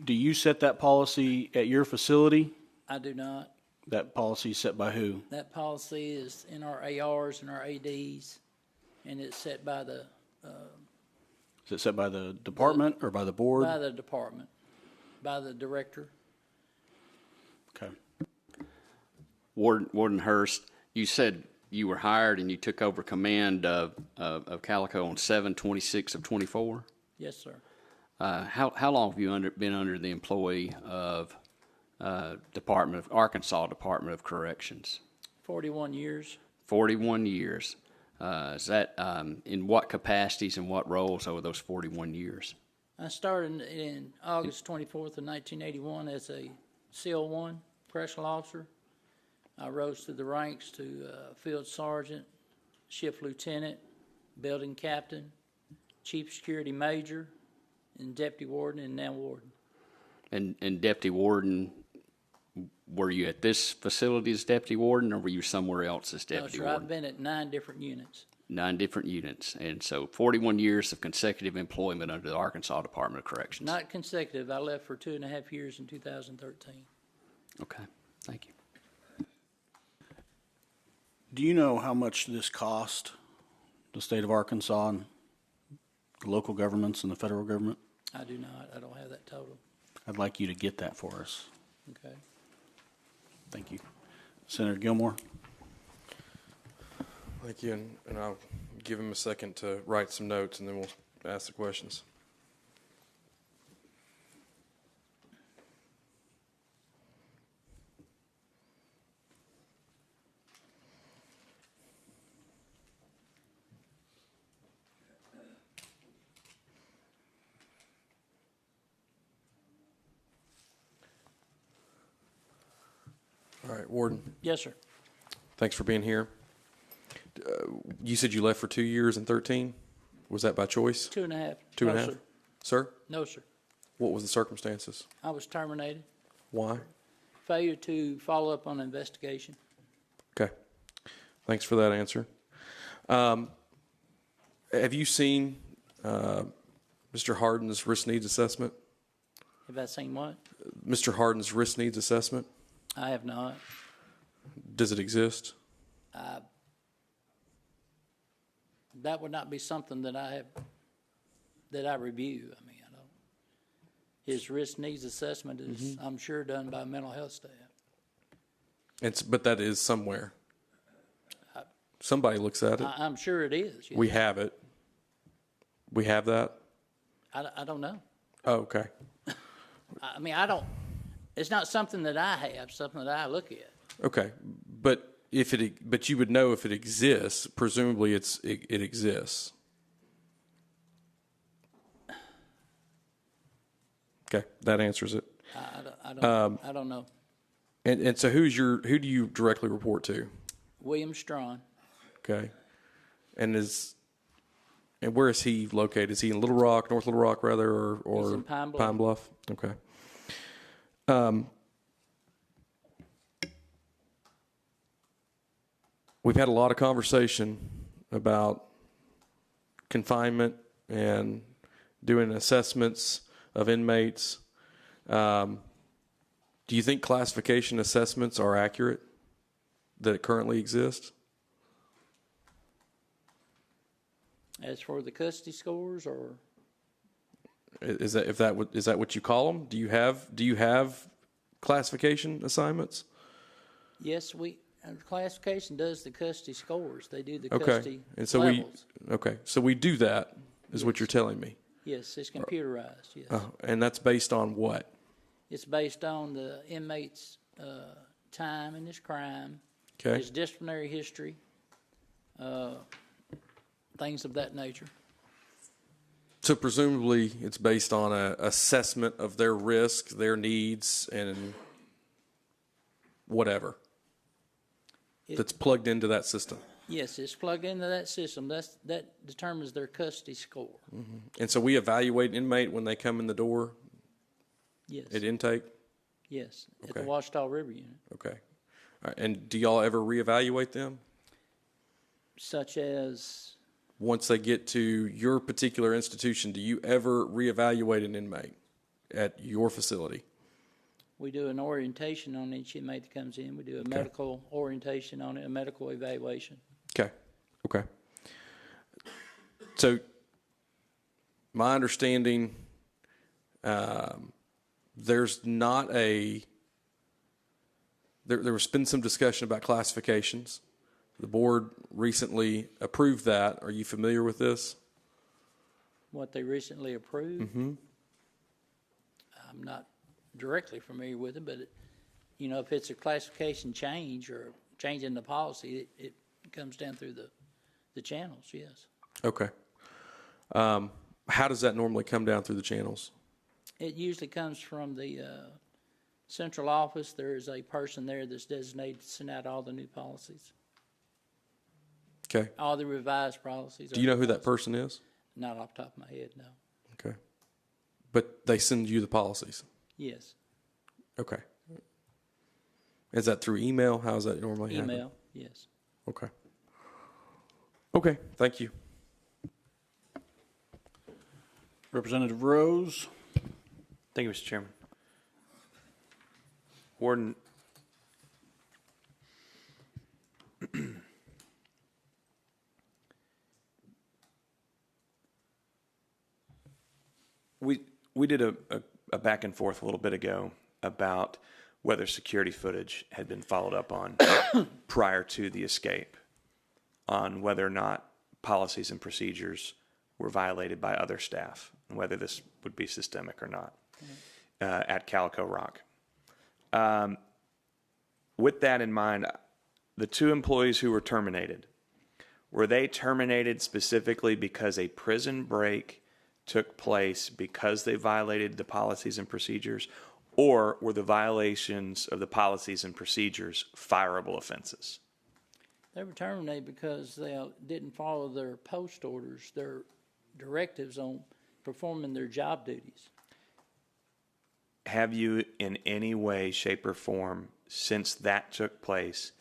Do you set that policy at your facility? I do not. That policy is set by who? That policy is in our ARs and our ADs, and it's set by the Is it set by the department or by the board? by the department, by the director. Okay. Warden Hurst, you said you were hired and you took over command of Calico on 7/26 of 24. Yes, sir. How long have you been under the employee of Arkansas Department of Corrections? 41 years. 41 years. Is that in what capacities and what roles over those 41 years? I started in August 24th of 1981 as a CL1 correctional officer. I rose through the ranks to field sergeant, shift lieutenant, building captain, chief security major, and deputy warden, and now warden. And deputy warden, were you at this facility as deputy warden, or were you somewhere else as deputy No, sir, warden? I've been at 9 different units. 9 different units, and so 41 years of consecutive employment under the Arkansas Department of Corrections. Not consecutive. I left for 2.5 years in 2013. Okay, thank you. Do you know how much this cost the state of Arkansas and the local governments and the federal government? I do not. I don't have that total. I'd like you to get that for us. Okay. Thank you. Senator Gilmore? Thank you, and I'll give him a second to write some notes, and then we'll ask the questions. All right, Warden, Yes, sir. thanks for being here. You said you left for 2 years and 13? Was that by choice? 2.5. 2.5? No, sir. Sir? No, sir. What was the circumstances? I was terminated. Why? Failure to follow up on an investigation. Okay. Thanks for that answer. Have you seen Mr. Hardin's risk needs assessment? Have I seen what? Mr. Hardin's risk needs assessment? I have not. Does it exist? That would not be something that I review. I mean, I don't. His risk needs assessment is, I'm sure, done by mental health staff. But that is somewhere. Somebody looks at it. I'm sure it is. Yes. We have it. We have that? I don't know. Oh, okay. I mean, I don't. It's not something that I have. Something that I look at. Okay. But you would know if it exists. Presumably it exists. Okay, that answers it. I don't know. And so who do you directly report to? William Strawn. Okay. And And where is he located? Is he in Little Rock, North Little Rock, rather, or He's in Pine Bluff. Pine Bluff? Okay. We've had a lot of conversation about confinement and doing assessments of inmates. Do you think classification assessments are accurate that currently exist? As for the custody scores, or Is that what you call them? Do you have classification assignments? yes, classification does the custody scores. They do the Okay, custody and so levels. so we do that, is what you're telling me. Yes, it's computerized, yes. And that's based on what? It's based on the inmate's time and his crime, Okay. his disciplinary history, things of that nature. So presumably it's based on a assessment of their risk, their needs, and whatever that's plugged into that system. Yes, it's plugged into that system. That determines their custody score. And so we evaluate inmate when they come in the door Yes, at intake? yes, at Okay. the Washita River Unit, Okay. All right. And do y'all ever reevaluate them? such as, Once they get to your particular institution, do you ever reevaluate an inmate at your facility? we do an orientation on each inmate that comes in. We do a medical orientation on it, a medical evaluation. Okay. Okay. So my understanding, there's not a, there was been some discussion about classifications. The board recently approved that. Are you familiar with this? What they recently approved. Mm-hmm. I'm not directly familiar with it, but if it's a classification change or change in the policy, it comes down through the channels. Yes, Okay. How does that normally come down through the channels? it usually comes from the central office. There is a person there that's designated to send out all the new policies, Okay. all the revised policies. Do you know who that person is? Not off the top of my head, no. Okay. But they send you the policies? Yes, Okay. Is that through email? How does that normally happen? email. Yes. Okay. Okay, thank you. Representative Rose. Thank you, Mr. Chairman. Warden, we did a back and forth a little bit ago about whether security footage had been followed up on prior to the escape, on whether or not policies and procedures were violated by other staff, and whether this would be systemic or not at Calico Rock. With that in mind, the two employees who were they terminated specifically because a prison break took place because they violated the policies and procedures, or were the violations of the policies and procedures fireable offenses? They were terminated because they didn't follow their post orders, their directives on performing their job duties. Have you in any way, shape, or form, since that took place,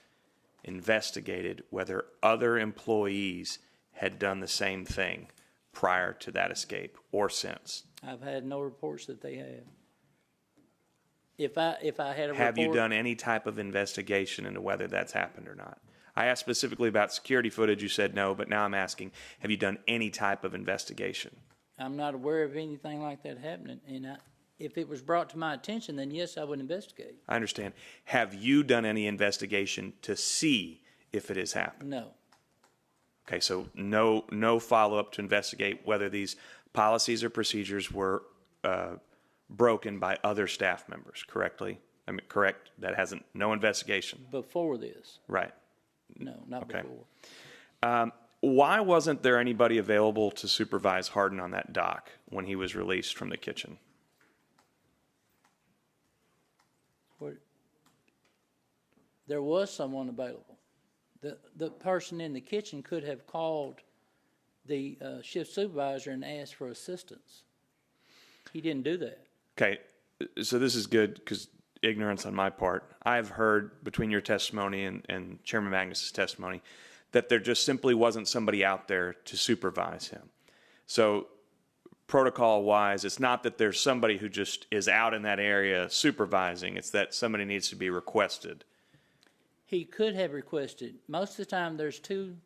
investigated whether other employees had done the same thing prior to that escape or since? I've had no reports that they have. If I had a report, Have you done any type of investigation into whether that's happened or not? I asked specifically about security footage. You said no, but now I'm asking, have you done any type of investigation? I'm not aware of anything like that happening, and if it was brought to my attention, then yes, I would investigate. I understand. Have you done any investigation to see if it has happened? No. Okay, so no follow-up to investigate whether these policies or procedures were broken by other staff members, correctly? I mean, correct? That hasn't, no investigation? Before this, Right. no, not Okay. before. Why wasn't there anybody available to supervise Hardin on that dock when he was released from the kitchen? There was someone available. The person in the kitchen could have called the shift supervisor and asked for assistance. He didn't do that. Okay, so this is good because ignorance on my part. I've heard between your testimony and Chairman Magnus's testimony that there just simply wasn't somebody out there to supervise him. So protocol-wise, it's not that there's somebody who just is out in that area supervising. It's that somebody needs to be requested. He could have requested. Most of the time, there's two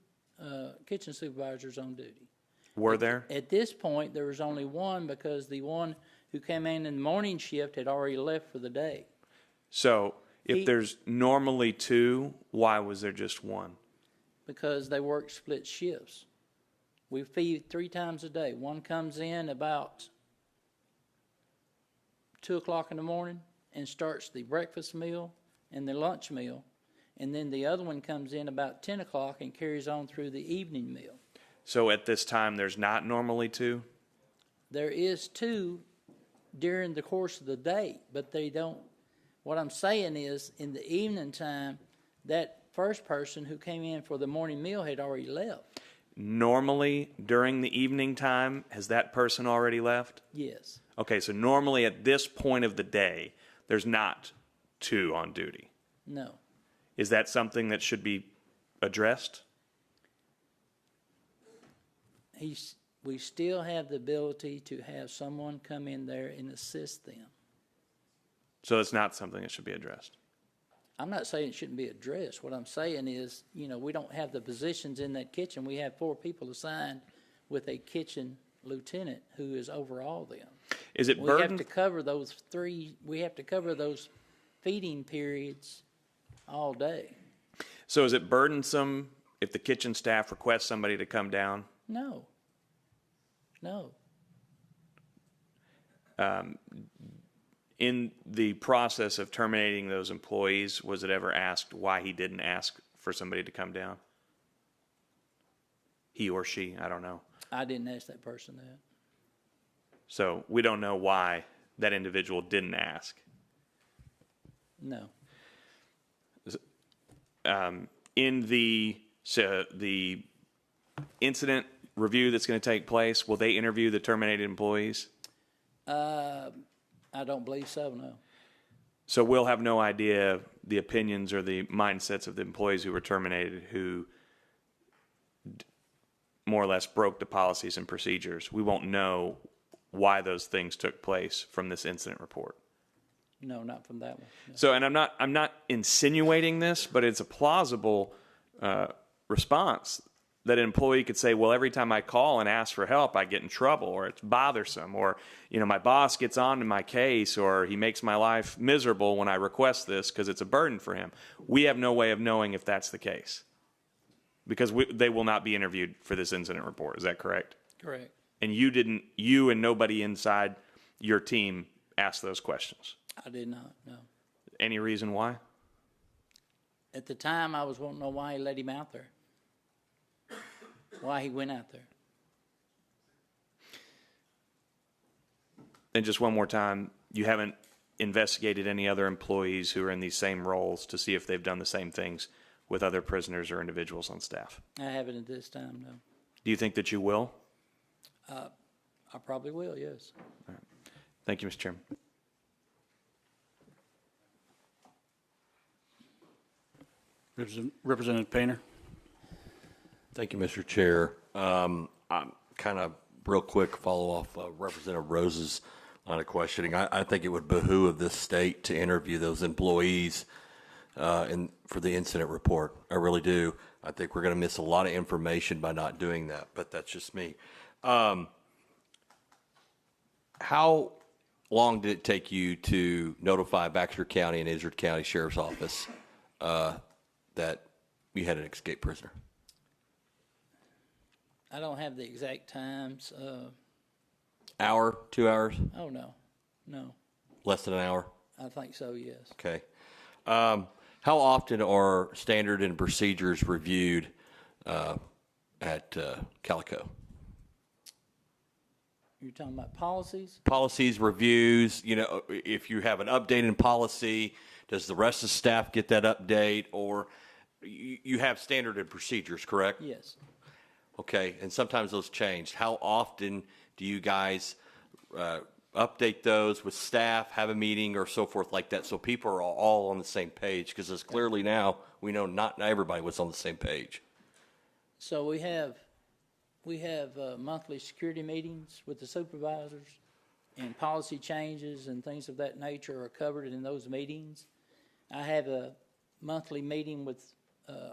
kitchen supervisors on duty. Were there? At this point, there was only one because the one who came in the morning shift had already left for the day. So if there's normally two, why was there just one? Because they work split shifts. We feed 3 times a day. One comes in about 2 o'clock in the morning and starts the breakfast meal and the lunch meal. And then the other one comes in about 10 o'clock and carries on through the evening meal. So at this time, there's not normally two? There is 2 during the course of the day, but they don't. What I'm saying is, in the evening time, that first person who came in for the morning meal had already left. Normally, during the evening time, has that person already left? Yes. Okay, so normally at this point of the day, there's not 2 on duty. No. Is that something that should be addressed? We still have the ability to have someone come in there and assist them. So it's not something that should be addressed. I'm not saying it shouldn't be addressed. What I'm saying is, we don't have the positions in that kitchen. We have 4 people assigned with a kitchen lieutenant who is over all them. Is it We burden? have to cover those 3. We have to cover those feeding periods all day. So is it burdensome if the kitchen staff requests somebody to come down? No. In the process of terminating those employees, was it ever asked why he didn't ask for somebody to come down? He or she, I don't know. I didn't ask that person that. So we don't know why that individual didn't ask. No. In the incident review that's going to take place, will they interview the terminated employees? I don't believe so, no. So we'll have no idea the opinions or the mindsets of the employees who were terminated who more or less broke the policies and procedures. We won't know why those things took place from this incident report. No, not from that one. No. So, and I'm not insinuating this, but it's a plausible response that an employee could say, well, every time I call and ask for help, I get in trouble, or it's bothersome, or, my boss gets on to my case, or he makes my life miserable when I request this because it's a burden for him. We have no way of knowing if that's the case because they will not be interviewed for this incident report. Is that correct? Correct. And you and nobody inside your team asked those questions? I did not, no. Any reason why? At the time, I was wanting to know why he let him out there. Why he went out there. And just one more time, you haven't investigated any other employees who are in these same roles to see if they've done the same things with other prisoners or individuals on staff? I haven't at this time, no. Do you think that you will? I probably will, yes. All right. Thank you, Mr. Chairman. Representative Painter. Thank you, Mr. Chair. I'm kind of real quick follow off Representative Rose's line of questioning. I think it would behoove this state to interview those employees for the incident report. I really do. I think we're going to miss a lot of information by not doing that, but that's just me. How long did it take you to notify Baxter County and Izard County Sheriff's Office that you had an escaped prisoner? I don't have the exact times. Hour, 2 hours? Oh, no. Less than an hour? I think so, yes. Okay. How often are standard and procedures reviewed at Calico? You're talking about policies? Policies, reviews, if you have an update in policy, does the rest of the staff get that update? Or you have standard and procedures, correct? Yes. Okay, and sometimes those change. How often do you guys update those with staff, have a meeting or so forth like that, so people are all on the same page? Because as clearly now, we know not everybody was on the same page. So we have monthly security meetings with the supervisors, and policy changes and things of that nature are covered in those meetings. I have a monthly meeting with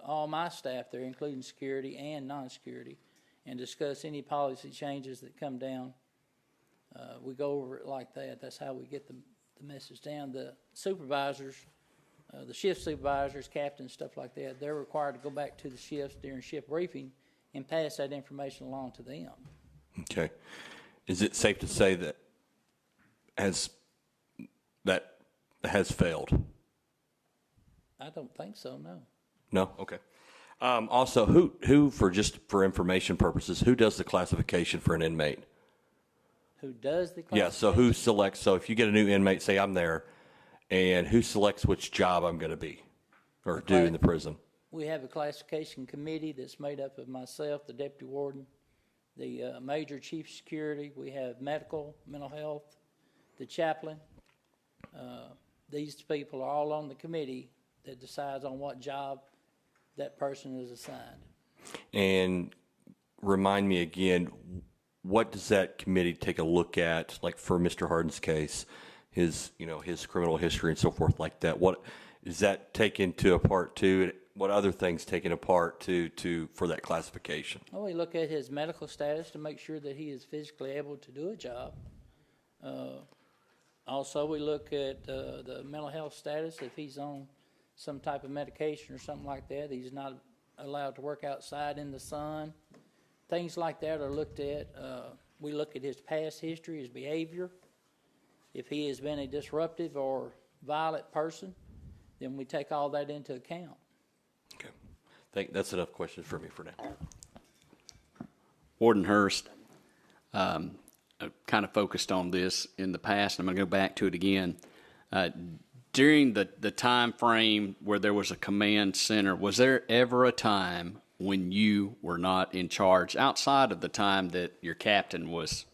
all my staff there, including security and non-security, and discuss any policy changes that come down. We go over it like that. That's how we get the message down. The supervisors, the shift supervisors, captains, stuff like that, they're required to go back to the shifts during shift briefing and pass that information along to them. Okay. Is it safe to say that has failed? I don't think so, no. No? Okay. Also, who for information purposes, who does the classification for an inmate? Who does the Yeah, so who selects, so if you get a new inmate, say I'm there, and who selects which job I'm going to be or do in the prison? We have a classification committee that's made up of myself, the deputy warden, the major chief security. We have mental health, the chaplain. These people are all on the committee that decides on what job that person is assigned. And remind me again, what does that committee take a look at, like for Mr. Hardin's case, his criminal history and so forth like that? What is that taken to a part too? What other things taken apart to for that classification? Well, we look at his medical status to make sure that he is physically able to do a job. Also, we look at the mental health status. If he's on some type of medication or something like that, he's not allowed to work outside in the sun. Things like that are looked at. We look at his past history, his behavior. If he has been a disruptive or violent person, then we take all that into account. Okay. I think that's enough questions for me for now. Warden Hurst, kind of focused on this in the past, and I'm going to go back to it again. During the time frame where there was a command center, was there ever a time when you were not in charge, outside of the time that your captain was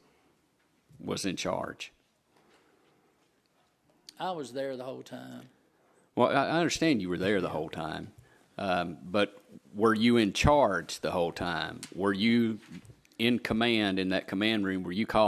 in charge? I was there the whole time. Well, I understand you were there the whole time, but were you in charge the whole time? Were you in command in that command room? Were you called